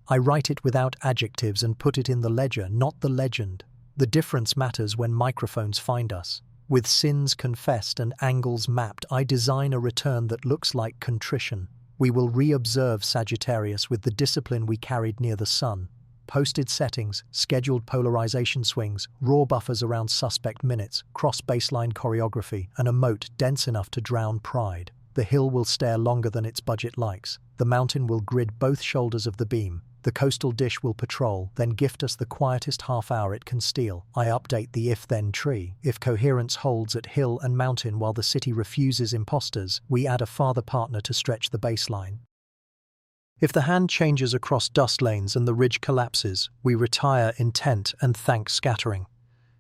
I write it without adjectives and put it in the ledger, not the legend. The difference matters when microphones find us. With sins confessed and angles mapped, I design a return that looks like contrition. We will re-observe Sagittarius with the discipline we carried near the Sun. Posted settings, scheduled polarization swings, raw buffers around suspect minutes, cross-baseline choreography, and a moat dense enough to drown pride. The hill will stare longer than its budget likes. The mountain will grid both shoulders of the beam. The coastal dish will patrol, then gift us the quietest half hour it can steal. I update the if-then tree. If coherence holds at hill and mountain while the city refuses imposters, we add a farther partner to stretch the baseline. If the hand changes across dust lanes and the ridge collapses, we retire intent and thank scattering.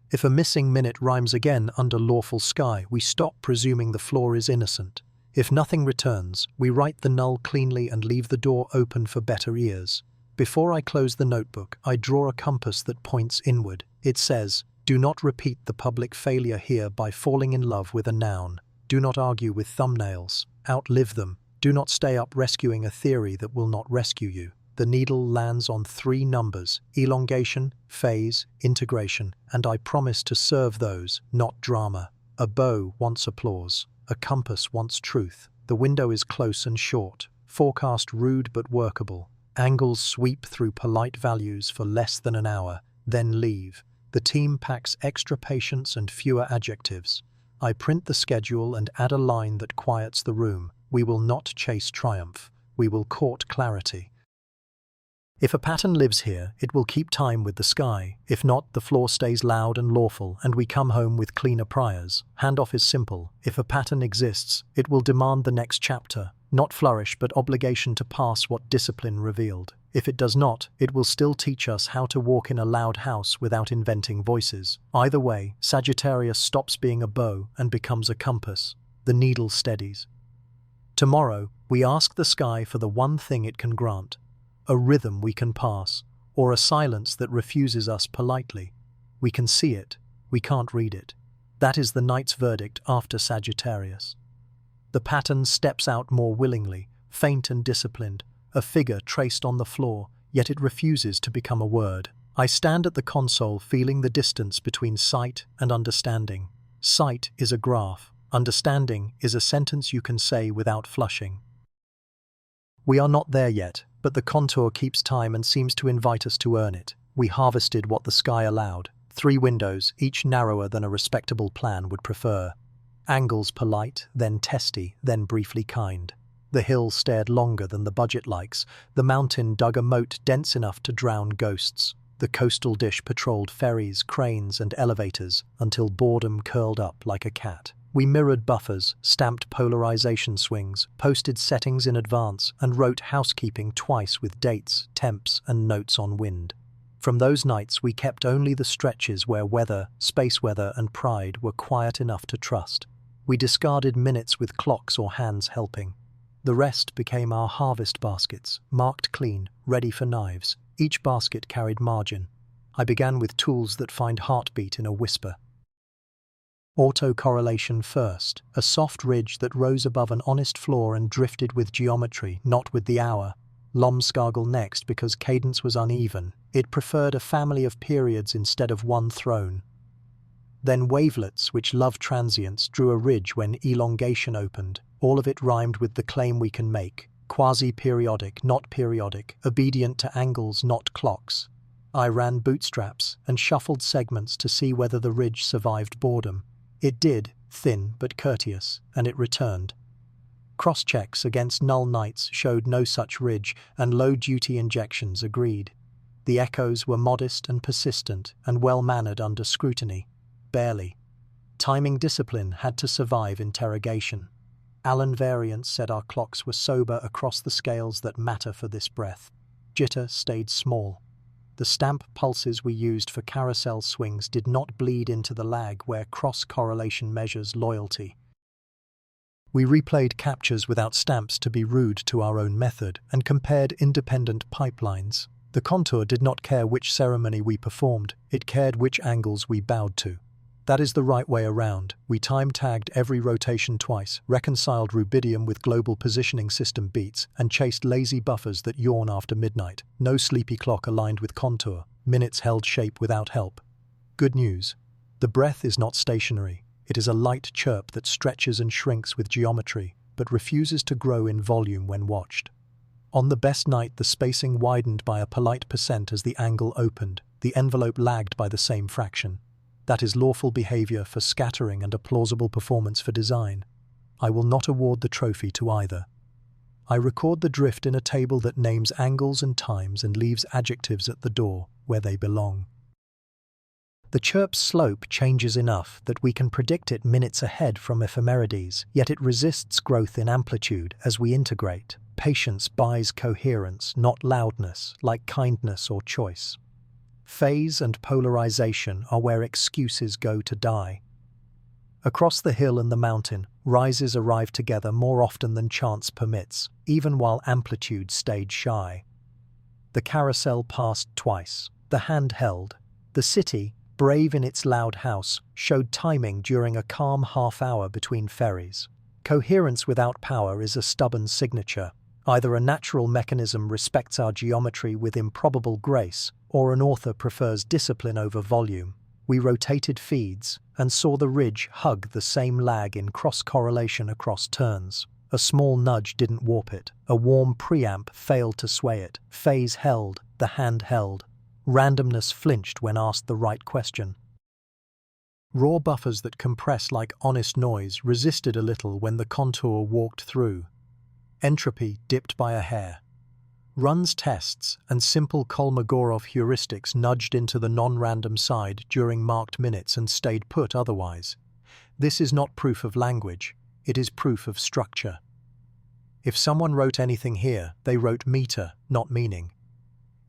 If a missing minute rhymes again under lawful sky, we stop presuming the floor is innocent. If nothing returns, we write the null cleanly and leave the door open for better ears. Before I close the notebook, I draw a compass that points inward. It says, do not repeat the public failure here by falling in love with a noun. Do not argue with thumbnails. Outlive them. Do not stay up rescuing a theory that will not rescue you. The needle lands on 3 numbers: elongation, phase, integration, and I promise to serve those, not drama. A bow wants applause. A compass wants truth. The window is close and short. Forecast rude but workable. Angles sweep through polite values for less than an hour, then leave. The team packs extra patience and fewer adjectives. I print the schedule and add a line that quiets the room. We will not chase triumph. We will court clarity. If a pattern lives here, it will keep time with the sky. If not, the floor stays loud and lawful, and we come home with cleaner priors. Handoff is simple. If a pattern exists, it will demand the next chapter. Not flourish, but obligation to pass what discipline revealed. If it does not, it will still teach us how to walk in a loud house without inventing voices. Either way, Sagittarius stops being a bow and becomes a compass. The needle steadies. Tomorrow, we ask the sky for the one thing it can grant: a rhythm we can pass, or a silence that refuses us politely. We can see it, we can't read it. That is the night's verdict after Sagittarius. The pattern steps out more willingly, faint and disciplined, a figure traced on the floor, yet it refuses to become a word. I stand at the console feeling the distance between sight and understanding. Sight is a graph. Understanding is a sentence you can say without flushing. We are not there yet, but the contour keeps time and seems to invite us to earn it. We harvested what the sky allowed. 3 windows, each narrower than a respectable plan would prefer. Angles polite, then testy, then briefly kind. The hill stared longer than the budget likes. The mountain dug a moat dense enough to drown ghosts. The coastal dish patrolled ferries, cranes, and elevators until boredom curled up like a cat. We mirrored buffers, stamped polarization swings, posted settings in advance, and wrote housekeeping twice with dates, temps, and notes on wind. From those nights we kept only the stretches where weather, space weather, and pride were quiet enough to trust. We discarded minutes with clocks or hands helping. The rest became our harvest baskets, marked clean, ready for knives. Each basket carried margin. I began with tools that find heartbeat in a whisper. Autocorrelation first, a soft ridge that rose above an honest floor and drifted with geometry, not with the hour. Lomskargel next because cadence was uneven. It preferred a family of periods instead of one throne. Then wavelets, which love transients, drew a ridge when elongation opened. All of it rhymed with the claim we can make. Quasi-periodic, not periodic, obedient to angles, not clocks. I ran bootstraps and shuffled segments to see whether the ridge survived boredom. It did, thin but courteous, and it returned. Cross-checks against null nights showed no such ridge, and low-duty injections agreed. The echoes were modest and persistent, and well-mannered under scrutiny. Barely. Timing discipline had to survive interrogation. Allen variants said our clocks were sober across the scales that matter for this breath. Jitter stayed small. The stamp pulses we used for carousel swings did not bleed into the lag where cross-correlation measures loyalty. We replayed captures without stamps to be rude to our own method and compared independent pipelines. The contour did not care which ceremony we performed, it cared which angles we bowed to. That is the right way around. We time-tagged every rotation twice, reconciled rubidium with global positioning system beats, and chased lazy buffers that yawn after midnight. No sleepy clock aligned with contour. Minutes held shape without help. Good news. The breath is not stationary. It is a light chirp that stretches and shrinks with geometry. but refuses to grow in volume when watched. On the best night, the spacing widened by a polite percent as the angle opened, the envelope lagged by the same fraction. That is lawful behavior for scattering and a plausible performance for design. I will not award the trophy to either. I record the drift in a table that names angles and times and leaves adjectives at the door, where they belong. The chirp's slope changes enough that we can predict it minutes ahead from ephemerides, yet it resists growth in amplitude as we integrate. Patience buys coherence, not loudness, like kindness or choice. Phase and polarization are where excuses go to die. Across the hill and the mountain, rises arrive together more often than chance permits, even while amplitude stayed shy. The carousel passed twice, the hand held. The city, brave in its loud house, showed timing during a calm half-hour between ferries. Coherence without power is a stubborn signature. Either a natural mechanism respects our geometry with improbable grace, or an author prefers discipline over volume. We rotated feeds and saw the ridge hug the same lag in cross-correlation across turns. A small nudge didn't warp it. A warm preamp failed to sway it. Phase held, the hand held. Randomness flinched when asked the right question. Raw buffers that compress like honest noise resisted a little when the contour walked through. Entropy dipped by a hair. Runs tests and simple Kolmogorov heuristics nudged into the non-random side during marked minutes and stayed put otherwise. This is not proof of language, it is proof of structure. If someone wrote anything here, they wrote meter, not meaning.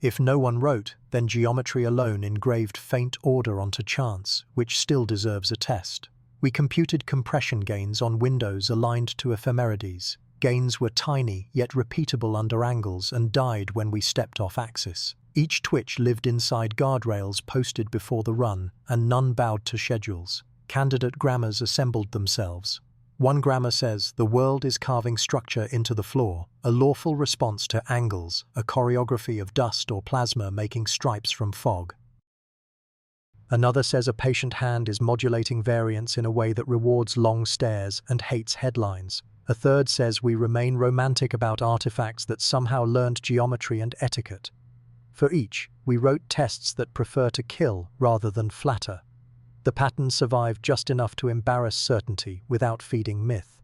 If no one wrote, then geometry alone engraved faint order onto chance, which still deserves a test. We computed compression gains on windows aligned to ephemerides. Gains were tiny, yet repeatable under angles and died when we stepped off axis. Each twitch lived inside guardrails posted before the run, and none bowed to schedules. Candidate grammars assembled themselves. One grammar says, "The world is carving structure into the floor," a lawful response to angles, a choreography of dust or plasma making stripes from fog. Another says a patient hand is modulating variance in a way that rewards long stares and hates headlines. A third says we remain romantic about artifacts that somehow learned geometry and etiquette. For each, we wrote tests that prefer to kill rather than flatter. The pattern survived just enough to embarrass certainty without feeding myth.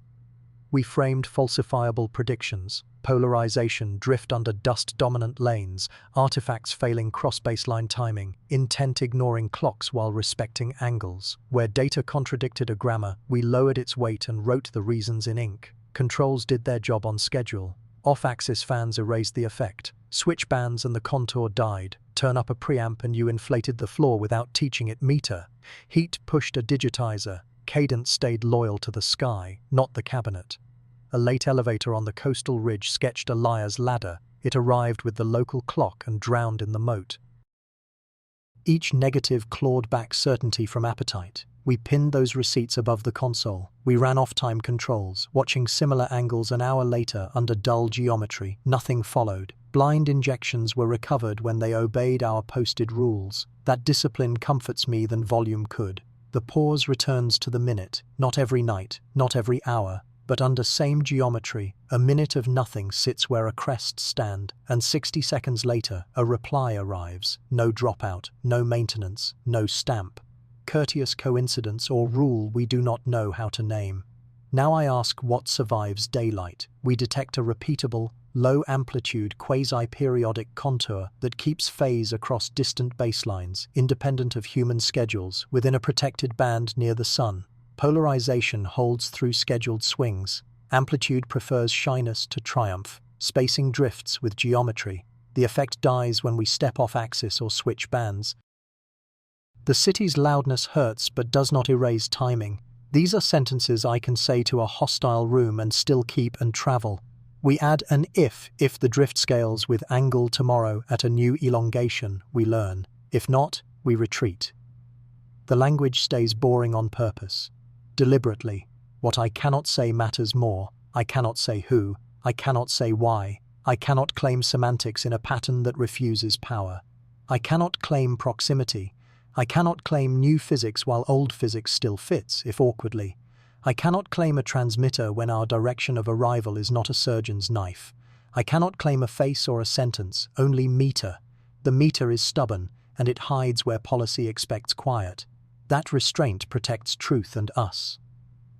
We framed falsifiable predictions, polarization drift under dust-dominant lanes, artifacts failing cross-baseline timing, intent ignoring clocks while respecting angles. Where data contradicted a grammar, we lowered its weight and wrote the reasons in ink. Controls did their job on schedule. Off-axis fans erased the effect. Switch bands and the contour died. Turn up a preamp and you inflated the floor without teaching it meter. Heat pushed a digitizer. Cadence stayed loyal to the sky, not the cabinet. A late elevator on the coastal ridge sketched a liar's ladder. It arrived with the local clock and drowned in the moat. Each negative clawed back certainty from appetite. We pinned those receipts above the console. We ran off time controls, watching similar angles an hour later under dull geometry. Nothing followed. Blind injections were recovered when they obeyed our posted rules. That discipline comforts me than volume could. The pause returns to the minute, not every night, not every hour, but under same geometry, a minute of nothing sits where a crests stand, and 60 seconds later, a reply arrives. No dropout, no maintenance, no stamp. Courteous coincidence or rule we do not know how to name. Now I ask what survives daylight. We detect a repeatable, low-amplitude quasi-periodic contour that keeps phase across distant baselines, independent of human schedules, within a protected band near the sun. Polarization holds through scheduled swings. Amplitude prefers shyness to triumph. Spacing drifts with geometry. The effect dies when we step off axis or switch bands. The city's loudness hurts but does not erase timing. These are sentences I can say to a hostile room and still keep and travel. We add an if the drift scales with angle tomorrow at a new elongation, we learn. If not, we retreat. The language stays boring on purpose. Deliberately. What I cannot say matters more. I cannot say who. I cannot say why. I cannot claim semantics in a pattern that refuses power. I cannot claim proximity. I cannot claim new physics while old physics still fits, if awkwardly. I cannot claim a transmitter when our direction of arrival is not a surgeon's knife. I cannot claim a face or a sentence, only meter. The meter is stubborn, and it hides where policy expects quiet. That restraint protects truth and us.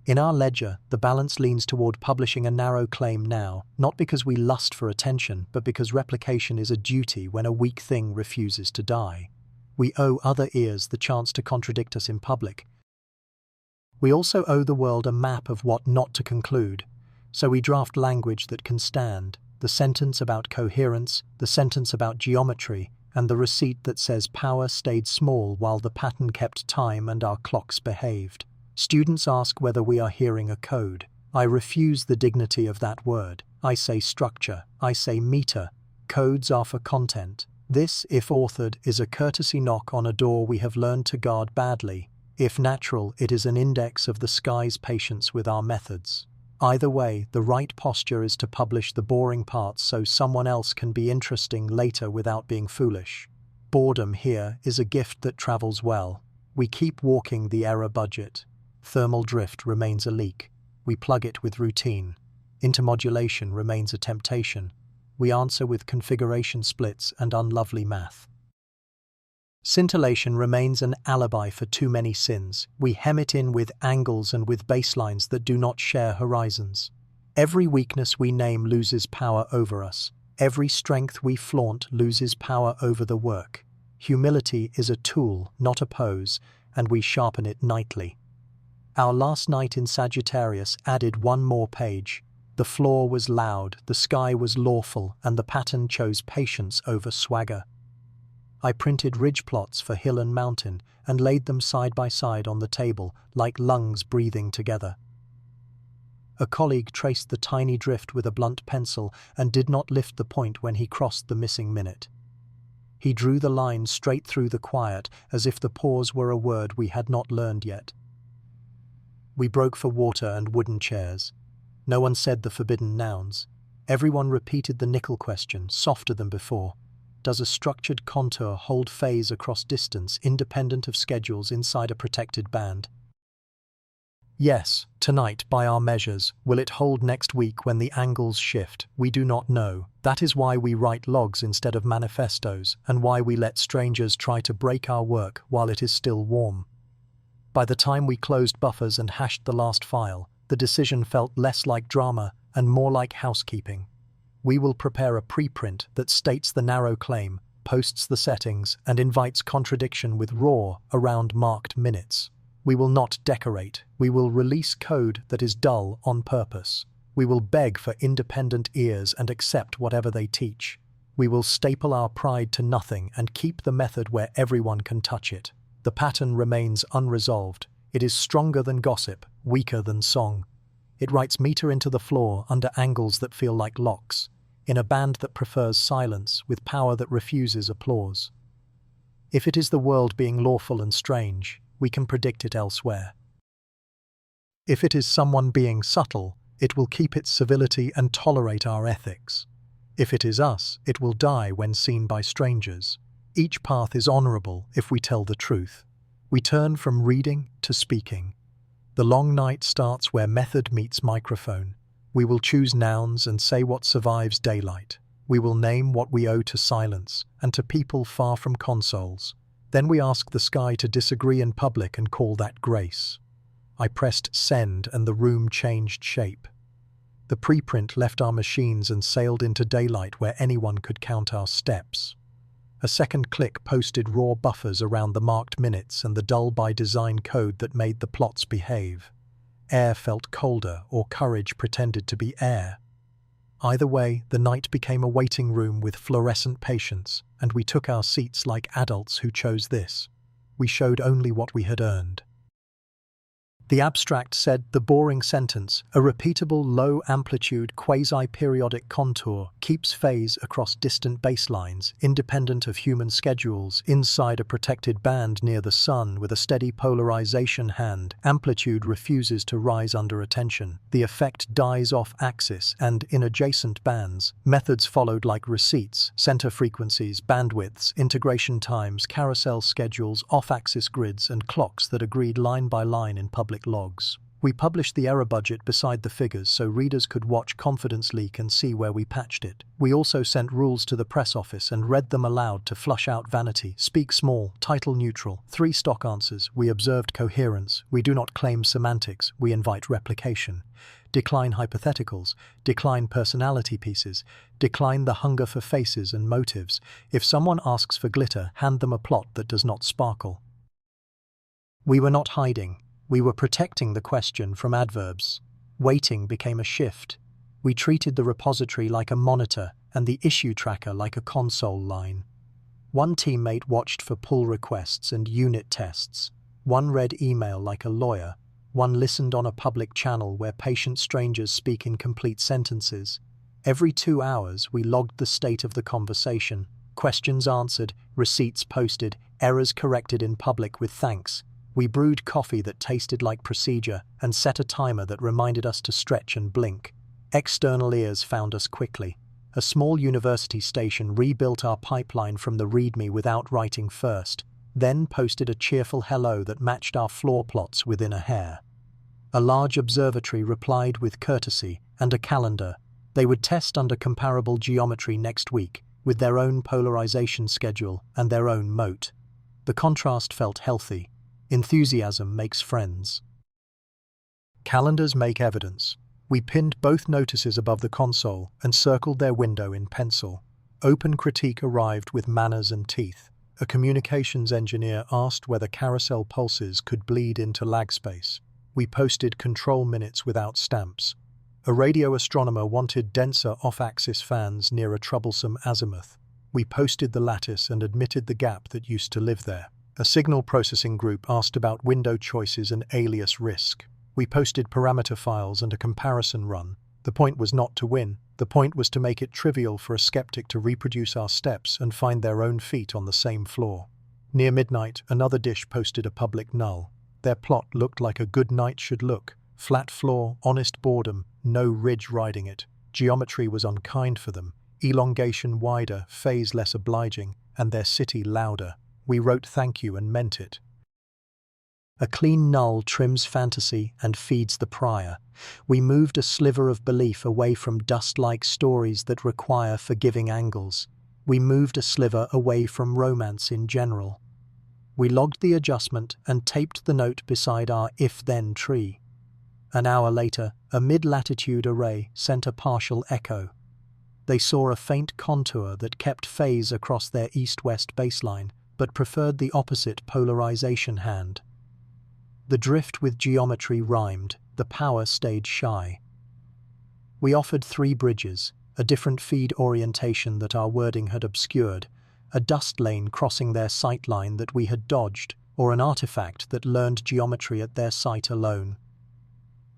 In our ledger, the balance leans toward publishing a narrow claim now, not because we lust for attention, but because replication is a duty when a weak thing refuses to die. We owe other ears the chance to contradict us in public. We also owe the world a map of what not to conclude, so we draft language that can stand, the sentence about coherence, the sentence about geometry, and the receipt that says power stayed small while the pattern kept time and our clocks behaved. Students ask whether we are hearing a code. I refuse the dignity of that word. I say structure. I say meter. Codes are for content. This, if authored, is a courtesy knock on a door we have learned to guard badly. If natural, it is an index of the sky's patience with our methods. Either way, the right posture is to publish the boring parts so someone else can be interesting later without being foolish. Boredom here is a gift that travels well. We keep walking the error budget. Thermal drift remains a leak. We plug it with routine. Intermodulation remains a temptation. We answer with configuration splits and unlovely math. Scintillation remains an alibi for too many sins. We hem it in with angles and with baselines that do not share horizons. Every weakness we name loses power over us. Every strength we flaunt loses power over the work. Humility is a tool, not a pose, and we sharpen it nightly. Our last night in Sagittarius added one more page. The floor was loud, the sky was lawful, and the pattern chose patience over swagger. I printed ridge plots for hill and mountain and laid them side by side on the table, like lungs breathing together. A colleague traced the tiny drift with a blunt pencil and did not lift the point when he crossed the missing minute. He drew the line straight through the quiet, as if the pause were a word we had not learned yet. We broke for water and wooden chairs. No one said the forbidden nouns. Everyone repeated the nickel question, softer than before. Does a structured contour hold phase across distance, independent of schedules inside a protected band? Yes, tonight, by our measures. Will it hold next week when the angles shift? We do not know. That is why we write logs instead of manifestos, and why we let strangers try to break our work while it is still warm. By the time we closed buffers and hashed the last file, the decision felt less like drama and more like housekeeping. We will prepare a preprint that states the narrow claim, posts the settings, and invites contradiction with raw, around marked minutes. We will not decorate. We will release code that is dull on purpose. We will beg for independent ears and accept whatever they teach. We will staple our pride to nothing and keep the method where everyone can touch it. The pattern remains unresolved. It is stronger than gossip, weaker than song. It writes meter into the floor under angles that feel like locks, in a band that prefers silence with power that refuses applause. If it is the world being lawful and strange, we can predict it elsewhere. If it is someone being subtle, it will keep its civility and tolerate our ethics. If it is us, it will die when seen by strangers. Each path is honorable if we tell the truth. We turn from reading to speaking. The long night starts where method meets microphone. We will choose nouns and say what survives daylight. We will name what we owe to silence and to people far from consoles. Then we ask the sky to disagree in public and call that grace. I pressed send and the room changed shape. The preprint left our machines and sailed into daylight where anyone could count our steps. A second click posted raw buffers around the marked minutes and the dull-by-design code that made the plots behave. Air felt colder, or courage pretended to be air. Either way, the night became a waiting room with fluorescent patience, and we took our seats like adults who chose this. We showed only what we had earned. The abstract said the boring sentence, a repeatable low-amplitude quasi-periodic contour, keeps phase across distant baselines, independent of human schedules, inside a protected band near the sun with a steady polarization hand. Amplitude refuses to rise under attention. The effect dies off axis, and in adjacent bands, methods followed like receipts, center frequencies, bandwidths, integration times, carousel schedules, off-axis grids, and clocks that agreed line by line in public logs. We published the error budget beside the figures so readers could watch confidence leak and see where we patched it. We also sent rules to the press office and read them aloud to flush out vanity. Speak small, title neutral. 3 stock answers. We observed coherence. We do not claim semantics. We invite replication. Decline hypotheticals. Decline personality pieces. Decline the hunger for faces and motives. If someone asks for glitter, hand them a plot that does not sparkle. We were not hiding. We were protecting the question from adverbs. Waiting became a shift. We treated the repository like a monitor and the issue tracker like a console line. One teammate watched for pull requests and unit tests. One read email like a lawyer. One listened on a public channel where patient strangers speak in complete sentences. Every 2 hours, we logged the state of the conversation. Questions answered, receipts posted, errors corrected in public with thanks. We brewed coffee that tasted like procedure and set a timer that reminded us to stretch and blink. External ears found us quickly. A small university station rebuilt our pipeline from the README without writing first, then posted a cheerful hello that matched our floor plots within a hair. A large observatory replied with courtesy and a calendar. They would test under comparable geometry next week, with their own polarization schedule and their own moat. The contrast felt healthy. Enthusiasm makes friends. Calendars make evidence. We pinned both notices above the console and circled their window in pencil. Open critique arrived with manners and teeth. A communications engineer asked whether carousel pulses could bleed into lag space. We posted control minutes without stamps. A radio astronomer wanted denser off-axis fans near a troublesome azimuth. We posted the lattice and admitted the gap that used to live there. A signal processing group asked about window choices and alias risk. We posted parameter files and a comparison run. The point was not to win. The point was to make it trivial for a skeptic to reproduce our steps and find their own feet on the same floor. Near midnight, another dish posted a public null. Their plot looked like a good night should look. Flat floor, honest boredom, no ridge riding it. Geometry was unkind for them. Elongation wider, phase less obliging, and their city louder. We wrote thank you and meant it. A clean null trims fantasy and feeds the prior. We moved a sliver of belief away from dust-like stories that require forgiving angles. We moved a sliver away from romance in general. We logged the adjustment and taped the note beside our if-then tree. An hour later, a mid-latitude array sent a partial echo. They saw a faint contour that kept phase across their east-west baseline, but preferred the opposite polarization hand. The drift with geometry rhymed, the power stayed shy. We offered 3 bridges, a different feed orientation that our wording had obscured, a dust lane crossing their sightline that we had dodged, or an artifact that learned geometry at their site alone.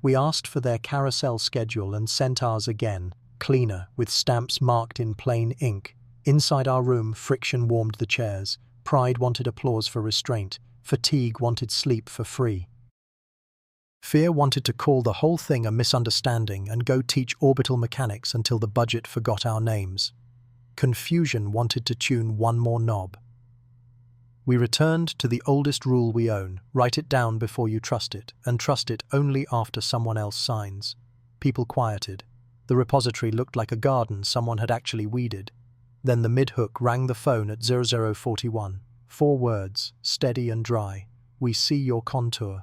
We asked for their carousel schedule and sent ours again, cleaner, with stamps marked in plain ink. Inside our room, friction warmed the chairs. Pride wanted applause for restraint. Fatigue wanted sleep for free. Fear wanted to call the whole thing a misunderstanding and go teach orbital mechanics until the budget forgot our names. Confusion wanted to tune one more knob. We returned to the oldest rule we own: write it down before you trust it, and trust it only after someone else signs. People quieted. The repository looked like a garden someone had actually weeded. Then the mid-hook rang the phone at 0041. 4 words, steady and dry. We see your contour.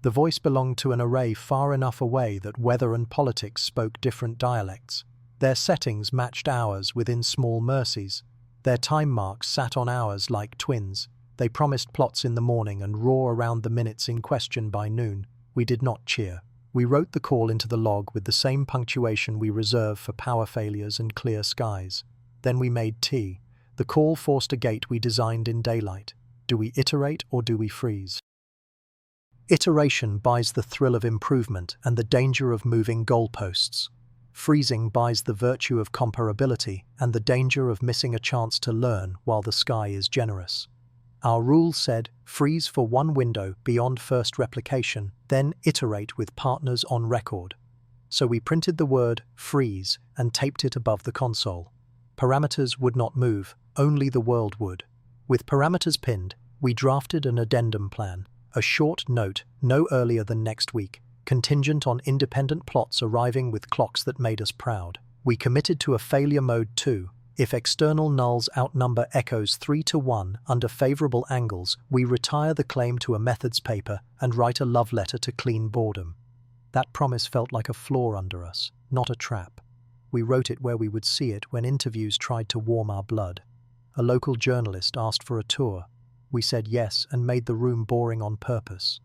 The voice belonged to an array far enough away that weather and politics spoke different dialects. Their settings matched ours within small mercies. Their time marks sat on ours like twins. They promised plots in the morning and roar around the minutes in question by noon. We did not cheer. We wrote the call into the log with the same punctuation we reserve for power failures and clear skies. Then we made tea. The call forced a gate we designed in daylight. Do we iterate or do we freeze? Iteration buys the thrill of improvement and the danger of moving goalposts. Freezing buys the virtue of comparability and the danger of missing a chance to learn while the sky is generous. Our rule said, freeze for 1 window beyond first replication, then iterate with partners on record. So we printed the word freeze and taped it above the console. Parameters would not move, only the world would. With parameters pinned, we drafted an addendum plan, a short note no earlier than next week. contingent on independent plots arriving with clocks that made us proud. We committed to a failure mode too. If external nulls outnumber echoes 3-1 under favorable angles, we retire the claim to a methods paper and write a love letter to clean boredom. That promise felt like a floor under us, not a trap. We wrote it where we would see it when interviews tried to warm our blood. A local journalist asked for a tour. We said yes and made the room boring on purpose.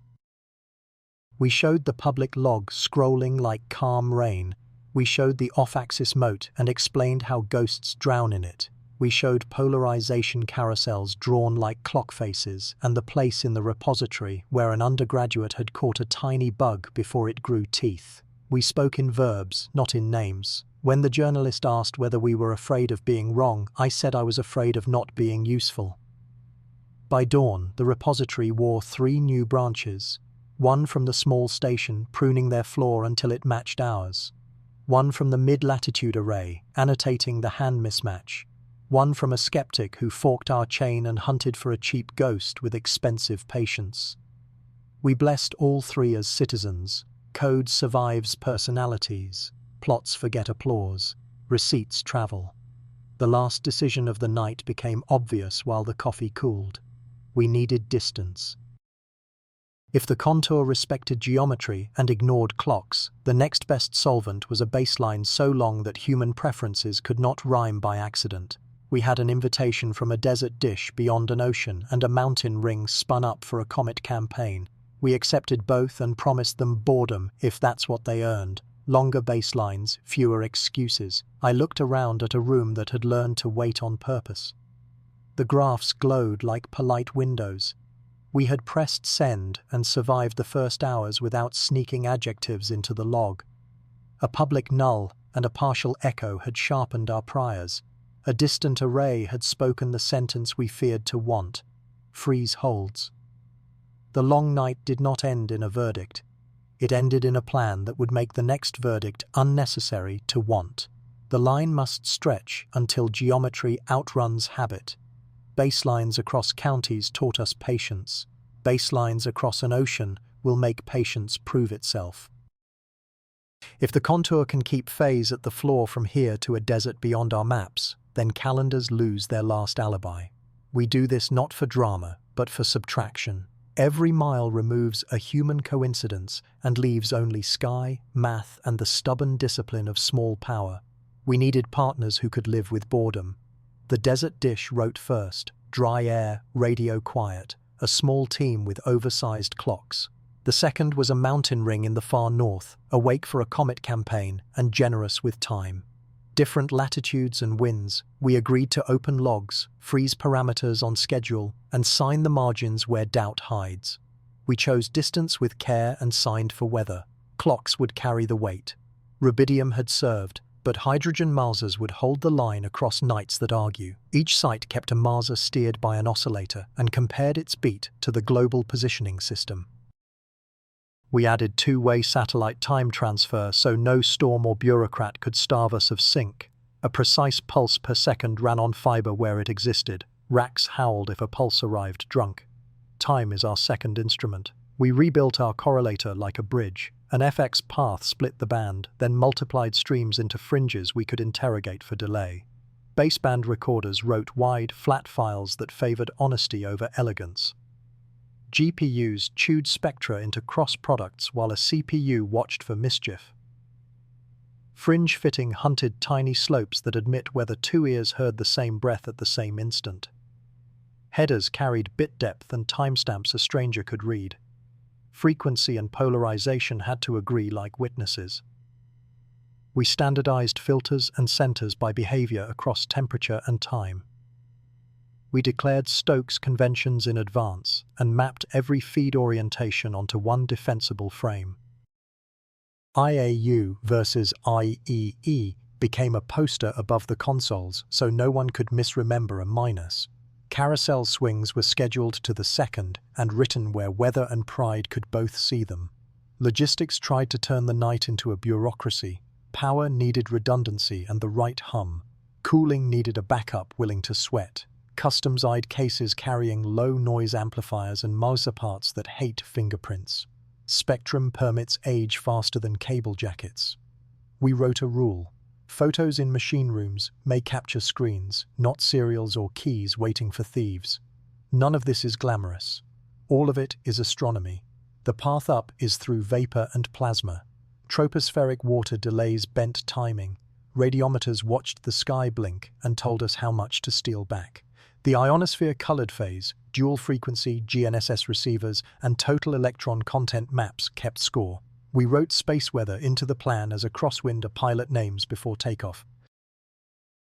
We showed the public log scrolling like calm rain. We showed the off-axis moat and explained how ghosts drown in it. We showed polarization carousels drawn like clock faces and the place in the repository where an undergraduate had caught a tiny bug before it grew teeth. We spoke in verbs, not in names. When the journalist asked whether we were afraid of being wrong, I said I was afraid of not being useful. By dawn, the repository wore 3 new branches. One from the small station, pruning their floor until it matched ours. One from the mid-latitude array, annotating the hand mismatch. One from a skeptic who forked our chain and hunted for a cheap ghost with expensive patience. We blessed all 3 as citizens. Code survives personalities. Plots forget applause. Receipts travel. The last decision of the night became obvious while the coffee cooled. We needed distance. If the contour respected geometry and ignored clocks, the next best solvent was a baseline so long that human preferences could not rhyme by accident. We had an invitation from a desert dish beyond an ocean and a mountain ring spun up for a comet campaign. We accepted both and promised them boredom if that's what they earned. Longer baselines, fewer excuses. I looked around at a room that had learned to wait on purpose. The graphs glowed like polite windows. We had pressed send and survived the first hours without sneaking adjectives into the log. A public null and a partial echo had sharpened our priors. A distant array had spoken the sentence we feared to want. Freeze holds. The long night did not end in a verdict. It ended in a plan that would make the next verdict unnecessary to want. The line must stretch until geometry outruns habit. Baselines across counties taught us patience. Baselines across an ocean will make patience prove itself. If the contour can keep phase at the floor from here to a desert beyond our maps, then calendars lose their last alibi. We do this not for drama, but for subtraction. Every mile removes a human coincidence and leaves only sky, math, and the stubborn discipline of small power. We needed partners who could live with boredom. The desert dish wrote first, dry air, radio quiet, a small team with oversized clocks. The second was a mountain ring in the far north, awake for a comet campaign and generous with time. Different latitudes and winds, we agreed to open logs, freeze parameters on schedule, and sign the margins where doubt hides. We chose distance with care and signed for weather. Clocks would carry the weight. Rubidium had served, but hydrogen masers would hold the line across nights that argue. Each site kept a maser steered by an oscillator and compared its beat to the global positioning system. We added 2-way satellite time transfer so no storm or bureaucrat could starve us of sync. A precise pulse per second ran on fiber where it existed. Racks howled if a pulse arrived drunk. Time is our second instrument. We rebuilt our correlator like a bridge. An FX path split the band, then multiplied streams into fringes we could interrogate for delay. Baseband recorders wrote wide, flat files that favored honesty over elegance. GPUs chewed spectra into cross products while a CPU watched for mischief. Fringe fitting hunted tiny slopes that admit whether 2 ears heard the same breath at the same instant. Headers carried bit depth and timestamps a stranger could read. Frequency and polarization had to agree like witnesses. We standardized filters and centers by behavior across temperature and time. We declared Stokes conventions in advance and mapped every feed orientation onto one defensible frame. IAU versus IEE became a poster above the consoles so no one could misremember a minus. Carousel swings were scheduled to the second and written where weather and pride could both see them. Logistics tried to turn the night into a bureaucracy. Power needed redundancy and the right hum. Cooling needed a backup willing to sweat. Customs-eyed cases carrying low-noise amplifiers and mouse parts that hate fingerprints. Spectrum permits age faster than cable jackets. We wrote a rule. Photos in machine rooms may capture screens, not serials or keys waiting for thieves. None of this is glamorous. All of it is astronomy. The path up is through vapor and plasma. Tropospheric water delays bent timing. Radiometers watched the sky blink and told us how much to steal back. The ionosphere colored phase, dual-frequency GNSS receivers, and total electron content maps kept score. We wrote space weather into the plan as a crosswind of pilot names before takeoff.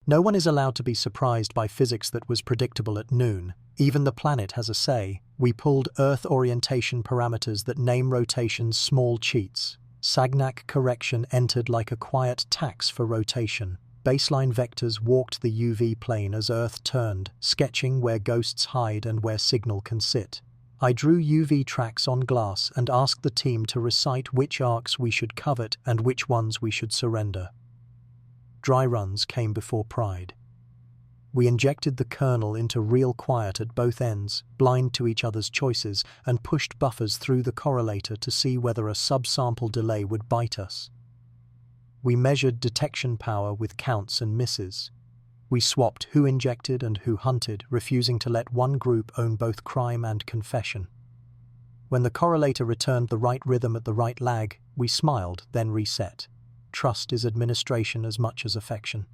No one is allowed to be surprised by physics that was predictable at noon. Even the planet has a say. We pulled Earth orientation parameters that name rotations small cheats. Sagnac correction entered like a quiet tax for rotation. Baseline vectors walked the UV plane as Earth turned, sketching where ghosts hide and where signal can sit. I drew UV tracks on glass and asked the team to recite which arcs we should covet and which ones we should surrender. Dry runs came before pride. We injected the kernel into real quiet at both ends, blind to each other's choices, and pushed buffers through the correlator to see whether a subsample delay would bite us. We measured detection power with counts and misses. We swapped who injected and who hunted, refusing to let one group own both crime and confession. When the correlator returned the right rhythm at the right lag, we smiled, then reset. Trust is administration as much as affection.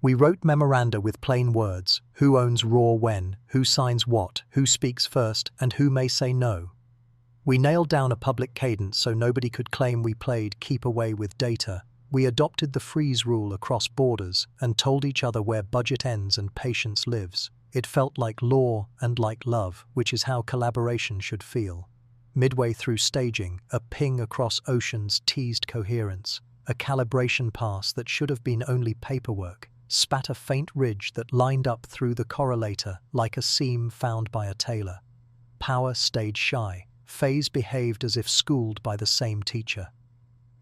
We wrote memoranda with plain words: who owns raw when, who signs what, who speaks first, and who may say no. We nailed down a public cadence so nobody could claim we played keep away with data. We adopted the freeze rule across borders and told each other where budget ends and patience lives. It felt like law and like love, which is how collaboration should feel. Midway through staging, a ping across oceans teased coherence. A calibration pass that should have been only paperwork spat a faint ridge that lined up through the correlator like a seam found by a tailor. Power stayed shy. Phase behaved as if schooled by the same teacher.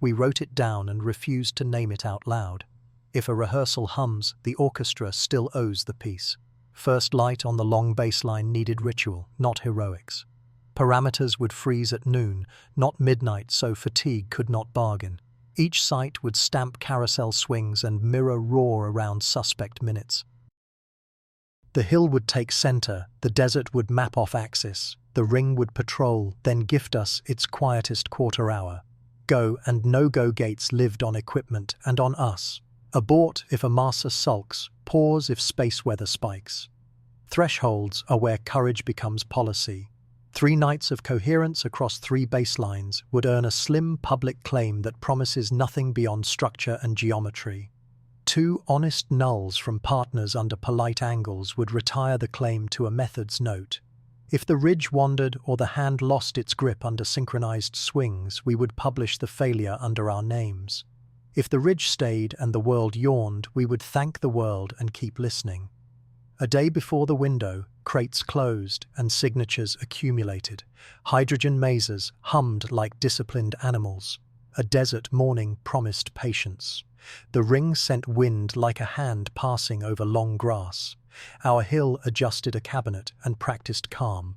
We wrote it down and refused to name it out loud. If a rehearsal hums, the orchestra still owes the piece. First light on the long baseline needed ritual, not heroics. Parameters would freeze at noon, not midnight, so fatigue could not bargain. Each site would stamp carousel swings and mirror roar around suspect minutes. The hill would take center, the desert would map off axis, the ring would patrol, then gift us its quietest quarter hour. Go and no-go gates lived on equipment and on us. Abort if a master sulks, pause if space weather spikes. Thresholds are where courage becomes policy. 3 nights of coherence across 3 baselines would earn a slim public claim that promises nothing beyond structure and geometry. 2 honest nulls from partners under polite angles would retire the claim to a methods note. If the ridge wandered or the hand lost its grip under synchronized swings, we would publish the failure under our names. If the ridge stayed and the world yawned, we would thank the world and keep listening. A day before the window, crates closed and signatures accumulated. Hydrogen mazes hummed like disciplined animals. A desert morning promised patience. The ring sent wind like a hand passing over long grass. Our hill adjusted a cabinet and practiced calm.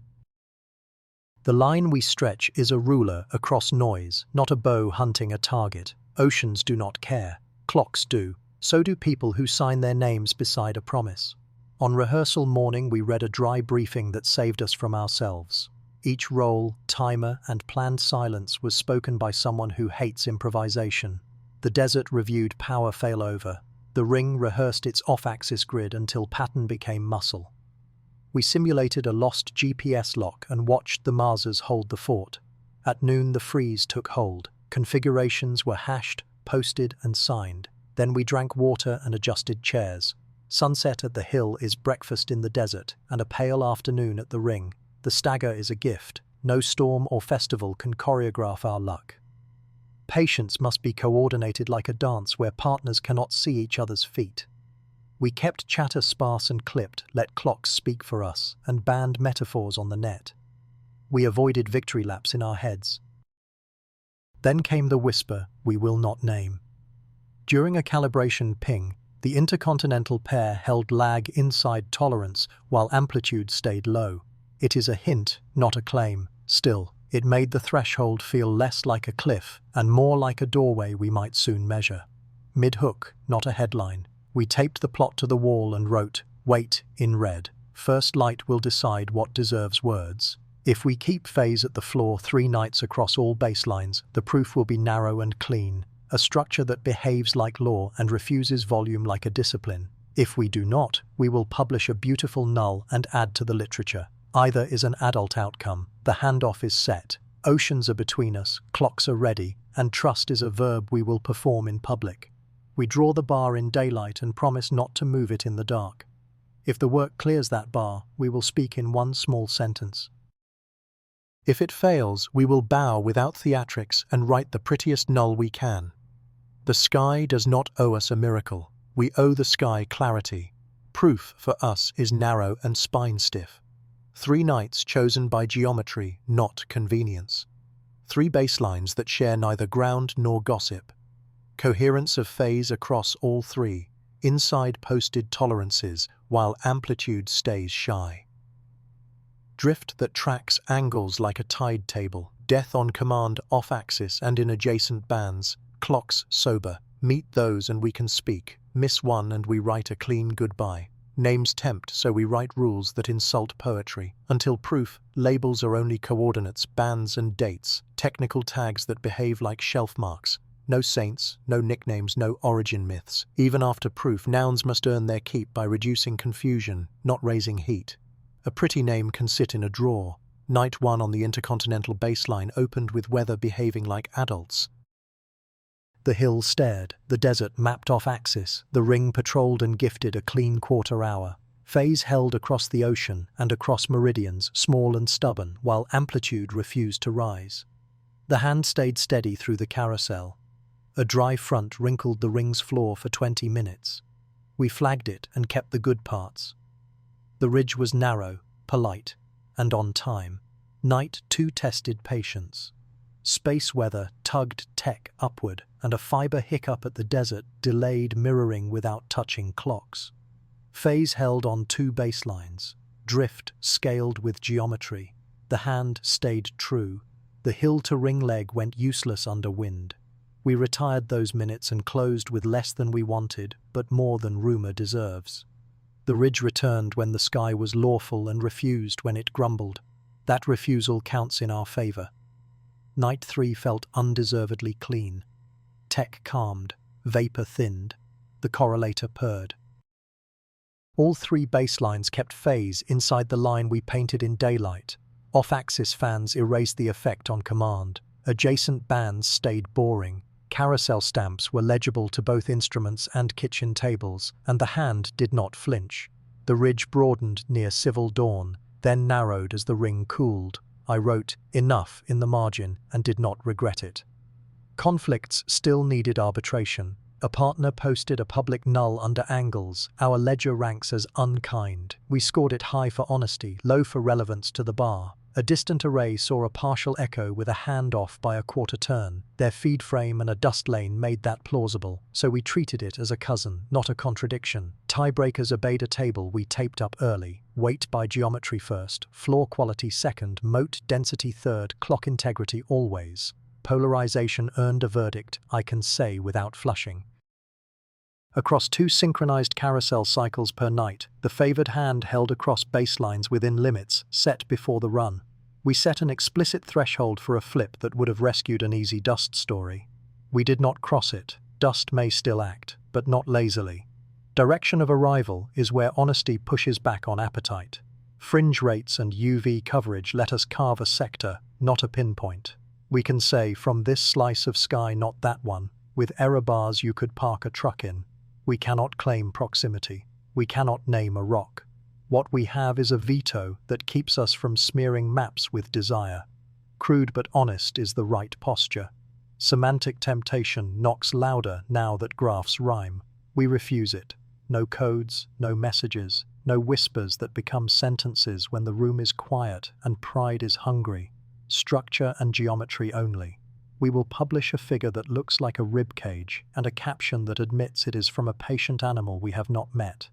The line we stretch is a ruler across noise, not a bow hunting a target. Oceans do not care. Clocks do. So do people who sign their names beside a promise. On rehearsal morning, we read a dry briefing that saved us from ourselves. Each roll, timer, and planned silence was spoken by someone who hates improvisation. The desert reviewed power failover. The ring rehearsed its off-axis grid until pattern became muscle. We simulated a lost GPS lock and watched the Marsers hold the fort. At noon, the freeze took hold. Configurations were hashed, posted, and signed. Then we drank water and adjusted chairs. Sunset at the hill is breakfast in the desert, and a pale afternoon at the ring. The stagger is a gift. No storm or festival can choreograph our luck. Patience must be coordinated like a dance where partners cannot see each other's feet. We kept chatter sparse and clipped, let clocks speak for us, and banned metaphors on the net. We avoided victory laps in our heads. Then came the whisper we will not name. During a calibration ping, the intercontinental pair held lag inside tolerance while amplitude stayed low. It is a hint, not a claim. Still, It made the threshold feel less like a cliff and more like a doorway we might soon measure. Mid-hook, not a headline. We taped the plot to the wall and wrote, "Wait," in red. First light will decide what deserves words. If we keep phase at the floor 3 nights across all baselines, the proof will be narrow and clean, a structure that behaves like law and refuses volume like a discipline. If we do not, we will publish a beautiful null and add to the literature. Either is an adult outcome, the handoff is set, oceans are between us, clocks are ready, and trust is a verb we will perform in public. We draw the bar in daylight and promise not to move it in the dark. If the work clears that bar, we will speak in one small sentence. If it fails, we will bow without theatrics and write the prettiest null we can. The sky does not owe us a miracle. We owe the sky clarity. Proof for us is narrow and spine-stiff. 3 nights chosen by geometry, not convenience. 3 baselines that share neither ground nor gossip. Coherence of phase across all 3. Inside posted tolerances, while amplitude stays shy. Drift that tracks angles like a tide table, death on command off-axis and in adjacent bands, clocks sober, meet those and we can speak, miss one and we write a clean goodbye. Names tempt, so we write rules that insult poetry. Until proof, labels are only coordinates, bands and dates, technical tags that behave like shelf marks. No saints, no nicknames, no origin myths. Even after proof, nouns must earn their keep by reducing confusion, not raising heat. A pretty name can sit in a drawer. Night 1 on the intercontinental baseline opened with weather behaving like adults. The hill stared, the desert mapped off axis, the ring patrolled and gifted a clean quarter hour. Phase held across the ocean and across meridians, small and stubborn, while amplitude refused to rise. The hand stayed steady through the carousel. A dry front wrinkled the ring's floor for 20 minutes. We flagged it and kept the good parts. The ridge was narrow, polite, and on time. Night 2 tested patience. Space weather tugged tech upward, and a fiber hiccup at the desert delayed mirroring without touching clocks. Phase held on 2 baselines. Drift scaled with geometry. The hand stayed true. The hill-to-ring leg went useless under wind. We retired those minutes and closed with less than we wanted, but more than rumor deserves. The ridge returned when the sky was lawful and refused when it grumbled. That refusal counts in our favor. Night 3 felt undeservedly clean. Tech calmed, vapor thinned, the correlator purred. All 3 baselines kept phase inside the line we painted in daylight. Off-axis fans erased the effect on command. Adjacent bands stayed boring. Carousel stamps were legible to both instruments and kitchen tables, and the hand did not flinch. The ridge broadened near civil dawn, then narrowed as the ring cooled. I wrote "enough" in the margin and did not regret it. Conflicts still needed arbitration. A partner posted a public null under angles. Our ledger ranks as unkind. We scored it high for honesty, low for relevance to the bar. A distant array saw a partial echo with a handoff by a quarter turn. Their feed frame and a dust lane made that plausible, so we treated it as a cousin, not a contradiction. Tiebreakers obeyed a table we taped up early. Weight by geometry first, floor quality second, moat density third, clock integrity always. Polarization earned a verdict, I can say without flushing. Across 2 synchronized carousel cycles per night, the favored hand held across baselines within limits set before the run. We set an explicit threshold for a flip that would have rescued an easy dust story. We did not cross it. Dust may still act, but not lazily. Direction of arrival is where honesty pushes back on appetite. Fringe rates and UV coverage let us carve a sector, not a pinpoint. We can say, from this slice of sky, not that one. With error bars you could park a truck in. We cannot claim proximity. We cannot name a rock. What we have is a veto that keeps us from smearing maps with desire. Crude but honest is the right posture. Semantic temptation knocks louder now that graphs rhyme. We refuse it. No codes, no messages, no whispers that become sentences when the room is quiet and pride is hungry. Structure and geometry only. We will publish a figure that looks like a rib cage and a caption that admits it is from a patient animal we have not met.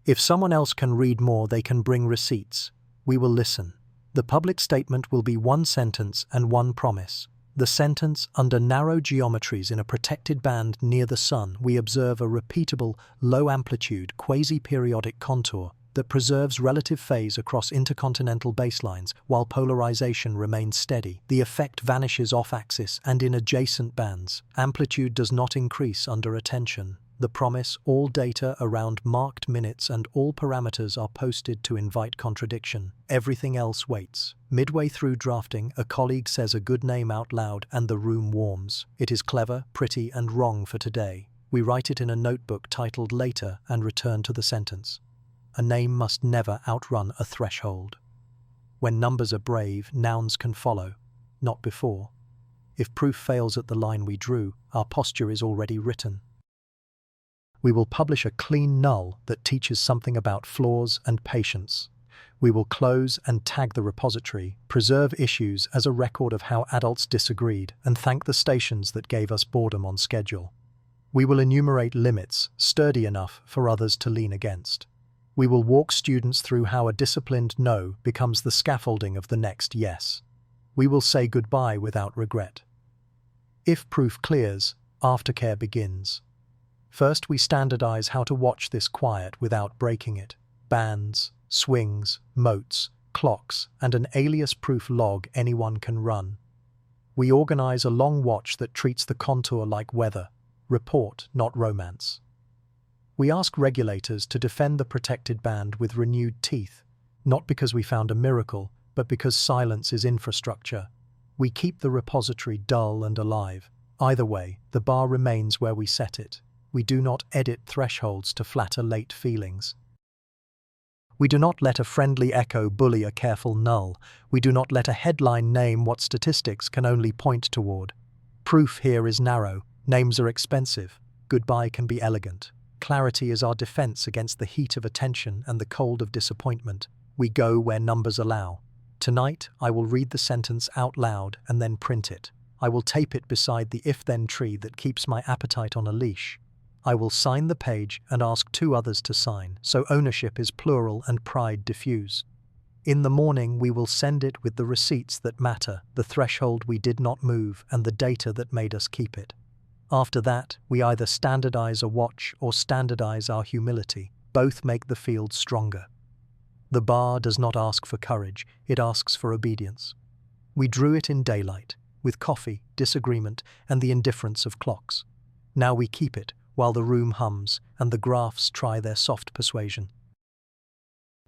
If someone else can read more, they can bring receipts. We will listen. The public statement will be one sentence and one promise. The sentence: under narrow geometries in a protected band near the Sun, we observe a repeatable, low-amplitude, quasi-periodic contour that preserves relative phase across intercontinental baselines while polarization remains steady. The effect vanishes off-axis and in adjacent bands. Amplitude does not increase under attention. The promise: all data around marked minutes and all parameters are posted to invite contradiction. Everything else waits. Midway through drafting, a colleague says a good name out loud and the room warms. It is clever, pretty, and wrong for today. We write it in a notebook titled Later and return to the sentence. A name must never outrun a threshold. When numbers are brave, nouns can follow, not before. If proof fails at the line we drew, our posture is already written. We will publish a clean null that teaches something about flaws and patience. We will close and tag the repository, preserve issues as a record of how adults disagreed, and thank the stations that gave us boredom on schedule. We will enumerate limits, sturdy enough for others to lean against. We will walk students through how a disciplined no becomes the scaffolding of the next yes. We will say goodbye without regret. If proof clears, aftercare begins. First, we standardize how to watch this quiet without breaking it. Bands, swings, motes, clocks, and an alias-proof log anyone can run. We organize a long watch that treats the contour like weather, report, not romance. We ask regulators to defend the protected band with renewed teeth, not because we found a miracle, but because silence is infrastructure. We keep the repository dull and alive. Either way, the bar remains where we set it. We do not edit thresholds to flatter late feelings. We do not let a friendly echo bully a careful null. We do not let a headline name what statistics can only point toward. Proof here is narrow. Names are expensive. Goodbye can be elegant. Clarity is our defense against the heat of attention and the cold of disappointment. We go where numbers allow. Tonight, I will read the sentence out loud and then print it. I will tape it beside the if-then tree that keeps my appetite on a leash. I will sign the page and ask 2 others to sign, so ownership is plural and pride diffuse. In the morning, we will send it with the receipts that matter, the threshold we did not move, and the data that made us keep it. After that, we either standardize a watch or standardize our humility. Both make the field stronger. The bar does not ask for courage, it asks for obedience. We drew it in daylight, with coffee, disagreement, and the indifference of clocks. Now we keep it, while the room hums and the graphs try their soft persuasion.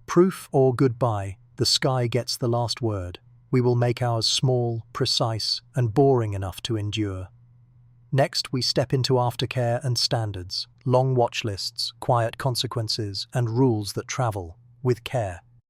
Proof or goodbye, the sky gets the last word. We will make ours small, precise, and boring enough to endure. Next, we step into aftercare and standards, long watch lists, quiet consequences, and rules that travel with care.